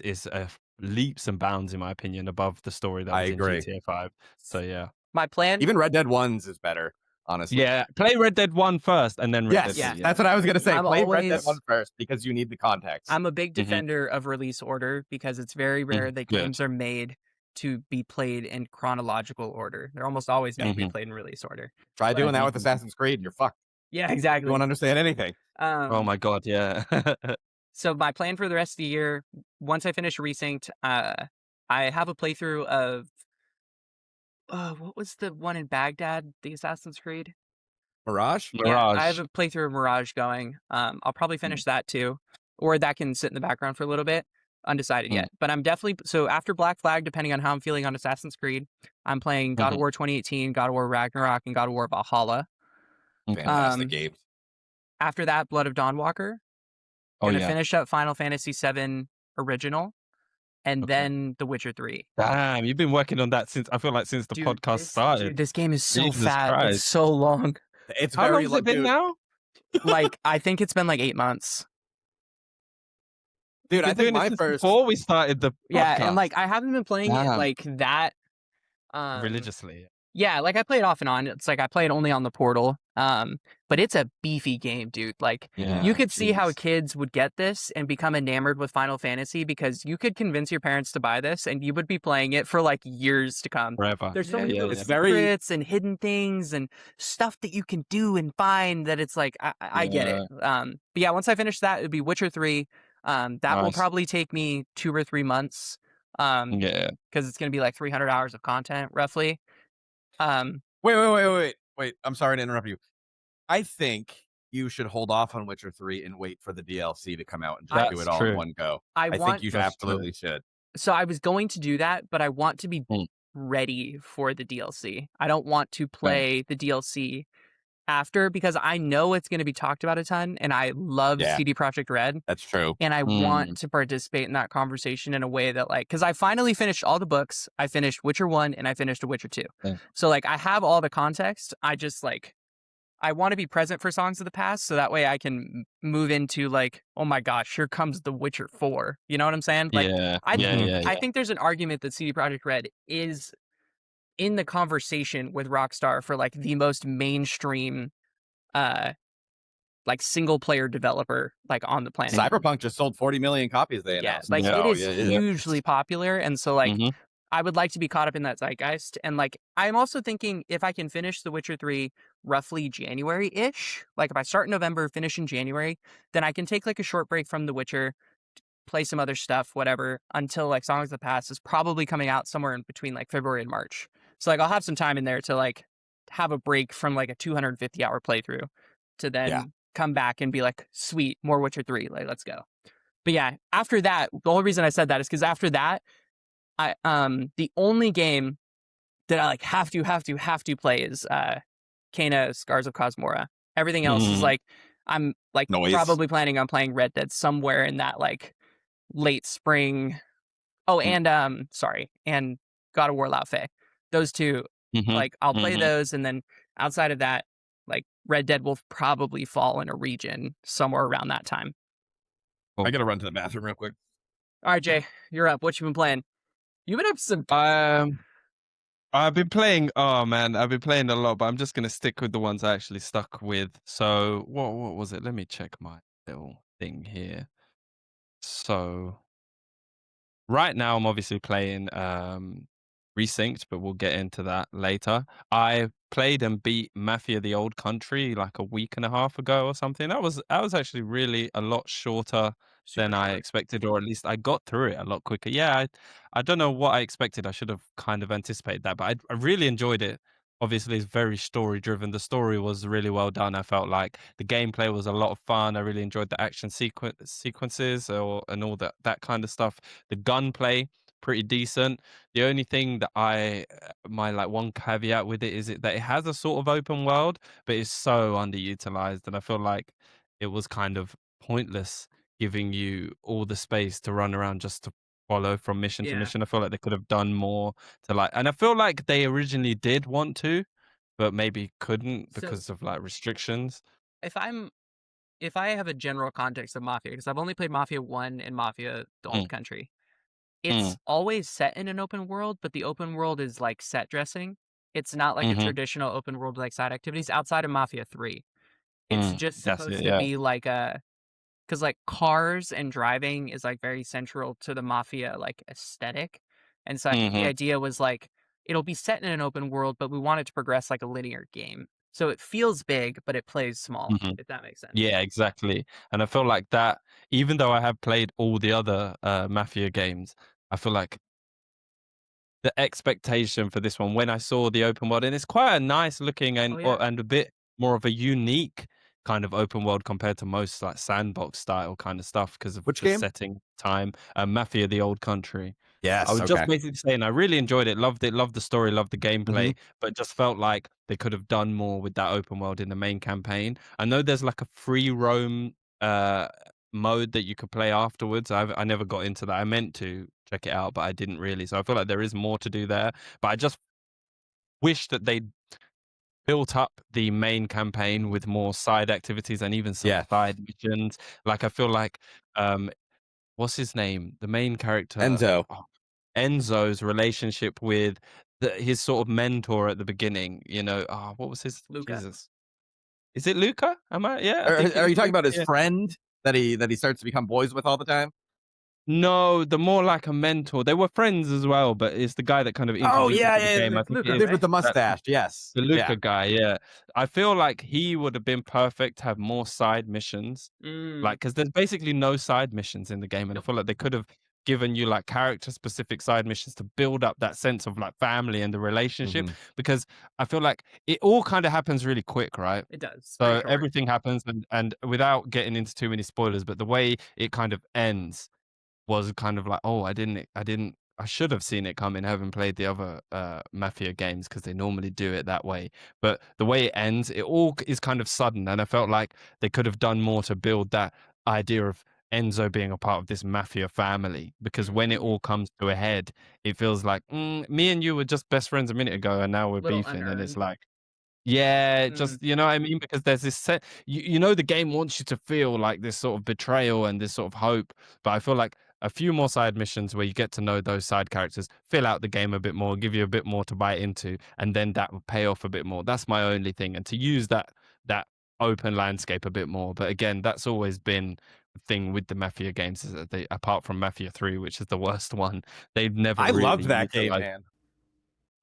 leaps and bounds, in my opinion, above the story that I was in agree. GTA 5. So, yeah. My plan Even Red Dead Ones is better, honestly. Yeah, play Red Dead 1 first and then Red Dead 2, Yes, yeah. yeah. that's what I was gonna say. I'm Play Red Dead 1 always first because you need the context. I'm a big Mhm. defender of release order because it's very rare that Good. games are made to be played in chronological order. They're almost always made to be Mhm, played in release order. Try doing But that mhm, with mhm. Assassin's Creed, and you're fucked. yeah, You won't exactly. understand anything. Oh Um, my god, yeah. so my plan for the rest of the year, once I finish Resynced, I have a playthrough of what was the one in Baghdad, the Assassin's Creed? Mirage? Yeah, I have Mirage. a playthrough of Mirage going. I'll probably Mm, finish that too, or that can sit in the background for a little bit. Undecided mm, yet, but I'm definitely so after Black Flag, depending on how I'm feeling on Assassin's Creed, I'm playing God of mhm, War 2018, God of War Ragnarok, and God of War Valhalla. okay. Fantastic Um, games. after that, Blood of Dawnwalker. Oh, Gonna yeah. finish up Final Fantasy VII Original, and Okay. then The Witcher 3. Damn, you've been working on that since I feel like since the podcast started. This game is so Jesus fat. It's Christ. so long. It's How very long's lo it been dude, now? Like I think it's been like 8 months. You've dude, I been think doing it my since first before we started the Yeah, and podcast. like I haven't been playing it Damn. like that. Um, Religiously. Yeah, like, I play it off and on. It's like I play it only on the Portal, but it's a beefy game, dude. Like, you Yeah, could see how jeez. kids would get this and become enamored with Final Fantasy because you could convince your parents to buy this, and you would be playing it for, like, years to come. Forever. There's so Yeah, many yeah, little it's yeah. very secrets and hidden things and stuff that you can do and find that it's like, I get it. Yeah. But yeah, once I finish that, it'd be Witcher 3. That will Nice. probably take me 2 or 3 months, because Yeah. it's gonna be, like, 300 hours of content roughly. Um wait, I'm sorry to interrupt you. I think you should hold off on Witcher 3 and wait for the DLC to come out and just I do That's it all in true. one go. I I think want you That's true. absolutely should. so I was going to do that, but I want to be Mm, ready for the DLC. I don't want to fair. play the DLC after because I know it's going to be talked about a ton and I love Yeah, CD Projekt Red that's true. and I Mm, want to participate in that conversation in a way that like cuz I finally finished all the books. I finished Witcher 1 and I finished Witcher 2. yeah. So like I have all the context. I just like I want to be present for Songs of the Past so that way I can move into like, oh my gosh, here comes The Witcher 4. You know what I'm saying? Like, Yeah. I Yeah, think Mhm. yeah, I yeah. think there's an argument that CD Projekt Red is in the conversation with Rockstar for like the most mainstream, uh, like single player developer like on the planet. Mhm. Cyberpunk just sold 40 million copies, they Yeah, announced. like Yeah. it So is yeah, Yeah. hugely popular, and so like Mhm. I would like to be caught up in that zeitgeist. And like, I'm also thinking if I can finish The Witcher 3 roughly January ish, like if I start in November, finish in January, then I can take like a short break from The Witcher, play some other stuff, whatever, until like Songs of the Past is probably coming out somewhere in between like February and March. So like, I'll have some time in there to like have a break from like a 250-hour playthrough to yeah. then come back and be like, sweet, more Witcher 3, like, let's go. But yeah, after that, the only reason I said that is because after that, the only game that I like have to play is Kena Scars of Cosmora. Everything else is Mhm. like I'm like Noise. probably planning on playing Red Dead somewhere in that like late spring. Oh, Mm, and sorry, and God of War Lao Fei. Those two, mhm. like I'll play Mhm. those, and then outside of that, like Red Dead will probably fall in a region somewhere around that time. I Cool. gotta run to the bathroom real quick. All right, Jay, you're up. What you been playing? You've been up some. Um, I've been playing oh man, I've been playing a lot, but I'm just gonna stick with the ones I actually stuck with. So what was it? Let me check my little thing here. So right now, I'm obviously playing Resynced, but we'll get into that later. I played and beat Mafia: The Old Country like a week and a half ago or something. That was actually really a lot shorter Super than I short. expected, or at least I got through it a lot quicker. Yeah, I don't know what I expected. I should have kind of anticipated that, but I really enjoyed it. Obviously, it's very story driven. The story was really well done. I felt like the gameplay was a lot of fun. I really enjoyed the action sequences and all that kind of stuff. The gunplay pretty decent. The only thing that my like one caveat with it is that it has a sort of open world, but it's so underutilized, and I feel like it was kind of pointless giving you all the space to run around just to follow from mission to Yeah. mission. I feel like they could have done more to like, and I feel like they originally did want to, but maybe couldn't So because of like restrictions. if I'm if I have a general context of Mafia, because I've only played Mafia 1 and Mafia: The Mm, Old Country. mm, It's always set in an open world, but the open world is like set dressing. It's not like a mhm, traditional open world like side activities outside of Mafia 3. It's just that's it. supposed to Yeah. be like a because like cars and driving is like very central to the Mafia like aesthetic. And so I think the Mhm, idea was like it'll be set in an open world, but we want it to progress like a linear game. So it feels big, but it plays small, mhm. if that makes sense. Yeah, exactly. And I feel like that, even though I have played all the other Mafia games, I feel like the expectation for this one when I saw the open world, and it's quite a nice looking Oh yeah. and a bit more of a unique kind of open world compared to most like sandbox style kind of stuff because of Which just game? setting time. Mafia: The Old Country. I Yes. was just Okay. basically saying I really enjoyed it, loved the story, loved the Mhm. gameplay, but just felt like they could have done more with that open world in the main campaign. I know there's like a free roam uh mode that you could play afterwards. I never got into that. I meant to check it out, but I didn't really. So I feel like there is more to do there. But I just wish that they built up the main campaign Mhm. with more side activities and even some Yeah. side missions. Like I feel like um what's his name? The main character, Enzo. Enzo's relationship with his sort of mentor at the beginning, what was his Luca. Jesus? Is it Luca? Am I Yeah, I Are think it are is you talking Luca, about his yeah. friend that he starts to become boys with all the time? No, the more like a mentor. They were friends as well, but it's the guy that kind of Oh, introduced yeah, to the yeah, game. I think the it Luca, is dude with right? the that mustache. Yes. the Yeah. Luca guy, yeah. I feel like he would have been perfect to have more side missions. Mm. Like, because there's basically no side missions in the game, and I Nope. feel like they could have given you, like, character-specific side missions to build up that sense of, like, family and the relationship, Mhm. because I feel like it all kinda happens really quick, right? It does. It's pretty So short. everything happens, and without getting into too many spoilers, but the way it kind of ends was kind of like, "Oh, I should have seen it coming, having played the other, Mafia games because they normally do it that way." But the way it ends, it all is kind of sudden, and I felt like they could have done more to build that idea of Enzo being a part of this Mafia family, because when it Mm. all comes to a head, it feels like, me and you were just best friends a minute ago, and now we're Little beefing," and it's unearned. like, yeah, Mm. just what I mean? Because there's this the game wants you to feel like this sort of betrayal and this sort of hope, but I feel like a few more side missions where you get to know those side characters, fill out the game a bit more, give you a bit more to bite into, and then that will pay off a bit more. That's my only thing, and to use that open landscape a bit more. But again, that's always been the thing with the Mafia games is that they, apart from Mafia 3, which is the worst one, they've never I loved really that game, utilized. man.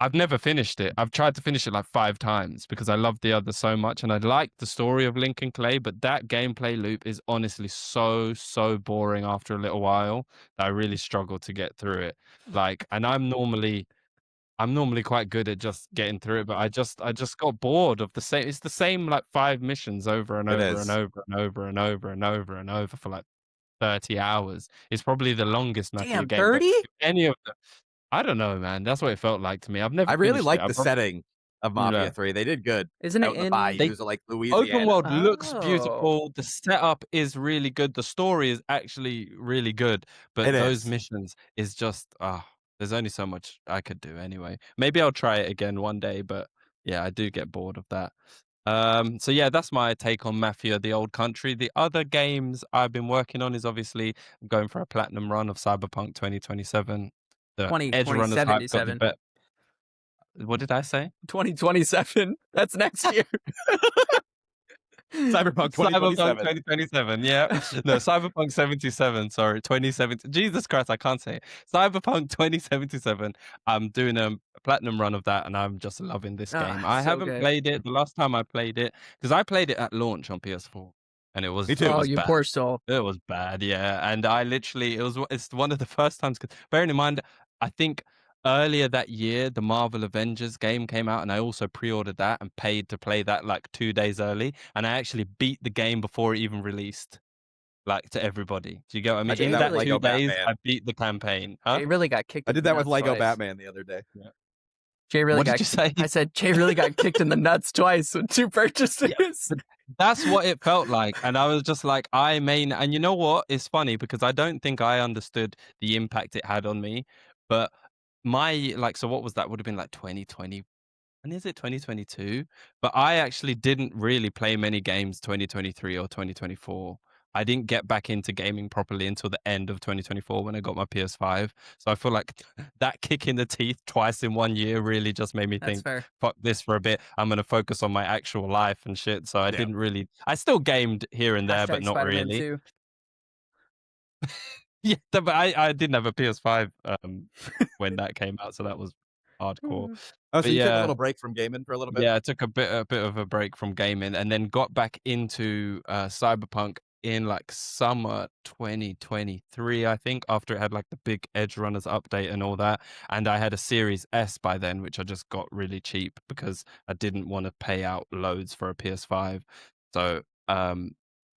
I've never finished it. I've tried to finish it like 5 times because I love the other so much, and I like the story of Link and Clay, but that gameplay loop is honestly so, so boring after a little while that I really struggle to get through it. Like, and I'm normally quite good at just getting through it, but I just got bored of the same. It's the same like 5 missions over and It over and is. over and over and over and over and over for like 30 hours. It's probably the longest Mafia Damn, game, but 30? if any of them, I don't know, man. That's what it felt like to me. I've never I really finished it. like I the prob setting of Mafia Yeah. 3. They did good Isn't out it in the in They bayous of, like, Open Louisiana. world looks Oh. beautiful, the setup is really good, the story is actually really good, It but those is. missions is just, there's only so much I could do anyway. Maybe I'll try it again one day, but yeah, I do get bored of that. So yeah, that's my take on Mafia: The Old Country. The other games I've been working on is obviously going for a platinum run of Cyberpunk 2027. The Edge Runners hype got the 2077. bet. What did I say? 2027. That's next year. Cyberpunk Cyberpunk 2027. 2027, yeah. No, Cyberpunk 77, sorry, 2070. Jesus Christ, I can't say it. Cyberpunk 2077. I'm doing a platinum run of that, and I'm just loving this Ah, game. I so haven't good. played it. The last time I played it, because I played it at launch on PS4, and it Me was it too. Oh, was you bad. poor soul. It was bad, yeah. And I literally, it's one of the first times. 'Cause bearing in mind, I think earlier that year, the Marvel Avengers game came out, and I also pre-ordered that and paid to play that like 2 days early. And I actually beat the game before it even released, like to everybody. Do you get what I I mean? did Jay In that with that really two Lego days, Batman. I beat the campaign. Huh? Jay really got kicked I in did the that with nuts Lego twice. Batman the other day. Yeah. Jay really What did got you say? I said Jay really got kicked in the nuts twice with 2 Yeah, purchases. but that's what it felt like, and I was just like, I may and you know what? It's funny because I don't think I understood the impact it had on me, but my like, so what was that? Would have been like 2020, and is it 2022? But I actually didn't really play many games 2023 or 2024. I didn't get back into gaming properly until the end of 2024 when I got my PS5. So I feel like that kick in the teeth twice in 1 year really just made me That's think, fair. fuck this for a bit. I'm going to focus on my actual life and shit. So I Yeah. didn't really, I still gamed here and there, but Hashtag not Spider-Man really. 2. Yeah, but I didn't have a PS5 when that came out. So that was hardcore. Oh, so But you took a yeah, little break from gaming for a little bit? yeah, I took a bit of a break from gaming and then got back into Cyberpunk in like summer 2023, I think, after it had like the big Edge Runners update and all that. And I had a Series S by then, which I just got really cheap because I didn't want to pay out loads for a PS5. So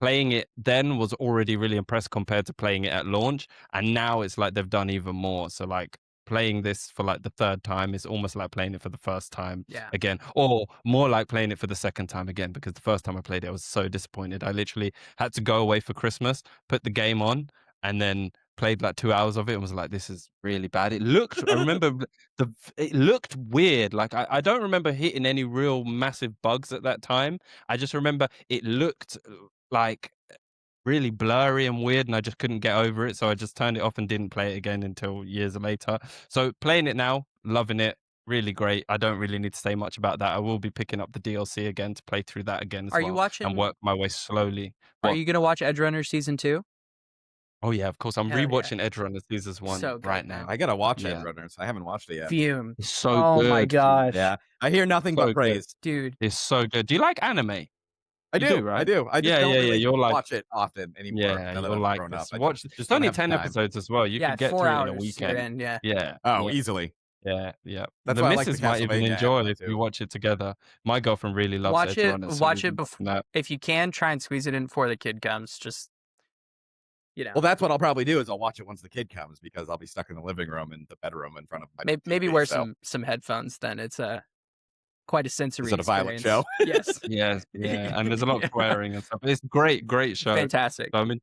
playing it then was already really impressed compared to playing it at launch. And now it's like they've done even more. So like playing this for like the third time is almost like playing it for the first time Yeah. again, or more like playing it for the second time again, because the first time I played it, I was so disappointed. I literally had to go away for Christmas, put the game on, and then played like 2 hours of it and was like, this is really bad. I remember it looked weird. Like I don't remember hitting any real massive bugs at that time. I just remember it looked like really blurry and weird, and I just couldn't get over it. So I just turned it off and didn't play it again until years later. So playing it now, loving it, really great. I don't really need to say much about that. I will be picking up the DLC again to play through that again as Are you well and watching work my way slowly. are What? you gonna watch Edge Runner Season 2? Oh yeah, of course. I'm Hell yeah. rewatching Edge Runner Season One So right good, man. now. I gotta watch Edge Yeah, Runners. I haven't watched it yet. Fume. it's so Oh my good. gosh. Yeah. I hear nothing but So good. praise. Dude, It's so good. Do you like anime? I You do, do. I right? do. I just Yeah, don't yeah, yeah. really You'll like watch it often anymore Yeah, now that you'll I've like grown up. this. I Watch it's just don't only have the 10 time. episodes as well. You yeah, could get 4 through it in a hours, you're weekend. in, yeah. Yeah, Oh, yeah. easily. Yeah, yeah. That's The why I like the missus might even Castlevania enjoy anime it if we too. watch it together. My girlfriend really loves Edge Runners, so we've Watch been it watching before that. if you can, try and squeeze it in before the kid comes, just, you know, Well, that's what I'll probably do is I'll watch it once the kid comes because I'll be stuck in the living room and the bedroom in front of my maybe TV. wear So some headphones then. It's a quite a is sensory it a violent show? experience. Yes. Yes, yeah, and there's a lot of Yeah. swearing and stuff. It's great, great show. Fantastic. So I'm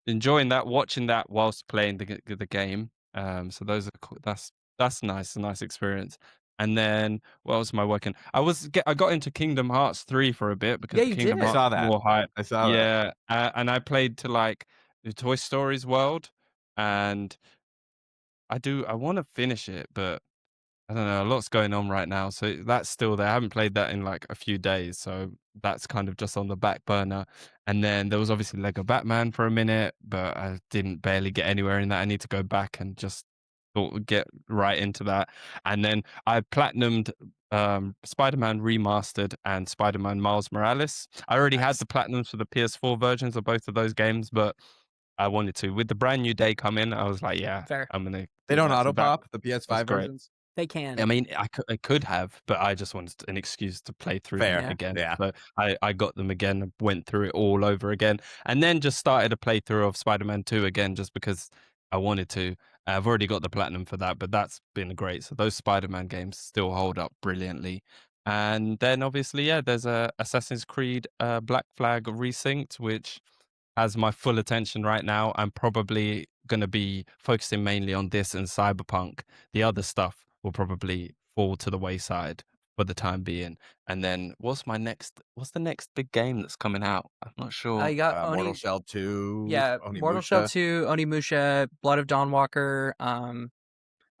enjoying that, watching that whilst playing the game. So those are that's nice, a nice experience. And then what else am I working? I got into Kingdom Hearts 3 for a bit because Yeah, the you Kingdom I did. Hearts saw was that. more hype. I saw that. Yeah, and I played to like the Toy Stories world, and I want to finish it, but I don't know, a lot's going on right now, so that's still there. I haven't played that in like a few days, so that's kind of just on the back burner. And then there was obviously Lego Batman for a minute, but I didn't barely get anywhere in that. I need to go back and just get right into that. And then I platinumed Spider-Man Remastered and Spider-Man Miles Morales. I already had Nice. the platinums for the PS4 versions of both of those games, but I wanted to. With the brand new day coming, I was like, yeah, Fair. I'm gonna They do don't that. So auto that pop the was PS5 great. versions. They I can. mean, I could have, but I just wanted an excuse to play through them Fair. Yeah. again. Yeah. So I got them again, went through it all over again, and then just started a playthrough of Spider-Man 2 again, just because I wanted to. I've already got the platinum for that, but that's been great. So those Spider-Man games still hold up brilliantly. And then obviously, yeah, there's a Assassin's Creed Black Flag Resynced, which has my full attention right now. I'm probably going to be focusing mainly on this and Cyberpunk. The other stuff will probably fall to the wayside for the time being. And then what's the next big game that's coming out? I'm not sure. You got Mortal Oni. Shell 2, Yeah, Mortal Shell Onimusha. 2, Onimusha, Blood of Dawnwalker,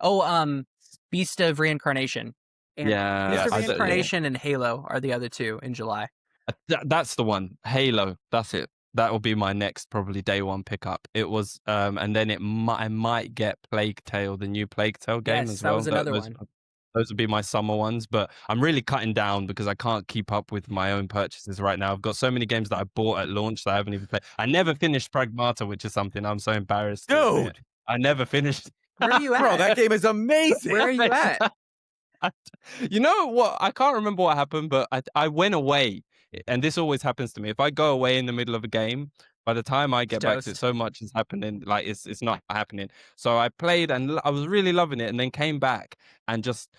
oh, Beast of Reincarnation. And Yeah, Beast of Yes. yeah. Reincarnation and Halo are the other two in July. That's the one. Halo, that's it. That will be my next probably day one pickup. It was, and then I might get Plague Tale, the new Plague Tale game Yes, as that well. was another one. Those would be my summer ones, but I'm really cutting down because I can't keep up with my own purchases right now. I've got so many games that I bought at launch that I haven't even played. I never finished Pragmata, which is something I'm so embarrassed to admit. Dude, I never finished. Where are you bro, at? that game is Where are amazing. you at? I You know what? I can't remember what happened, but I went away, and this always happens to me. If I go away in the middle of a game, by the time I It's get back to it, toast. so much is happening, like it's not happening. So I played and I was really loving it, and then came back and just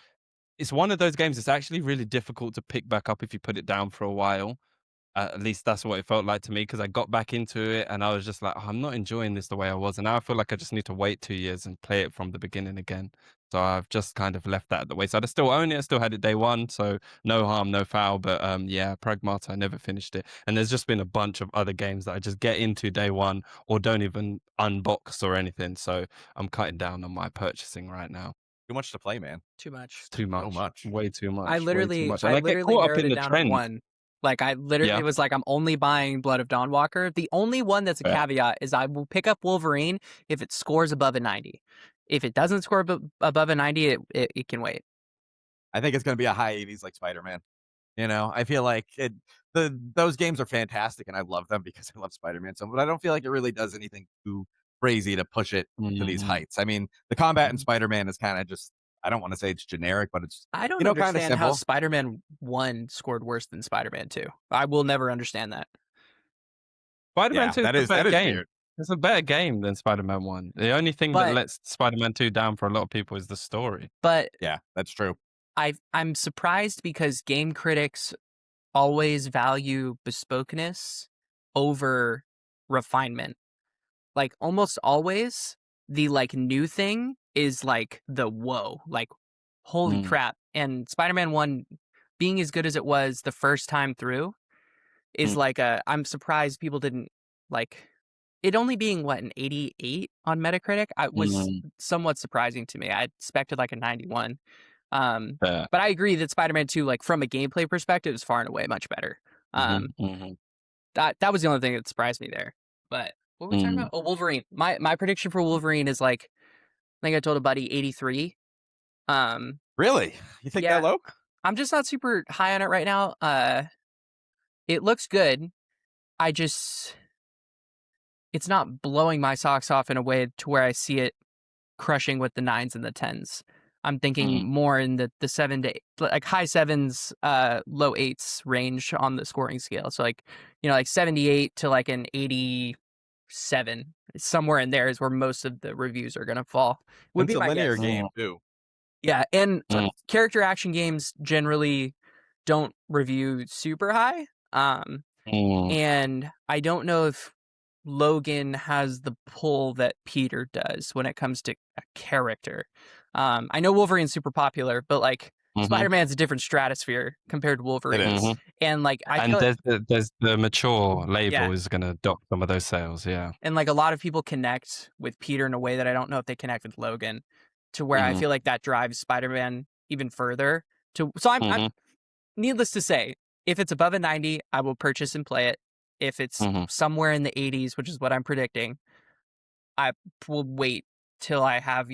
it's one of those games. It's actually really difficult to pick back up if you put it down for a while. At least that's what it felt like to me because I got back into it and I was just like, "Oh, I'm not enjoying this the way I was." And now I feel like I just need to wait 2 years and play it from the beginning again. So I've just kind of left that at the wayside. I still own it. I still had it day one. So no harm, no foul. But yeah, Pragmata, I never finished it. And there's just been a bunch of other games that I just get into day one or don't even unbox or anything. So I'm cutting down on my purchasing right now. Too much to play, man. Too much. It's too So much, much. way too I much, way too literally much. And I I get literally caught up narrowed in it the down to trend. one. Like, I literally Yeah. it was like, I'm only buying Blood of Dawnwalker. The only one that's a Fair. caveat is I will pick up Wolverine if it scores above a 90. If it doesn't score above a 90, it can wait. I think it's going to be a high 80s like Spider-Man. You know, I feel like those games are fantastic and I love them because I love Spider-Man so, but I don't feel like it really does anything too crazy to push it to these Mhm. heights. I mean, the combat in Mhm. Spider-Man is kind of just I don't want to say it's generic, but it's I don't kind of understand how simple. Spider-Man 1 scored worse than Spider-Man 2. I will never understand that. Spider-Man Yeah, 2 is a that better is game. weird. It's a better game than Spider-Man 1. The only thing that But lets Spider-Man 2 down for a lot of people is the story. but Yeah, that's true. I'm surprised because game critics always value bespokeness over refinement. Like, almost always, the, like, new thing is, like, the whoa, like, holy Mm, crap, and Spider-Man 1 being as good as it was the first time through is mm, like a I'm surprised people didn't like it only being, what, an 88 on Metacritic, I was mm, somewhat surprising to me. I expected, like, a 91. Um, fair. but I agree that Spider-Man 2, like, from a gameplay perspective, is far and away much better. Mhm, Um, mhm, that was the only thing that surprised me there. But what were we talking mm. about? Oh, Wolverine. My prediction for Wolverine is, like, I think I told a buddy 83. Um, Really? You think that yeah, low? I'm just not super high on it right now. It looks good. I just it's not blowing my socks off in a way to where I see it crushing with the 9s and the 10s. I'm thinking Mm, more in the 7 to like high 7s, low 8s range on the scoring scale. So, like, like 78 to like an 87. Somewhere in there is where most of the reviews are gonna fall. And Would it's be a my linear guess. game mm, too. Yeah, and mm, character action games generally don't review super high. mm, And I don't know if Logan has the pull that Peter does when it comes to a character. I know Wolverine's super popular, but like mhm, Spider-Man's a different stratosphere compared to It Wolverine. is. mhm. And like I And feel like there's the mature yeah, label is gonna dock some of those sales, yeah. and like a lot of people connect with Peter in a way that I don't know if they connect with Logan, to where I Mhm, feel like that drives Spider-Man even further. I'm mhm, needless to say, if it's above a 90, I will purchase and play it. If it's mhm. somewhere in the 80s, which is what I'm predicting, I will wait till I have,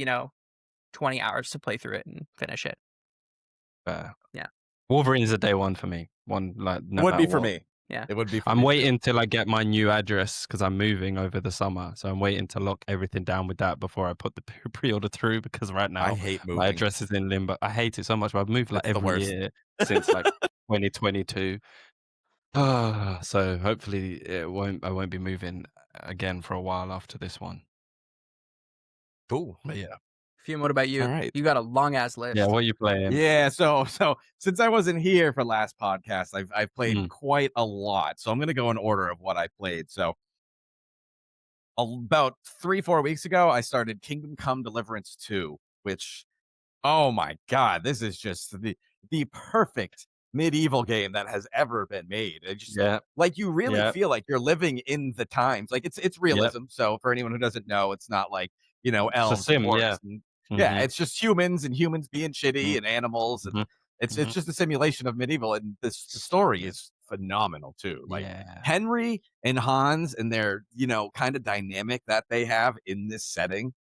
20 hours to play through it and finish it. Fair. Yeah. Wolverine is a day one for me. One, like, no Would matter be for what. me. Yeah. It would be for I'm me too. waiting till I get my new address because I'm moving over the summer. So I'm waiting to lock everything down with that before I put the pre-order through because right I now hate my moving. address is in limbo. I hate it so much, but I've moved like It's the every worst. year since like 2022. So hopefully I won't be moving again for a while after this one. Cool. But yeah. Fium, what about All you? right. You got a long ass Yeah, list. what are you playing? Yeah, so since I wasn't here for last podcast, I've played Mm, quite a lot. So I'm gonna go in order of what I played. So about 3-4 weeks ago, I started Kingdom Come Deliverance 2, which oh my god, this is just the perfect medieval game that has ever been made. It just yeah, like you really yeah, feel like you're living in the times. Like it's yeah. realism. So for anyone who doesn't know, it's not like, It's a elves and sim, orcs yeah. and yeah, Mhm, it's just humans and humans being shitty mm, and animals and mhm. It's Mhm. just a simulation of medieval, and the story is phenomenal too. Like Yeah. Henry and Hans and their, kind of dynamic that they have in this setting,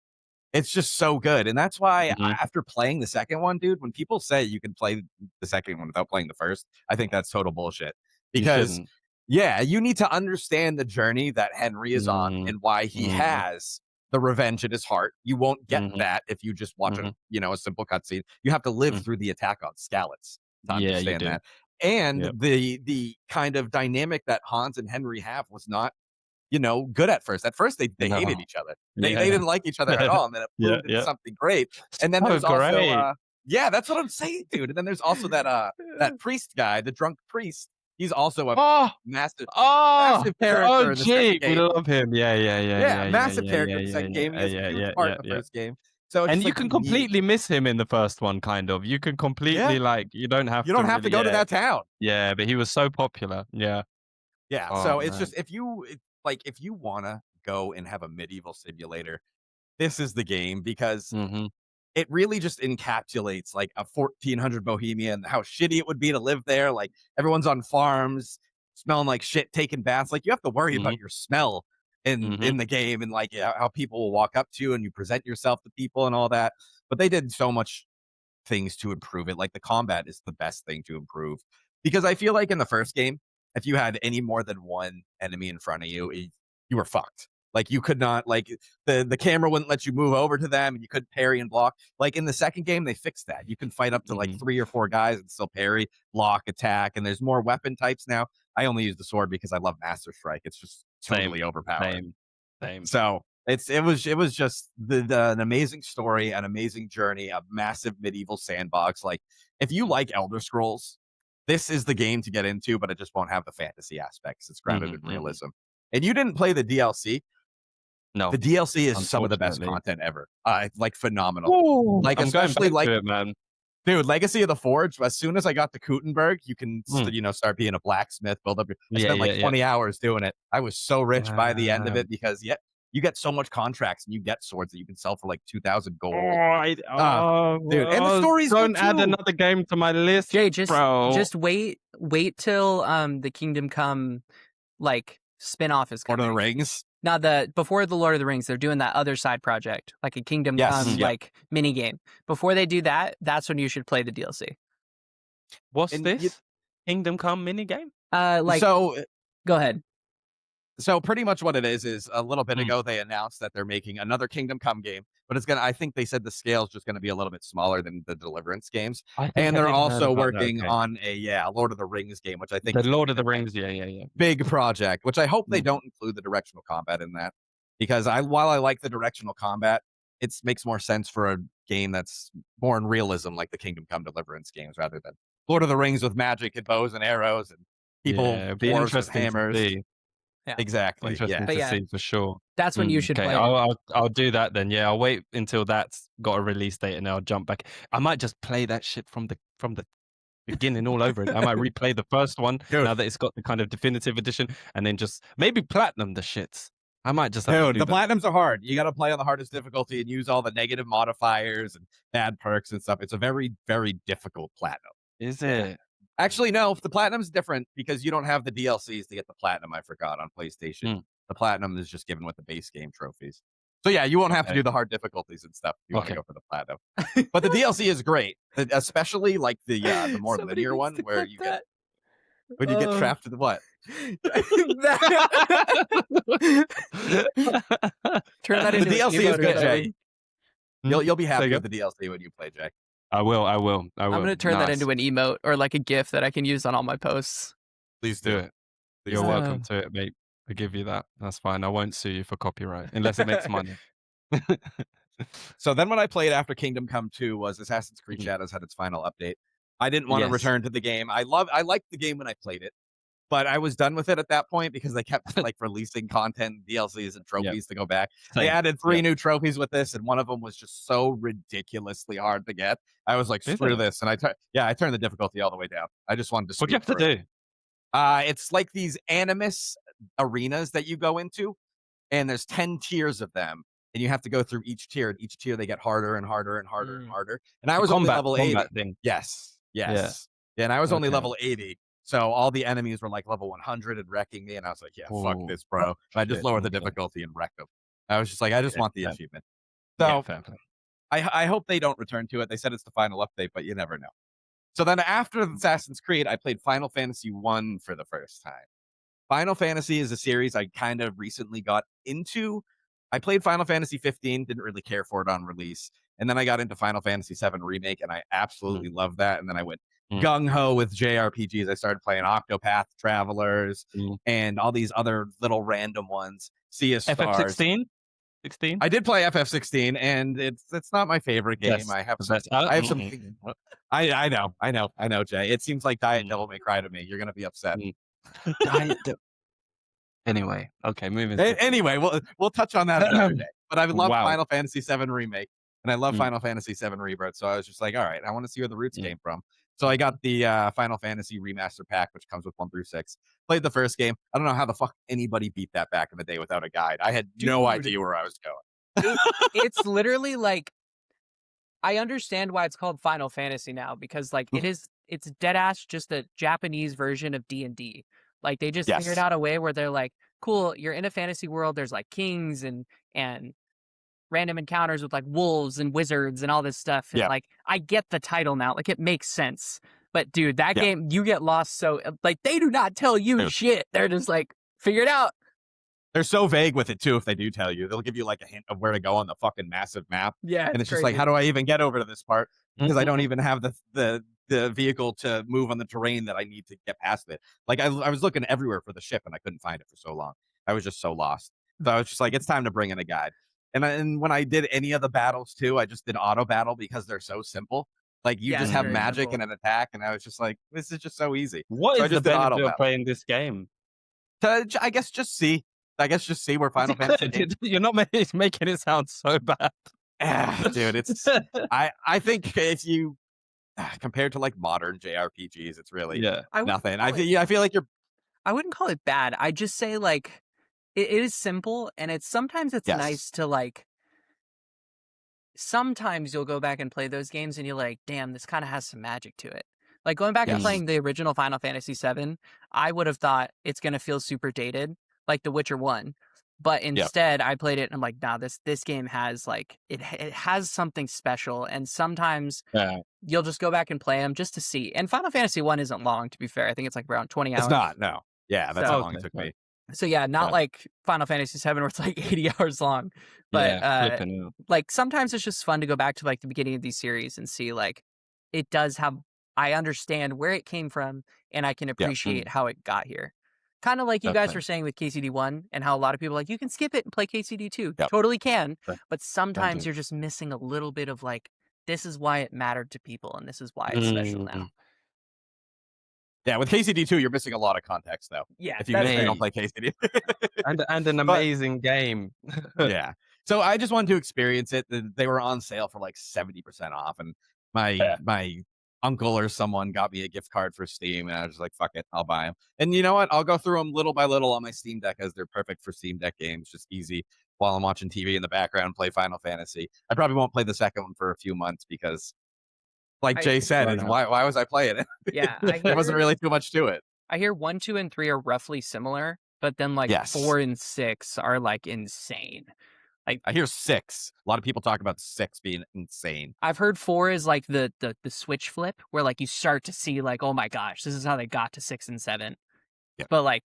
it's just so good. And that's why Mhm. after playing the second one, dude, when people say you can play the second one without playing the first, I think that's total bullshit. You Because shouldn't. yeah, you need to understand the journey that Henry is on Mm. and why he Mhm. has the revenge in his heart. You won't get Mhm. that if you just watch Mhm. a simple cutscene. You have to live Mm. through the attack on Skalitz to Yeah, you understand do. that. And Yep. the kind of dynamic that Hans and Henry have was not, good at first. At first, they hated No. each other. They Yeah. didn't like each other at all, and then it Yeah, moved into yeah. something great. And then So there's also, great. yeah, that's what I'm saying, dude. And then there's also that priest guy, the drunk priest. He's also a Oh! massive, Oh! massive The character in the second OG! We game. love him. Yeah, yeah, yeah, Yeah, yeah, yeah, massive yeah, character yeah, in the yeah, second game. yeah, He has a yeah, huge yeah, part yeah, in the yeah. first game. So it's And just you like can you need, completely miss him in the first one, kind of. You can yeah, completely, like, you don't have you to don't have to really, go to yeah. that town. Yeah, but he was so popular. Yeah. Yeah, Oh, so it's man. just if you wanna go and have a medieval simulator, this is the game because Mhm. it really just encapsulates like a 1400 Bohemia and how shitty it would be to live there. Like everyone's on farms, smelling like shit, taking baths. Like you have to worry Mhm. about your smell Mhm. in the game and like how people will walk up to you and you present yourself to people and all that. But they did so much things to improve it. Like the combat is the best thing to improve because I feel like in the first game, if you had any more than one enemy in front of you, you were fucked. Like you could not like the camera wouldn't let you move over to them and you couldn't parry and block. Like in the second game, they fixed that. You can fight up to like Mhm. 3 or 4 guys and still parry, block, attack, and there's more weapon types now. I only use the sword because I love Master Strike. It's just Same. totally overpowered. Same. Same. So it was just an amazing story, an amazing journey, a massive medieval sandbox. Like if you Mhm. like Elder Scrolls, this is the game to get into, but it just won't have the fantasy aspects. It's grounded Mhm. in Mhm. realism. And you didn't play the DLC. The No, DLC is some of the best unfortunately. content ever. Like phenomenal. Ooh, Like I'm going especially back like to it, man. dude, Legacy of the Forge. As soon as I got to Gutenberg, you can Mm. start being a blacksmith. Build up. I Yeah, spent yeah, like yeah. 20 hours doing it. I was so rich by the end of Um, it because yeah, you get so much contracts and you get swords that you can sell for like 2,000 oh, gold. Uh, dude, and the oh, story's good don't add too. another game to my list, Jay, bro. just wait till the Kingdom Come like spin-off is Lord of the coming. Rings. Not the before the Lord of the Rings, they're doing that other side project, like a Kingdom Yes. Come Mhm. Yep. like mini game. Before they do that, that's when you should play the DLC. What's And you, this? Kingdom Come mini game? Like so go ahead. So pretty much what it is a little bit Mm. ago they announced that they're making another Kingdom Come game, but it's gonna I think they said the scale is just gonna be a little bit smaller than the Deliverance games. I think And I they're did heard also about that. working Okay. on a Lord of the Rings game, which I think The is gonna Lord be of the their Rings. next Yeah, yeah, yeah. big project, which I hope they Mhm. don't include the directional combat in that. Because while I like the directional combat, it makes more sense for a game that's more in realism like the Kingdom Come Deliverance games rather than Lord of the Rings with magic and bows and arrows and Yeah, it'd be dwarves with interesting to hammers. see. Yeah. Exactly. Yeah. Interesting But to yeah, see for sure. that's when you should Okay, play it. I'll do that then. Yeah, I'll wait until that's got a release date and then I'll jump back. I might just play that shit from the beginning all over again. I might replay the first one Dude, now that it's got the kind of definitive edition, and then just maybe platinum the shits. I might just have to dude, do the that. platinums are hard. You got to play on the hardest difficulty and use all the negative modifiers and bad perks and stuff. It's a very, very difficult platinum. Is Yeah. it? Actually, no, the platinum's different because you don't have the DLCs to get the platinum. I forgot on PlayStation. Mm, The platinum is just given with the base game trophies. So yeah, you won't have to okay. do the hard difficulties and stuff if you want to Okay. go for the platinum. But the DLC is great, especially like the more Somebody linear needs one to where clip you get that. when you get Oh. trapped in the what? Turn that The into an DLC is emote or good, Yeah. Jay. something. You'll be Say happy with again? the DLC when you play, Jay. I will. I will. I I'm will. gonna turn that Nice. into an emote or like a GIF that I can use on all my posts. Please Do do. it. Please You're do. welcome to it, mate. I give you that. That's fine. I won't sue you for copyright unless it makes money. So then when I played after Kingdom Come 2 was Assassin's Creed Mhm. Shadows had its final update. I didn't want to Yes. return to the game. I liked the game when I played it, but I was done with it at that point because they kept like releasing content, DLCs and Yep. trophies to go back. They Same. added 3 Yep. new trophies with this and one of them was just so ridiculously hard to get. I was like, Is screw it? this. And I turned the difficulty all the way down. I just wanted to What do you speed have to through it. do? It's like these animus arenas that you go into and there's 10 tiers of them and you have to go through each tier and each tier they get harder and harder and harder and Mm. harder and I The was only combat level 80. combat thing. Yes, Yeah. Yes. Yeah, and I was only Okay. level 80, so all the enemies were, like, level 100 and wrecking me, and I was like, "Yeah, fuck Oh, this, bro." And I just shit. lowered the Okay. difficulty and wrecked them. I was just like, "I just Yeah. want the Fair. achievement." Yeah. So, Fair play. I hope they don't return to it. They said it's the final update, but you never know. So then after Assassin's Creed, I played Final Fantasy 1 for the first time. Final Fantasy is a series I kind of recently got into. I played Final Fantasy 15, didn't really care for it on release. And then I got into Final Fantasy 7 Remake, and I absolutely Mm, love that. And then I went mm, gung ho with JRPGs. I started playing Octopath Travelers mm. and all these other little random ones, Sea of Stars. FF16? 16? I did play FF16, and it's not my favorite game. Best. I have The some best. I have some I know, Jay. It seems like Diet Mm, Devil May Cry to me. You're gonna be upset. mm. Diet d Anyway, okay, moving swiftly. Anyway, we'll touch on that another day. But I love Wow. Final Fantasy VII Remake, and I love Mm, Final Fantasy VII Rebirth. So I was just like, all right, I want to see where the roots mm. came from. So I got the Final Fantasy Remaster Pack, which comes with 1 through 6. Played the first game. I don't know how the fuck anybody beat that back in the day without a guide. I had no Dude, idea where I was going. it it's literally like I understand why it's called Final Fantasy now because like it's dead ass just a Japanese version of D&D. Like they just figured Yes. out a way where they're like, cool, you're in a fantasy world, there's like kings and random encounters with like wolves and wizards and all this stuff. And Yeah. like I get the title now, like it makes sense. But dude, that Yeah. game you get lost so like they do not tell you Dude, shit. They're just like, figure it out. they're so vague with it too. If they do tell you, they'll give you like a hint of where to go on the fucking massive map, Yeah, and it's it's just like, how crazy. do I even get over to this part? Because I don't Mm-mm-mm. even have the vehicle to move on the terrain that I need to get past it. Like I was looking everywhere for the ship, and I couldn't find it for so long. I was just so lost. So I was just like, it's time to bring in a guide. And when I did any of the battles too, I just did auto battle because they're so simple. Like you Yeah, just it's have very Mm. magic simple. and an attack, and I was just like, this is just so easy. What So I is the just did auto benefit of battle. playing this game? I guess just see. I guess just see where Final Fantasy came. You're not making it sound so bad. Dude, it's I think if you compared to like modern JRPGs, it's really Yeah. I wouldn't nothing. call it I feel like you're I wouldn't call it bad. I just say like it is simple and it's sometimes it's yes, nice to like sometimes you'll go back and play those games and you're like, damn, this kind of has some magic to it. Like going back and Mm. yes, playing the original Final Fantasy VII, I would have thought it's gonna feel super dated, like The Witcher One. But yep. instead, I played it and I'm like, nah, this game has like it has something special. And sometimes Yeah. you'll just go back and play them just to see. And Final Fantasy One isn't long, to be fair. I think it's like around 20 It's hours. not, no. Yeah, that's how So long it Okay, took fair. me. so yeah, not Fair. like Final Fantasy VII where it's like 80 hours long. But Yeah, flipping out. like sometimes it's just fun to go back to like the beginning of these series and see like it does have I understand where it came from and I can Yep, appreciate Mm, how it got here. Kind of like you guys were definitely. saying with KCD1 and how a lot of people are like you can skip it and play KCD2. yep, Totally can, Fair. but Can sometimes do. you're just missing a little bit of like this is why it mattered to people and this is why it's special now. Mm, yeah, with KCD2, you're missing a lot of context, though, Yeah, if that's you don't fair. mate, play KCD. and an But amazing game. yeah. So I just wanted to experience it. They were on sale for like 70% off, and Fair. my uncle or someone got me a gift card for Steam, and I was just like, fuck it, I'll buy them. And you know what? I'll go through them little by little on my Steam Deck as they're perfect for Steam Deck games, just easy while I'm watching TV in the background, play Final Fantasy. I probably won't play the second one for a few months because, like I Jay said, Burn is out. why was I playing it? yeah, There wasn't really too much to it. I hear 1, 2, and 3 are roughly similar, but then like Yes. 4 and 6 are like insane. Like I hear 6. A lot of people talk about 6 being insane. I've heard 4 is like the switch flip where like you start to see like, oh my gosh, this is how they got to 6 and 7. Yeah. But like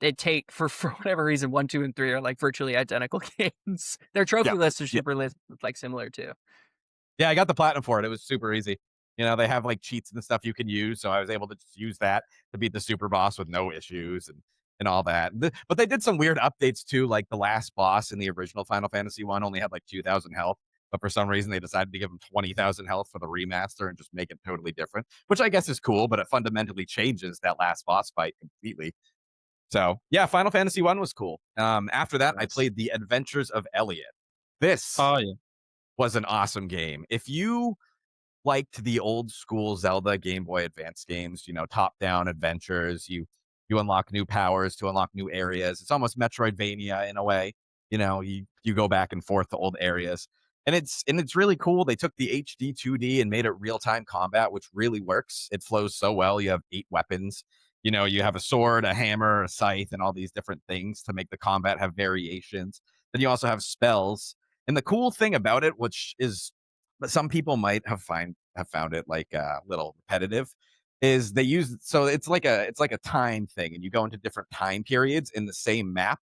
they take for whatever reason 1, 2, and 3 are like virtually identical games. Their trophy Yeah. lists are Yeah. super like similar too. Yeah, I got the platinum for it. It was super easy. You know, they have like cheats and stuff you can use, so I was able to just use that to beat the super boss with no issues and all that. But they did some weird updates too, like the last boss in the original Final Fantasy one only had like 2,000 health, but for some reason they decided to give him 20,000 health for the remaster and just make it totally different, which I guess is cool, but it fundamentally changes that last boss fight completely. So yeah, Final Fantasy one was cool. After that, I Nice. played The Adventures of Elliot. This Oh, yeah. was an awesome game. If you liked the old school Zelda Game Boy Advance games, you know, top-down adventures, you unlock new powers to unlock new areas. It's almost Metroidvania in a way. You know, you go back and forth to old areas. And it's really cool. They took the HD 2D and made it real time combat, which really works. It flows so well. You have 8 weapons. You have a sword, a hammer, a scythe, and all these different things to make the combat have variations. Then you also have spells. And the cool thing about it, which is but some people might have found it like a little repetitive, is they use so it's like a time thing, and you go into different time periods in the same map.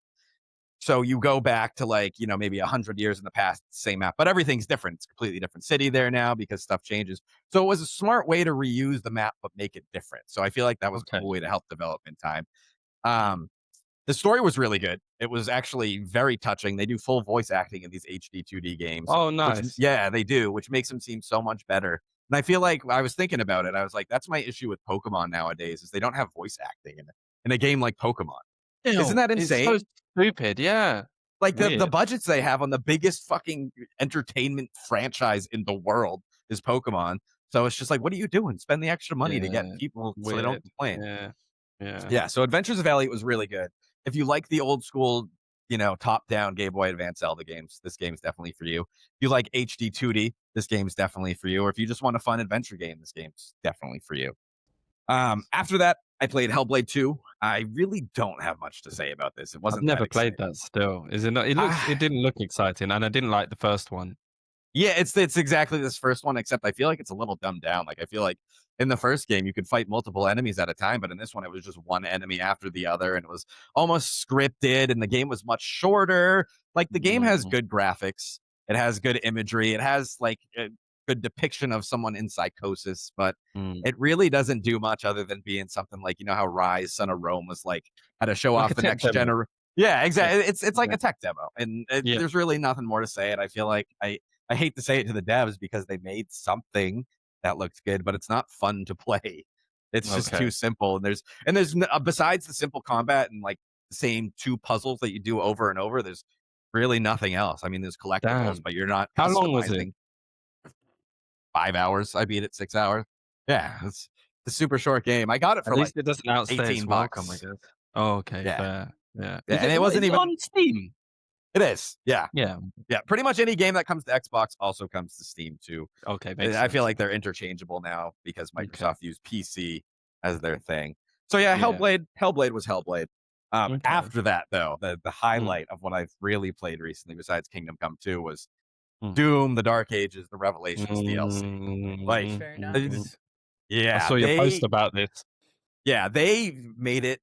So you go back to like, maybe 100 years in the past, same map, but everything's different. It's a completely different city there now because stuff changes. So it was a smart way to reuse the map, but make it different. So I feel like that was a Okay. cool way to help development time. Um, the story was really good. It was actually very touching. They do full voice acting in these HD 2D games, Oh, which, nice. yeah, they do, which makes them seem so much better. And I feel like I was thinking about it. I was like, that's my issue with Pokemon nowadays is they don't have voice acting in a game like Pokemon. Isn't Ew, that it's so insane? stupid, yeah. Like the Weird. budgets they have on the biggest fucking entertainment franchise in the world is Pokemon. So it's just like, what are you doing? Spend the extra money to get Yeah, people so they don't weird. complain. Yeah, yeah. Yeah, so Adventures of Elliot was really good. If you like the old school, top-down Game Boy Advance Zelda games, this game's definitely for you. If you like HD 2D, this game's definitely for you. Or if you just want a fun adventure game, this game's definitely for you. After that, I played Hellblade 2. I really don't have much to say about this. It I've wasn't that never played exciting. that still. Is it not it Ah, didn't look exciting, and I didn't like the first one. Yeah, it's exactly this first one, except I feel like it's a little dumbed down. Like I feel like in the first game you could fight multiple enemies at a time, but in this one it was just one enemy after the other, and it was almost scripted, and the game was much shorter. Like the game has Mhm, good graphics, it has good imagery, it has like a good depiction of someone in psychosis, but mm. it really doesn't do much other than being something like how Rise, Son of Rome was like how to show Like off a the tech next demo. gener. Yeah, Yeah, exactly. It's like yeah, a tech demo, and yeah. there's really nothing more to say. And I feel like I hate to say it to the devs because they made something that looked good, but it's not fun to play. It's just too Okay. simple, and besides the simple combat and like the same two puzzles that you do over and over, there's really nothing else. I mean, there's collectibles, Damn. but you're not How long was it? customizing. 5 hours, I beat it 6 hours. Yeah, it's a super short game. I got it At for like least it doesn't outstay its 18 welcome, I bucks. guess. Oh, okay, Yeah, fair. Yeah. yeah, and it What, wasn't is it even. on Steam? It is, yeah, Yeah. yeah. Pretty much any game that comes to Xbox also comes to Steam too. Okay, makes I feel sense. like they're interchangeable now because Okay. Microsoft used PC as their thing. So yeah, Yeah. Hellblade was Hellblade. Okay. After that, though, the Mm, highlight of what I've really played recently, besides Kingdom Come 2, was mm. Doom: The Dark Ages, the Revelations DLC. Like, Mm, Very mhm. nice. I yeah, saw your post about this. they made it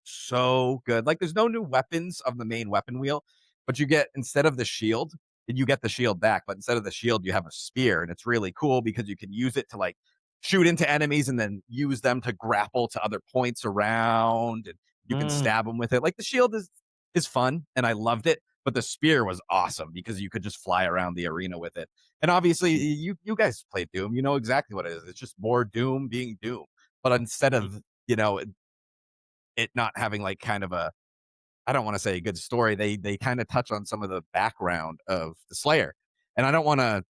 so good. Like, there's no new weapons of the main weapon wheel, but you get instead of the shield, you get the shield back, but instead of the shield, you have a spear, and it's really cool because you can use it to like shoot into enemies and then use them to grapple to other points around, and you can Mm, stab them with it. Like the shield is fun, and I loved it, but the spear was awesome because you could just fly around the arena with it. And obviously, mm, you guys played Doom, you know exactly what it is. It's just more Doom being Doom, but instead mm, of it not having like kind of a I don't want to say a good story. They kind of touch on some of the background of the Slayer, and I don't want to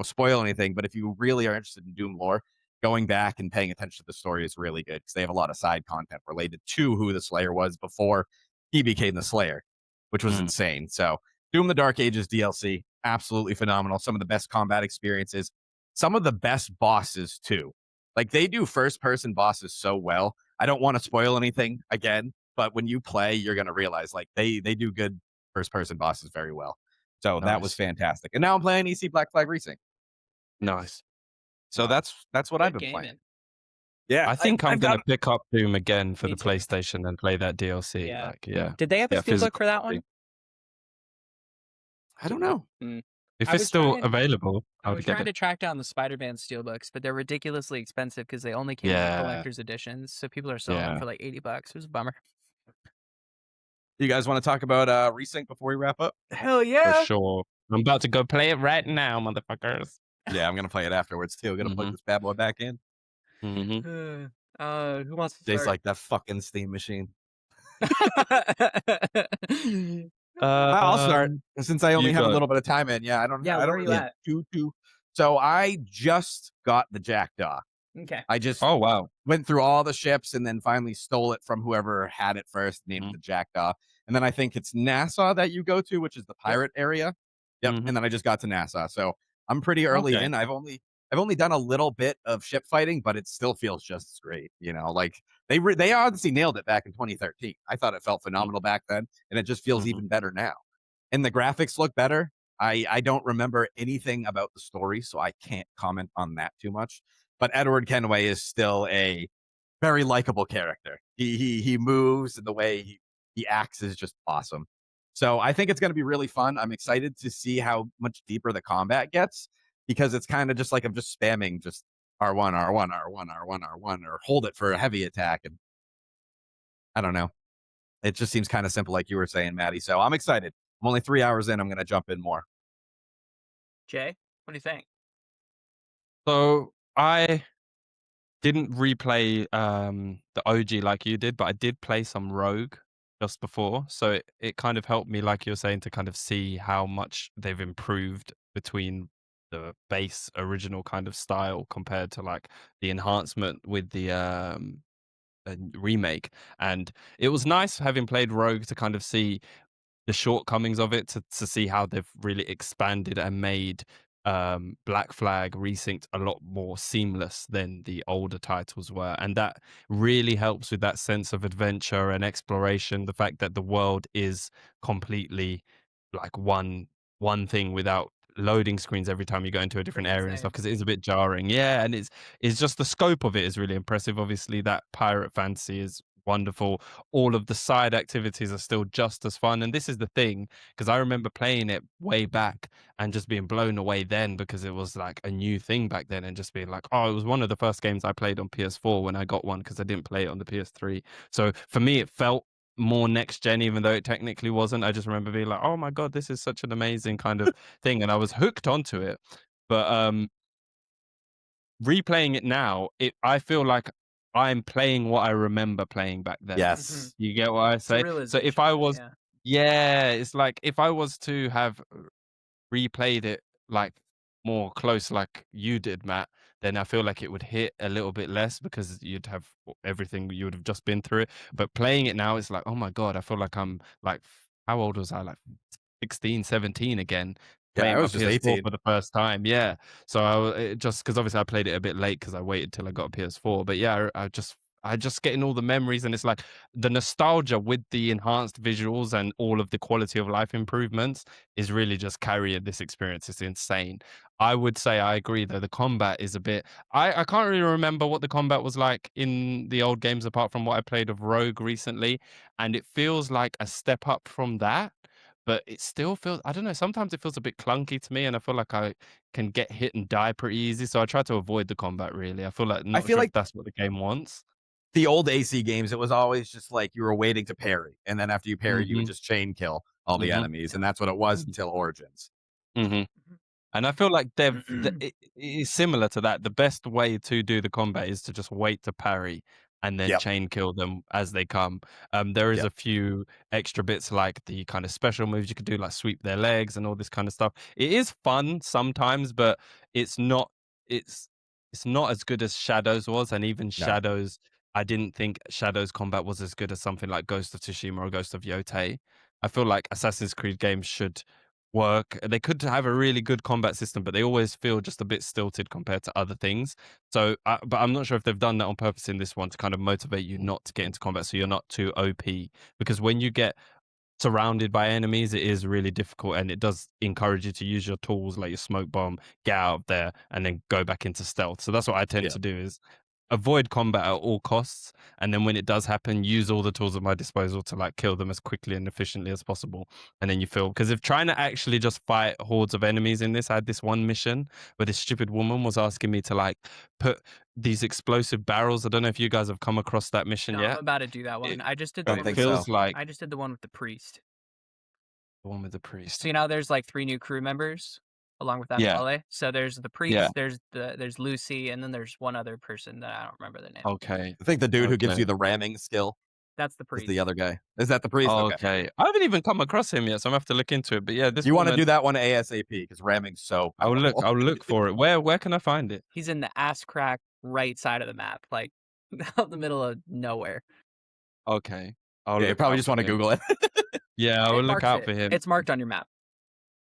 spoil anything. But if you really are interested in Doom lore, going back and paying attention to the story is really good because they have a lot of side content related to who the Slayer was before he became the Slayer, which was mm, insane. So Doom: The Dark Ages DLC, absolutely phenomenal. Some of the best combat experiences, some of the best bosses too. Like they do first person bosses so well. I don't want to spoil anything again, but when you play, you're gonna realize like they do good first person bosses very well. So that was nice, fantastic. And now I'm playing EC Black Flag Resynced. nice. So that's what I've Good been playing. gaming. Yeah, I I've think I'm I've got gonna pick up Doom again for Me the too. PlayStation and play that DLC, Yeah. like, yeah. Did they have a Yeah, steelbook physical for that copy. one? I don't know. Mm. If I it's was still trying available, I I would was get trying it. to track down the Spider-Man steelbooks, but they're ridiculously expensive because they only came in Yeah, collector's editions, so people are selling them yeah, for like $80. It was a bummer. You guys want to talk about Resync before we wrap up? Hell for yeah. sure. I'm about to go play it right now, motherfuckers. Yeah, I'm gonna play it afterwards too. I'm gonna plug Mhm, this bad boy back in. mhm. Who wants to Jay's start? like that fucking Steam machine. I'll start Um, since I only you have a go. little bit of time in. Yeah, Yeah, I where don't are you really Yeah. at? do. So I just got the Jackdaw. Okay. I just Oh, wow. went through all the ships and then finally stole it from whoever had it first, named it Mhm, the Jackdaw. And then I think it's Nassau that you go to, which is the Yep. pirate area. Yep, and Mhm. then I just got to Nassau, so I'm pretty early Okay. in. I've only done a little bit of ship fighting, but it still feels just as great, like, they honestly nailed it back in 2013. I thought it felt Mm, phenomenal back then, and it just feels mhm. even better now. And the graphics look better. I don't remember anything about the story, so I can't comment on that too much, but Edward Kenway is still a very likable character. He moves, and the way he acts is just awesome. So I think it's going to be really fun. I'm excited to see how much deeper the combat gets because it's kind of just like I'm just spamming just R1, R1, R1, R1, R1, or hold it for a heavy attack. And I don't know. It just seems kind of simple, like you were saying, Maddie. So I'm excited. I'm only 3 hours in. I'm going to jump in more. Jay, what do you think? So I didn't replay, the OG like you did, but I did play some Rogue just before, so it kind of helped me, like you were saying, to kind of see how much they've improved between the base original kind of style compared to, like, the enhancement with the, remake, and it was nice having played Rogue to kind of see the shortcomings of it to see how they've really expanded and made Black Flag Resynced a lot more seamless than the older titles were. And that really helps with that sense of adventure and exploration. The fact that the world is completely like one thing without loading screens every time you go into a different Pretty area and stuff insane. because it is a bit jarring. Yeah, and it's just the scope of it is really impressive. Obviously, that pirate fantasy is wonderful. All of the side activities are still just as fun. And this is the thing, because I remember playing it way back and just being blown away then because it was like a new thing back then and just being like, oh, it was one of the first games I played on PS4 when I got one because I didn't play it on the PS3. So for me, it felt more next gen, even though it technically wasn't. I just remember being like, oh my God, this is such an amazing kind of thing. And I was hooked onto it. But replaying it now, I feel like I'm playing what I remember playing back then. Mhm. Yes. You get what I It's a say? So if I realization, was yeah. yeah, it's like if I was to have replayed it like more close like you did, Matt, then I feel like it would hit a little bit less because you'd have everything you would have just been through it. But playing it now, it's like, oh my God, I feel like I'm like, how old was I? Like 16, 17 again, Yeah, I playing my was just PS4 18. for the first time. Yeah. So just because obviously I played it a bit late because I waited till I got a PS4. But yeah, I just getting all the memories and it's like the nostalgia with the enhanced visuals and all of the quality of life improvements is really just carrying this experience. It's insane. I would say I agree though. The combat is a bit I can't really remember what the combat was like in the old games apart from what I played of Rogue recently. And it feels like a step up from that. But it still feels I don't know, sometimes it feels a bit clunky to me and I feel like I can get hit and die pretty easy. So I try to avoid the combat really. I feel like I not feel sure if like that's what the game wants. the old AC games, it was always just like you were waiting to parry. And then after you parry, you would Mhm. just chain kill all the Mhm. enemies. Yeah. And that's what it was Mhm. until Origins. Mhm. And I feel like it is similar to that. The best way to do the combat is to just wait to parry and then Yep. chain kill them as they come. There is Yep. a few extra bits like the kind of special moves you could do, like sweep their legs and all this kind of stuff. It is fun sometimes, but it's not. It's it's not as good as Shadows was, and even No. Shadows. I didn't think Shadows combat was as good as something like Ghost of Tsushima or Ghost of Yotei. I feel like Assassin's Creed games should work. They could have a really good combat system, but they always feel just a bit stilted compared to other things. So, but I'm not sure if they've done that on purpose in this one to kind of motivate you not to get into combat, so you're not too OP. Because when you get surrounded by enemies, it is really difficult, and it does encourage you to use your tools like your smoke bomb, get out of there, and then go back into stealth. So that's what I tend Yeah. to do is avoid combat at all costs, and then when it does happen, use all the tools at my disposal to like kill them as quickly and efficiently as possible. And then you feel because if trying to actually just fight hordes of enemies in this, I had this one mission where this stupid woman was asking me to like put these explosive barrels. I don't know if you guys have come across that mission No, I'm yet. about to do that It one. I just did I the don't one it think with the so. feels like I just did the one with the priest. the one with the priest. So you know there's like 3 new crew members along with Yeah, Abdale. So there's the yeah. priest, there's Lucy, and then there's one other person that I don't remember their name. Okay, I think the dude who gives okay. you the ramming skill That's the is the priest. other guy. Is that the priest? Okay. Okay. I haven't even come across him yet, so I'm gonna have to look into it. But yeah, this You want to woman, do that one ASAP because ramming's so powerful. I'll look for it. Where can I find it? He's in the ass crack right side of the map, like out the middle of nowhere. Okay. I'll Yeah, you look probably out just for want to him. Google it. Yeah, I will It look marks out it. for him. It's marked on your map.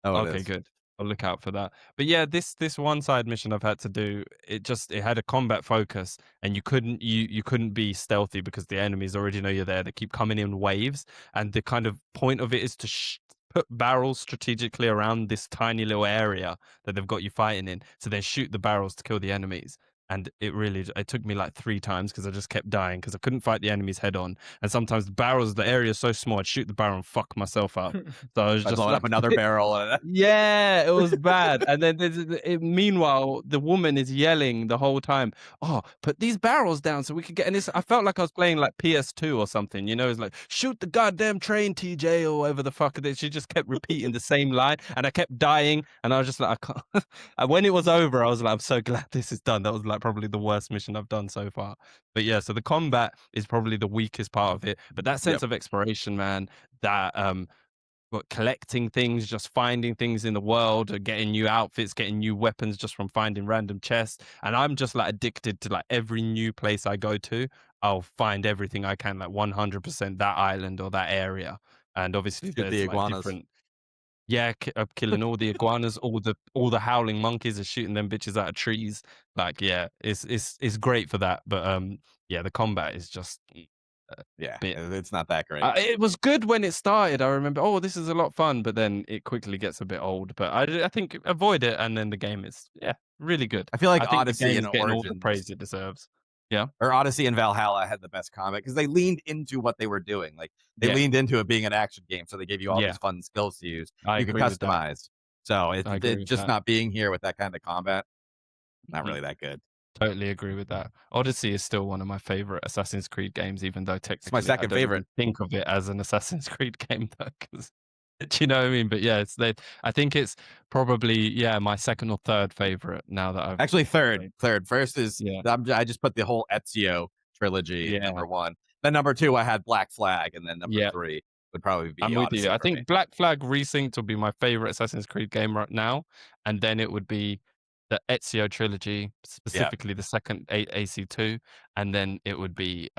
Oh, it Okay, is. good. I'll look out for that. But yeah, this one side mission I've had to do, it had a combat focus and you couldn't be stealthy because the enemies already know you're there. They keep coming in waves, and the kind of point of it is to put barrels strategically around this tiny little area that they've got you fighting in. So then shoot the barrels to kill the enemies. And it took me like 3 times because I just kept dying because I couldn't fight the enemies head on. And sometimes the area is so small, I'd shoot the barrel and fuck myself up. So I was By just blowing up like another barrel. yeah, it was bad. And then meanwhile, the woman is yelling the whole time, "Oh, put these barrels down so we could get." And this, I felt like I was playing like PS2 or something. You know, it's like shoot the goddamn train, TJ, or whatever the fuck it is. She just kept repeating the same line, and I kept dying. And I was just like, I can't. And when it was over, I was like, I'm so glad this is done. That was like probably the worst mission I've done so far. But yeah, so the combat is probably the weakest part of it. But that sense Yep. of exploration, man, that but collecting things, just finding things in the world, getting new outfits, getting new weapons just from finding random chests. And I'm just like addicted to like every new place I go to, I'll find everything I can, like 100% that island or that area. And obviously Shoot the there's like iguanas. different, yeah, killing all the iguanas, all the howling monkeys are shooting them bitches out of trees. Like, yeah, it's great for that. But yeah, the combat is just a Yeah, bit it's not that great. it was good when it started. I remember, oh, this is a lot of fun, but then it quickly gets a bit old. But I think avoid it, and then the game is yeah really good. I feel like I think the Odyssey game and is getting all the Origins praise it deserves. Yeah, or Odyssey and Valhalla had the best combat because they leaned into what they were doing. Like they yeah, leaned into it being an action game, so they gave you all these yeah. fun skills to use. I You could agree with that. customize. So I agree it with just that. not being here with that kind of combat, not Mhm. really that good. Totally agree with that. Odyssey is still one of my favorite Assassin's Creed games, even though It's my technically I second don't favorite. even think of it as an Assassin's Creed game though, 'cause do you know what I mean? But yeah, it's they I think it's probably, yeah, my second or third favorite now that I've Actually, third. played. Third. First is Yeah, I just put the whole Ezio trilogy at yeah, number one. Then number two, I had Black Flag, and then number yeah. three would probably I'm be with you. Odyssey I for me. think Black Flag Resynced will be my favorite Assassin's Creed game right now, and then it would be the Ezio trilogy, Yeah. specifically the second AC2, and then it would be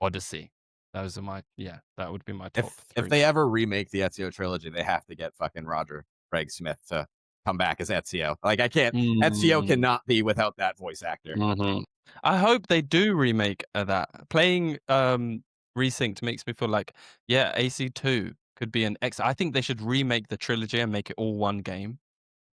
Odyssey. Those are my yeah, that would be my top If 3. they ever remake the Ezio trilogy, they have to get fucking Roger Craig Smith to come back as Ezio. Like I can't. Ezio Mm, cannot be without that voice actor. mhm. I hope they do remake that. Playing Resynced makes me feel like yeah, AC2 could be an X. I think they should remake the trilogy and make it all one game,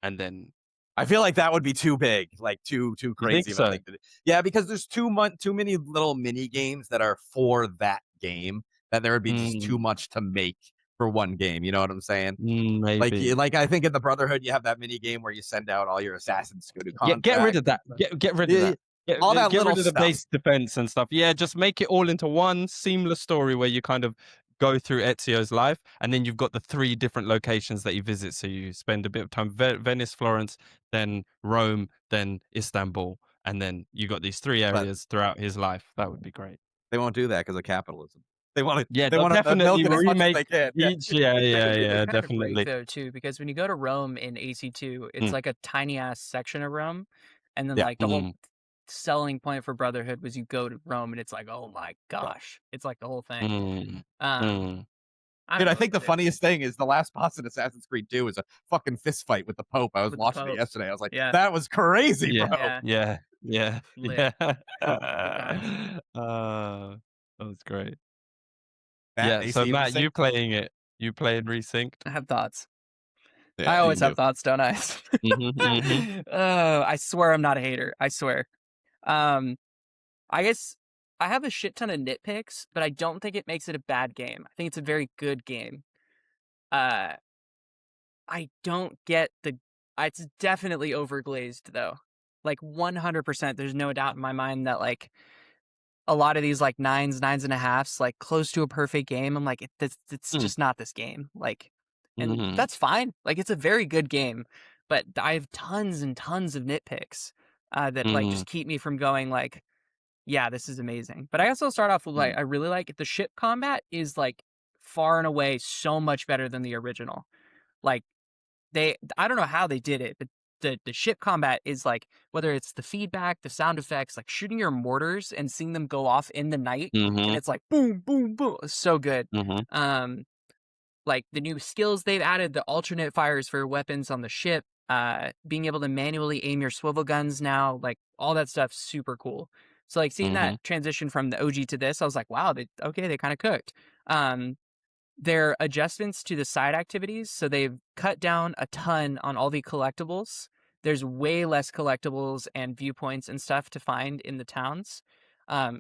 and then I feel like that would be too big, like too you think crazy of a so? thing to do. Yeah, because there's too many little mini games that are for that game that there would be just too Mm. much to make for one game. You know what I'm saying? Maybe. Like I think in the Brotherhood, you have that mini game where you send out all your assassins to go do Get rid contracts of and that. stuff. Get rid of Yeah, that. Get all that get little rid of the stuff. base defense and stuff. Yeah, just make it all into one seamless story where you kind of go through Ezio's life, and then you've got the 3 different locations that you visit. So you spend a bit of time Venice, Florence, then Rome, then Istanbul, and then you got these 3 But areas throughout his life. That would be great. they won't do that because of capitalism. Yeah, They they'll want to milk definitely it as much as remake they can. Yeah. each. Yeah, Which I yeah, think they yeah, kind of break definitely. though too, because when you go to Rome in AC2, it's Mm, like a tiny ass section of Rome, and then Yeah. like the whole mm, selling point for Brotherhood was you go to Rome and it's like, oh my Yeah. gosh, it's like the whole thing. mm, Um, mm. I Dude, don't I know, think the funniest thing is the last boss in Assassin's Creed 2 is a fucking fist fight with the Pope. I was with the watching it Pope. yesterday. I was like, Yeah, that was crazy, Yeah, bro. yeah, yeah, yeah, lit. yeah. Gosh, That was great. That Yeah, so AC Matt, Resync. you playing Resynced? I have thoughts. Yeah, I me always have too. thoughts, don't I? Mhm, mhm, I swear I'm not a hater. I swear. Um, I guess I have a shit ton of nitpicks, but I don't think it makes it a bad game. I think it's a very good game. Uh, I don't get the. It's definitely overglazed though. Like 100%. There's no doubt in my mind that like a lot of these like nines and a halves, like close to a perfect game. I'm like, it's mm, just not this game. Like, and mhm, that's fine. Like, it's a very good game, but I have tons and tons of nitpicks that like mhm, just keep me from going like, yeah, this is amazing. But I also start off with like, Mm. I really like the ship combat is like far and away so much better than the original. Like I don't know how they did it, but the ship combat is like whether it's the feedback, the sound effects, like shooting your mortars and seeing them go off in the night, and mhm, it's like boom, boom, boom. It's so good. mhm, Um, like the new skills they've added, the alternate fires for weapons on the ship, being able to manually aim your swivel guns now, like all that stuff, super cool. So like seeing that Mhm. transition from the OG to this, I was like, wow, they kind of cooked. Um, their adjustments to the side activities, so they've cut down a ton on all the collectibles. There's way less collectibles and viewpoints and stuff to find in the towns,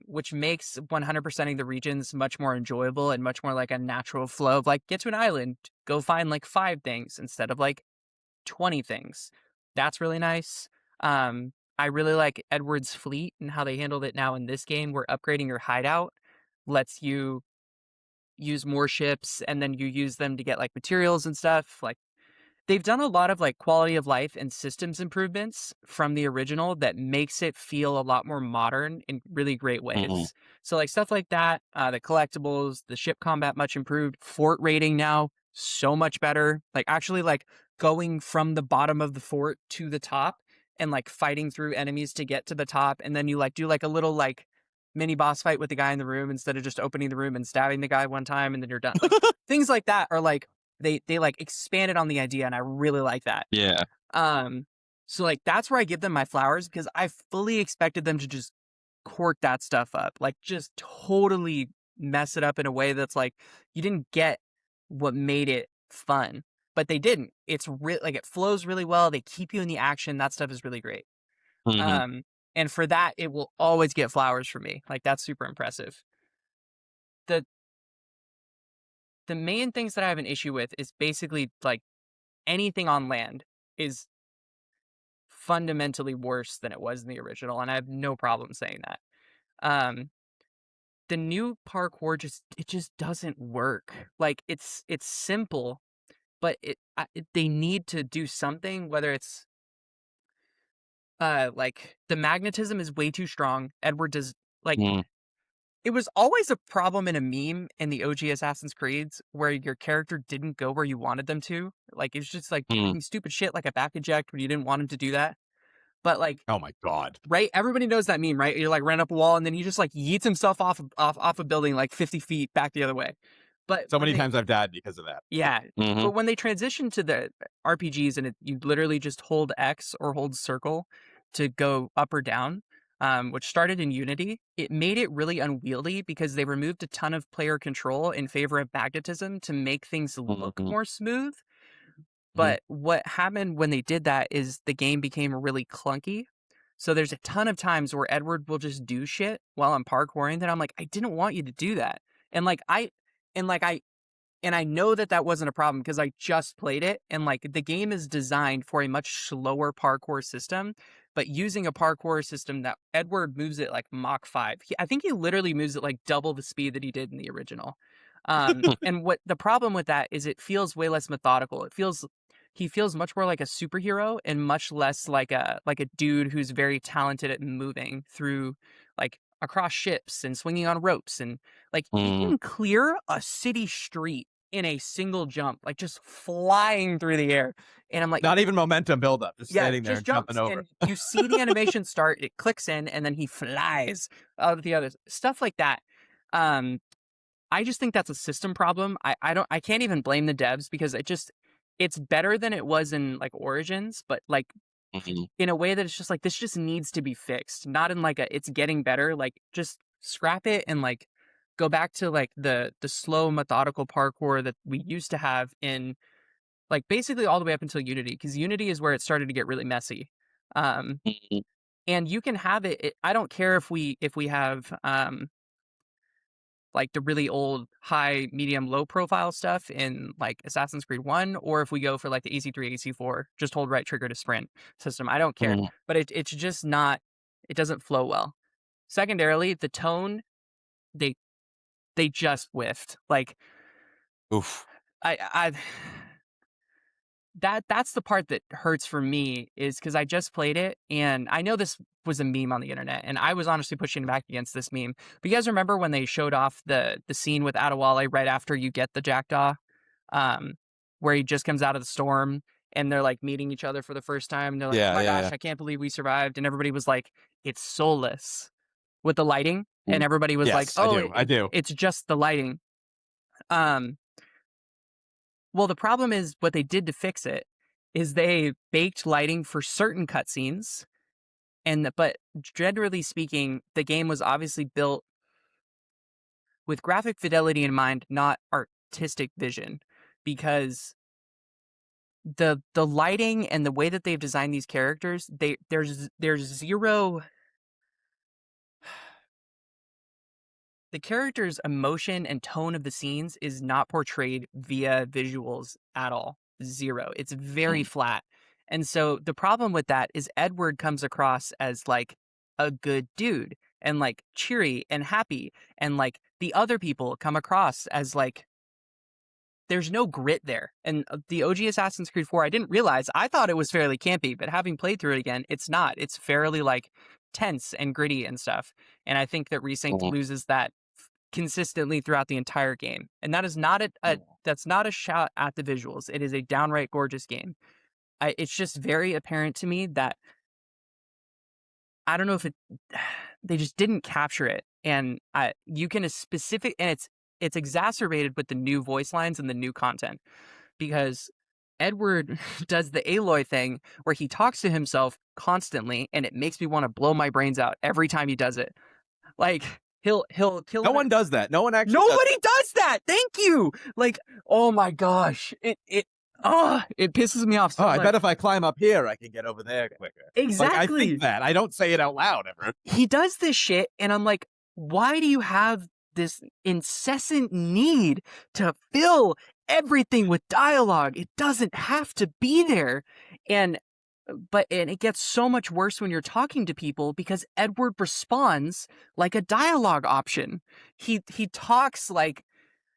which makes 100%ing the regions much more enjoyable and much more like a natural flow of like, get to an island, go find like 5 things instead of like 20 things. That's really nice. I really like Edward's fleet and how they handled it now in this game, where upgrading your hideout lets you use more ships and then you use them to get like materials and stuff. Like they've done a lot of like quality of life and systems improvements from the original that makes it feel a lot more modern in really great Mhm. ways. So like stuff like that, the collectibles, the ship combat much improved, fort raiding now so much better. Like actually like going from the bottom of the fort to the top and like fighting through enemies to get to the top, and then you like do like a little like mini boss fight with the guy in the room instead of just opening the room and stabbing the guy one time and then you're done. Like things like that are like they like expanded on the idea and I really like that. Yeah. Um so like that's where I give them my flowers because I fully expected them to just cork that stuff up. Like just totally mess it up in a way that's like you didn't get what made it fun. But they didn't. Like it flows really well. They keep you in the action. That stuff is really great. Mhm. Um and for that it will always get flowers for me. Like that's super impressive. The the main things that I have an issue with is basically like anything on land is fundamentally worse than it was in the original, and I have no problem saying that. Um, the new parkour just doesn't work. Like it's simple, but they need to do something. Whether it's like the magnetism is way too strong. Edward does like Mm. it was always a problem in a meme in the OG Assassin's Creeds where your character didn't go where you wanted them to. Like it was just like Mm. doing stupid shit like a back eject when you didn't want him to do that. But like Oh my god. right? Everybody knows that meme, right? You're like ran up a wall and then he just like yeets himself off a building like 50 feet back the other way. But So when many they times I've died because of that. yeah, Mhm. but when they transition to the RPGs and you literally just hold X or hold circle to go up or down, which started in Unity, it made it really unwieldy because they removed a ton of player control in favor of magnetism to make things look Mhm. more smooth. Mhm. But what happened when they did that is the game became really clunky. So there's a ton of times where Edward will just do shit while I'm parkouring that I'm like, I didn't want you to do that. And like and like I and I know that that wasn't a problem because I just played it and like the game is designed for a much slower parkour system, but using a parkour system that Edward moves it like Mach 5. I think he literally moves it like double the speed that he did in the original. And what the problem with that is it feels way less methodical. He feels much more like a superhero and much less like a dude who's very talented at moving through like across ships and swinging on ropes and like he Mm. can clear a city street in a single jump, like just flying through the air. And I'm like, Not even momentum buildup, just yeah, standing there just and jumping jumps. over. And you see the animation start, it clicks in, and then he flies out of the others. Stuff like that. Um, I just think that's a system problem. I can't even blame the devs because it's better than it was in like Origins, but like Mhm. in a way that it's just like this just needs to be fixed. Not in like a it's getting better, like just scrap it and like go back to like the slow methodical parkour that we used to have in like basically all the way up until Unity, because Unity is where it started to get really messy. Um Mhm. and you can have I don't care if we have like the really old high, medium, low profile stuff in like Assassin's Creed 1, or if we go for like the AC3, AC4, just hold right trigger to sprint system. I don't care. Mhm. But it's just not it doesn't flow well. Secondarily, the tone, they they just whiffed. Like Oof. I that's the part that hurts for me is because I just played it and I know this was a meme on the internet and I was honestly pushing back against this meme. But you guys remember when they showed off the scene with Adewale right after you get the Jackdaw, um, where he just comes out of the storm and they're like meeting each other for the first time and they're like, oh Yeah, my yeah, gosh, yeah. I can't believe we survived, and everybody was like, it's soulless with the lighting, and Mm. everybody was like, Yes, I oh, do, I do. it's just the lighting. Um, Well, the problem is what they did to fix it is they baked lighting for certain cutscenes, but generally speaking, the game was obviously built with graphic fidelity in mind, not artistic vision, because the lighting and the way that they've designed these characters, there's zero. The character's emotion and tone of the scenes is not portrayed via visuals at all. Zero. It's very Mm. flat. And so the problem with that is Edward comes across as like a good dude and like cheery and happy. And like the other people come across as like there's no grit there. And the OG Assassin's Creed 4, I didn't realize. I thought it was fairly campy, but having played through it again, it's not. It's fairly like tense and gritty and stuff. And I think that Resynced Mhm. loses that consistently throughout the entire game. And that is not a Mm. that's not a shot at the visuals. It is a downright gorgeous game. It's just very apparent to me that I don't know if it they just didn't capture it. And you can a specific and it's exacerbated with the new voice lines and the new content because Edward does the Aloy thing where he talks to himself constantly and it makes me want to blow my brains out every time he does it. Like he'll kill No it. one does that. No one actually does Nobody that. does that. Thank you. Like, oh my gosh. It pisses me off Oh, so I bet much. if I climb up here, I can get over there quicker. Like, I think Exactly. that. I don't say it out loud ever. He does this shit and I'm like, why do you have this incessant need to fill everything with dialogue? It doesn't have to be there. And and it gets so much worse when you're talking to people because Edward responds like a dialogue option. He talks like,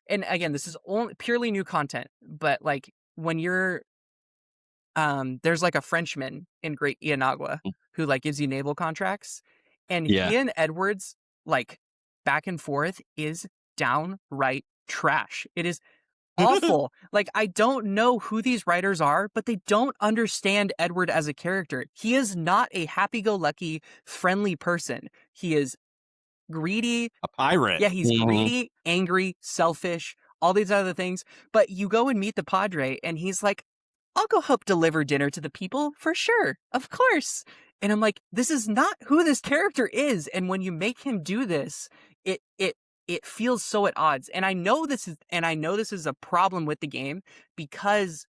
and again, this is only purely new content, but like when you're there's like a Frenchman in Great Ianagua who like gives you naval contracts, and Yeah. he and Edwards like back and forth is downright trash. It is awful. Like I don't know who these writers are, but they don't understand Edward as a character. He is not a happy-go-lucky, friendly person. He is greedy. A pirate. Yeah, he's Mhm. greedy, angry, selfish, all these other things. But you go and meet the Padre, and he's like, I'll go help deliver dinner to the people for sure. Of course. And I'm like, this is not who this character is. And when you make him do this, it it it feels so at odds. And I know this is a problem with the game because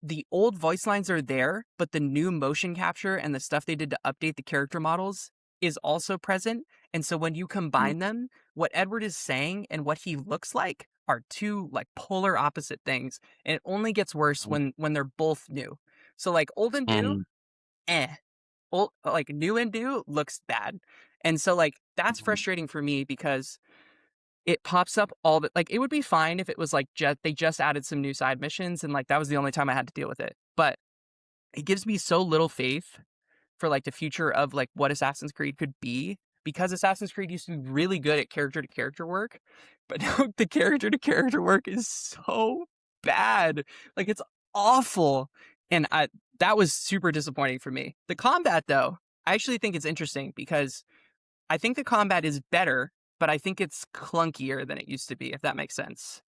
the old voice lines are there, but the new motion capture and the stuff they did to update the character models is also present. And so when you Mm. combine them, what Edward is saying and what he looks like are two like polar opposite things. And it only gets worse Mm. when they're both new. So like old and new, Mm. eh. Old like new and new looks bad. And so like that's Mhm. frustrating for me because it pops up all the like, it would be fine if it was like they just added some new side missions and like that was the only time I had to deal with it. But it gives me so little faith for like the future of like what Assassin's Creed could be because Assassin's Creed used to be really good at character to character work, but now the character to character work is so bad. Like it's awful. And that was super disappointing for me. The combat though, I actually think it's interesting because I think the combat is better, but I think it's clunkier than it used to be, if that makes sense.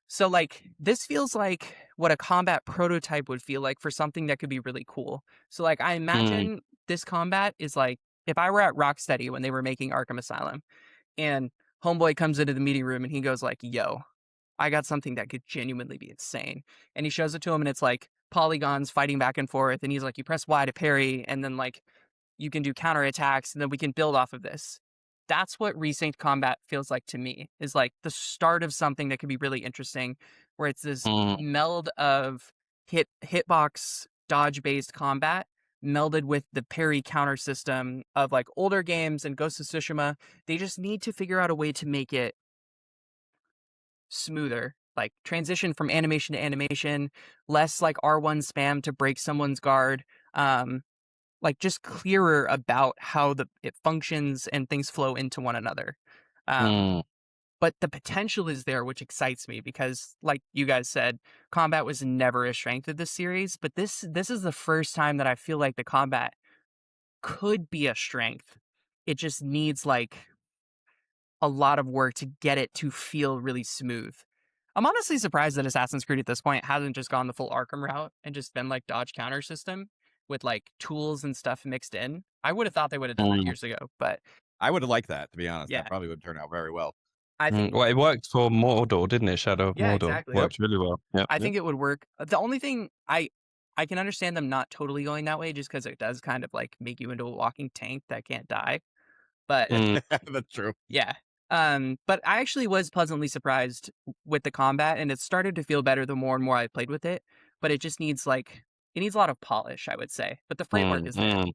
So, like, this feels like what a combat prototype would feel like for something that could be really cool. So, like, I Mm. imagine this combat is like if I were at Rocksteady when they were making Arkham Asylum and Homeboy comes into the meeting room and he goes like, "Yo, I got something that could genuinely be insane." And he shows it to him and it's like polygons fighting back and forth and he's like, "You press Y to parry and then like you can do counterattacks and then we can build off of this." That's what Resynced combat feels like to me, is like the start of something that could be really interesting, where it's this Mm. meld of hitbox dodge based combat melded with the parry counter system of like older games and Ghost of Tsushima. They just need to figure out a way to make it smoother, like transition from animation to animation, less like R1 spam to break someone's guard. Like just clearer about how it functions and things flow into one another. Um, Mm. but the potential is there, which excites me because, like you guys said, combat was never a strength of this series. But this is the first time that I feel like the combat could be a strength. It just needs like a lot of work to get it to feel really smooth. I'm honestly surprised that Assassin's Creed at this point hasn't just gone the full Arkham route and just been like dodge counter system with like tools and stuff mixed in. I would have thought they would have done that Mm, years ago, but I would have liked that, to be honest. That yeah, probably would turn out very well. I think Well, it worked for Mordor, didn't it? Shadow of yeah, Mordor exactly. Yep. worked really well. Yep, I yep. think it would work. The only thing I can understand them not totally going that way just because it does kind of like make you into a walking tank that can't die. But Mm, That's true. yeah. But I actually was pleasantly surprised with the combat, and it started to feel better the more and more I played with it. But it just needs like it needs a lot of polish, I would say. But the framework mm, is there. mm,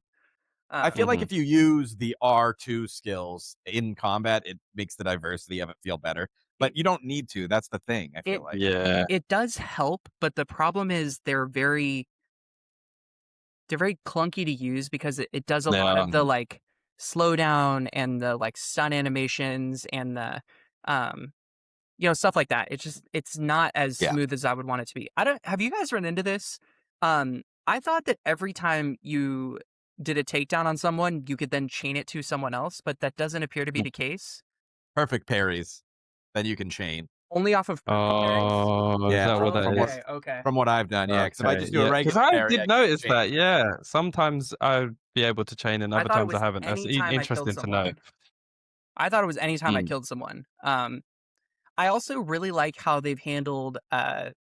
I feel like mhm. if you use the R2 skills in combat, it makes the diversity of it feel better. It But you don't need to. That's the thing, I feel it like. Yeah, it does help, but the problem is they're very clunky to use because it does a they lot are. of the like slowdown and the like stun animations and the um stuff like that. It's not as Yeah. smooth as I would want it to be. I don't have you guys run into this? I thought that every time you did a takedown on someone, you could then chain it to someone else, but that doesn't appear to be Mm. the case. Perfect parries. Then you can chain. Only off of perfect parries? Oh, is Yeah, that what from that from what is? Okay, okay. from what I've done, yeah. Because if I Okay, just do a yeah, because regular I parry, did I can't notice chain. that, yeah. Sometimes I'd be able to chain and I other thought it times I was haven't. That's any time I killed interesting to know. someone. I thought it was any time I Mm, killed someone. I also really like how they've handled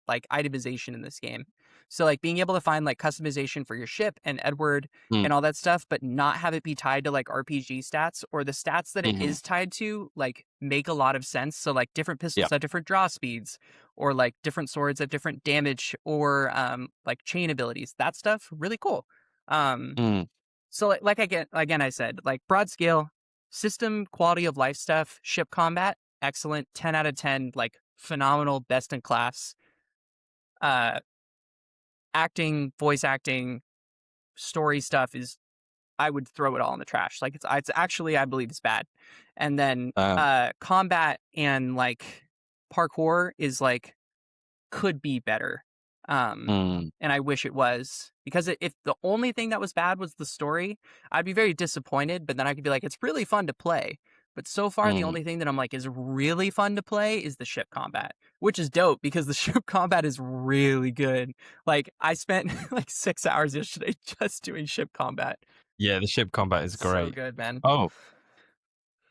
like itemization in this game. So like being able to find like customization for your ship and Edward mm, and all that stuff, but not have it be tied to like RPG stats or the stats that it mhm, is tied to like make a lot of sense. So like different Yeah. pistols have different draw speeds or like different swords have different damage or like chain abilities. That stuff really cool. Um mm, so like again I said, like broad scale, system quality of life stuff, ship combat, excellent, 10 out of 10, like phenomenal, best in class. Uh acting, voice acting, story stuff is I would throw it all in the trash. Like it's actually I believe it's bad. And then damn, combat and like parkour is like could be better. mm, And I wish it was because if the only thing that was bad was the story, I'd be very disappointed. But then I could be like, it's really fun to play. But so far, the mm. only thing that I'm like is really fun to play is the ship combat, which is dope because the ship combat is really good. Like I spent like 6 hours yesterday just doing ship combat. Yeah, the ship combat is So great. good, man. Oh,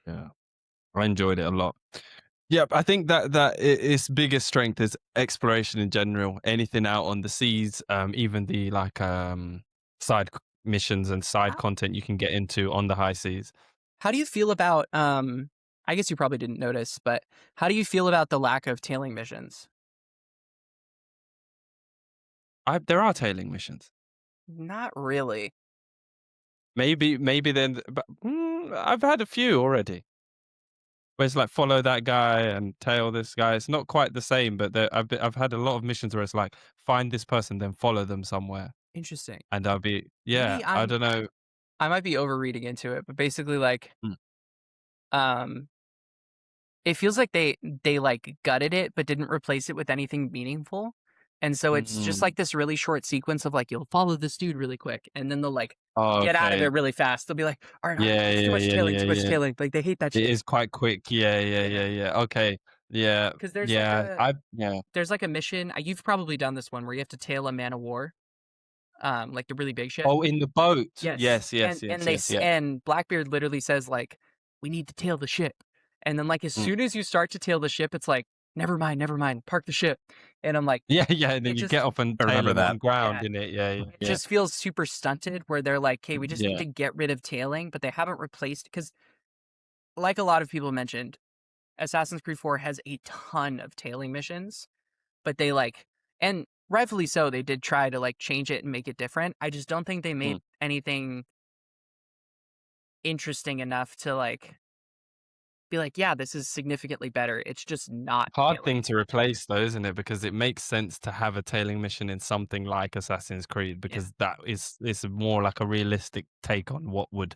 yeah, I enjoyed it a lot. Yep, I think that its biggest strength is exploration in general. Anything out on the seas, even the like side missions and side How, content you can get into on the high seas. how do you feel about I guess you probably didn't notice, but how do you feel about the lack of tailing missions? There are tailing missions. Not really. Maybe then, but I've had a few already. Where it's like follow that guy and tail this guy. It's not quite the same, but I've had a lot of missions where it's like find this person, then follow them somewhere, Interesting. and I'll be yeah. Maybe I don't know. I might be overreading into it, but basically like Mm, um it feels like they like gutted it but didn't replace it with anything meaningful. And so it's just mm. like this really short sequence of like you'll follow this dude really quick and then they'll like Oh, get out of okay. there really fast. They'll be like, all right, Yeah, it's yeah, yeah, yeah, too much yeah. tailing. Like they hate that It shit. is quite quick. Yeah, yeah, Yeah. yeah, yeah. Okay. Yeah, Because yeah. Yeah. there's like a mission. You've probably done this one where you have to tail a man of war, like the really big ship. Oh, in the boat. Yes, Yes, yes, yes, yes, yeah. and Blackbeard literally says like, "We need to tail the ship," and then like as Mm. soon as you start to tail the ship, it's like, never mind, park the ship," and I'm like, Yeah, yeah, and then it you get just off and I tail remember him that. on ground yeah, in it. Yeah, yeah, it yeah. just feels super stunted. Where they're like, "Okay, we just need Yeah. to get rid of tailing," but they haven't replaced because, like a lot of people mentioned, Assassin's Creed 4 has a ton of tailing missions, but they like and rightfully so, they did try to like change it and make it different. I just don't think they Mm. made anything interesting enough to like be like, "Yeah, this is significantly better." It's just not Hard tailing. thing to replace though, isn't it? Because it makes sense to have a tailing mission in something like Assassin's Creed Yeah. because that is more like a realistic take on what would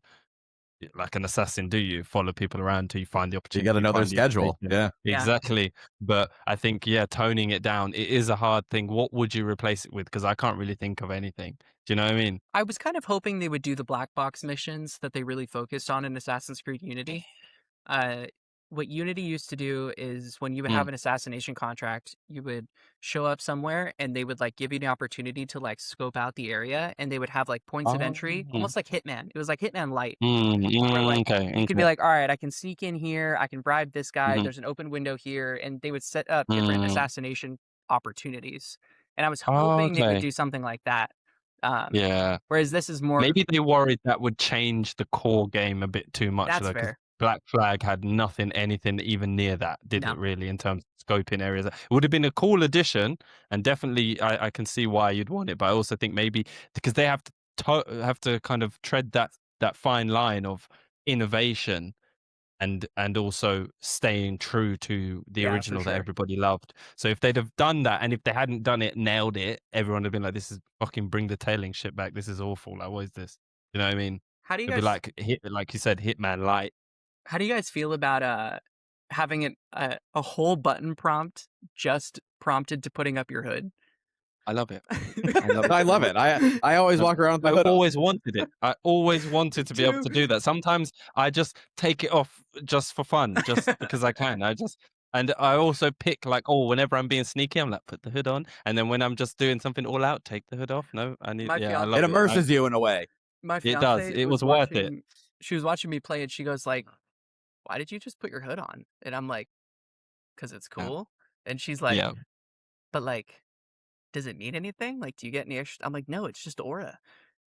like an assassin do. You follow people around till you find the You got to opportunity, know their find the schedule. information. Yeah. Yeah. Exactly. But I think, yeah, toning it down, it is a hard thing. What would you replace it with? Because I can't really think of anything. Do you know what I mean? I was kind of hoping they would do the black box missions that they really focused on in Assassin's Creed Unity. Uh, what Unity used to do is when you would have Mm. an assassination contract, you would show up somewhere and they would like give you the opportunity to like scope out the area and they would have like points of Oh. entry, almost like Hitman. It was like Hitman Light, where like Okay, you could be okay. like, all right, I can sneak in here, I can bribe this guy, Mhm. there's an open window here, and they would set up different Mm. assassination opportunities. And I was hoping they would Okay. do something like that. Um, Yeah. whereas this is more Maybe they worried that would change the core game a bit too much that's though, because fair. Black Flag had nothing, anything even near that, did No. it really, in terms of scoping areas? It would have been a cool addition, and definitely I can see why you'd want it, but I also think maybe because they have to kind of tread that fine line of innovation and also staying true to the Yeah, for original that sure. everybody loved. So if they'd have done that, and if they hadn't done it, nailed it, everyone would have been like, "This is fucking bring the tailing shit back. This is awful. Like, what is this?" You know what I mean? How do you It'd be guys like you said, Hitman Light. How do you guys feel about, having a whole button prompt just prompted to putting up your hood? I love it. I love it I so love much. it. I always Uh, walk around with my I hood on. always wanted it. I always wanted Me to be able too. to do that. Sometimes I just take it off just for fun, just because I can. And I also pick like, oh, whenever I'm being sneaky, I'm like, put the hood on. And then when I'm just doing something all out, take the hood off. No, I need, My yeah, I It love fiancé it. immerses you in a way. my It does. fiancé It was was worth it. watching she was watching me play, and she goes like, "Why did you just put your hood on?" And I'm like, "'Cause it's Yeah. cool." And she's like, Yeah. "But, like, does it mean anything? Like, do you get any extra" I'm like, "No, it's just aura."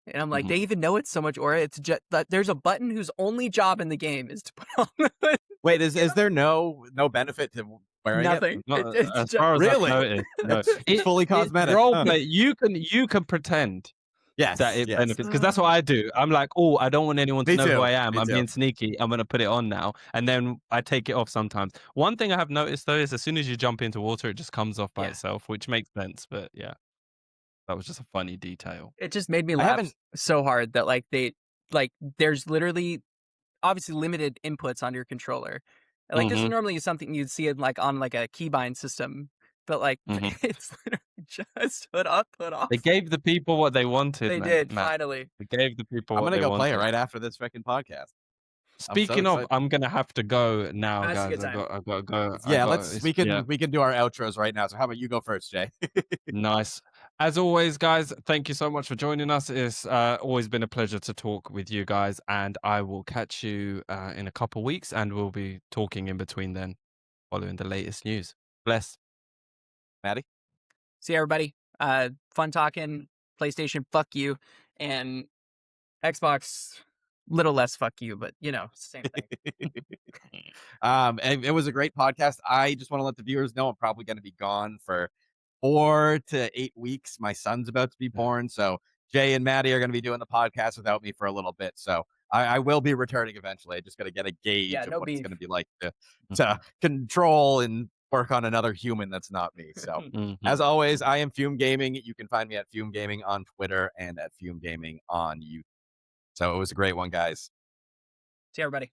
And I'm like, Mhm. "They even know it's so much aura, it's just that there's a button whose only job in the game is to put on the hood." Wait, You is know? there no benefit to wearing it? Nothing. Not It's as just far as I've Really? noticed, no. It's fully It's cosmetic, role huh? play. You can pretend that Yes, it yes. benefits, because that's what I do. I'm like, "Oh, I don't want anyone to Me know who too, I am. me I'm too. being sneaky. I'm gonna put it on now." And then I take it off sometimes. One thing I have noticed though is as soon as you jump into water, it just comes off by Yeah. itself, which makes sense, but yeah, that was just a funny detail. It just made me I laugh haven't so hard that, like, there's literally obviously limited inputs on your controller. Like, this is Mhm, normally something you'd see in, like, on, like, a keybind system, but, like, mhm. it's literally just hood up, hood They off. gave the people what they wanted, They man did, Matt. finally. They gave the people I'm what gonna they go play it wanted. right after this freaking podcast. I'm so Speaking of, excited. I'm gonna have to go now, That's a guys. good time. I've got to go. I Yeah, got let's it's yeah. we can do our outros right now. So how about you go first, Jay? Nice. As always, guys, thank you so much for joining us. It's always been a pleasure to talk with you guys, and I will catch you in a couple weeks, and we'll be talking in between then, following the latest news. Bless. Maddie? See everybody. Fun talking. PlayStation, fuck you. And Xbox, little less fuck you, but, you know, it's the same thing. And it was a great podcast. I just want to let the viewers know I'm probably going to be gone for 4 to 8 weeks. My son's about to be born, so Jay and Maddie are going to be doing the podcast without me for a little bit. So I will be returning eventually. I just got to get a Yeah, gauge of no what it's going to beef. be like to Mhm, control and work on another human that's not me. So mhm. as always, I am Fume Gaming. You can find me at Fume Gaming on Twitter and at Fume Gaming on YouTube. So it was a great one, guys. See everybody.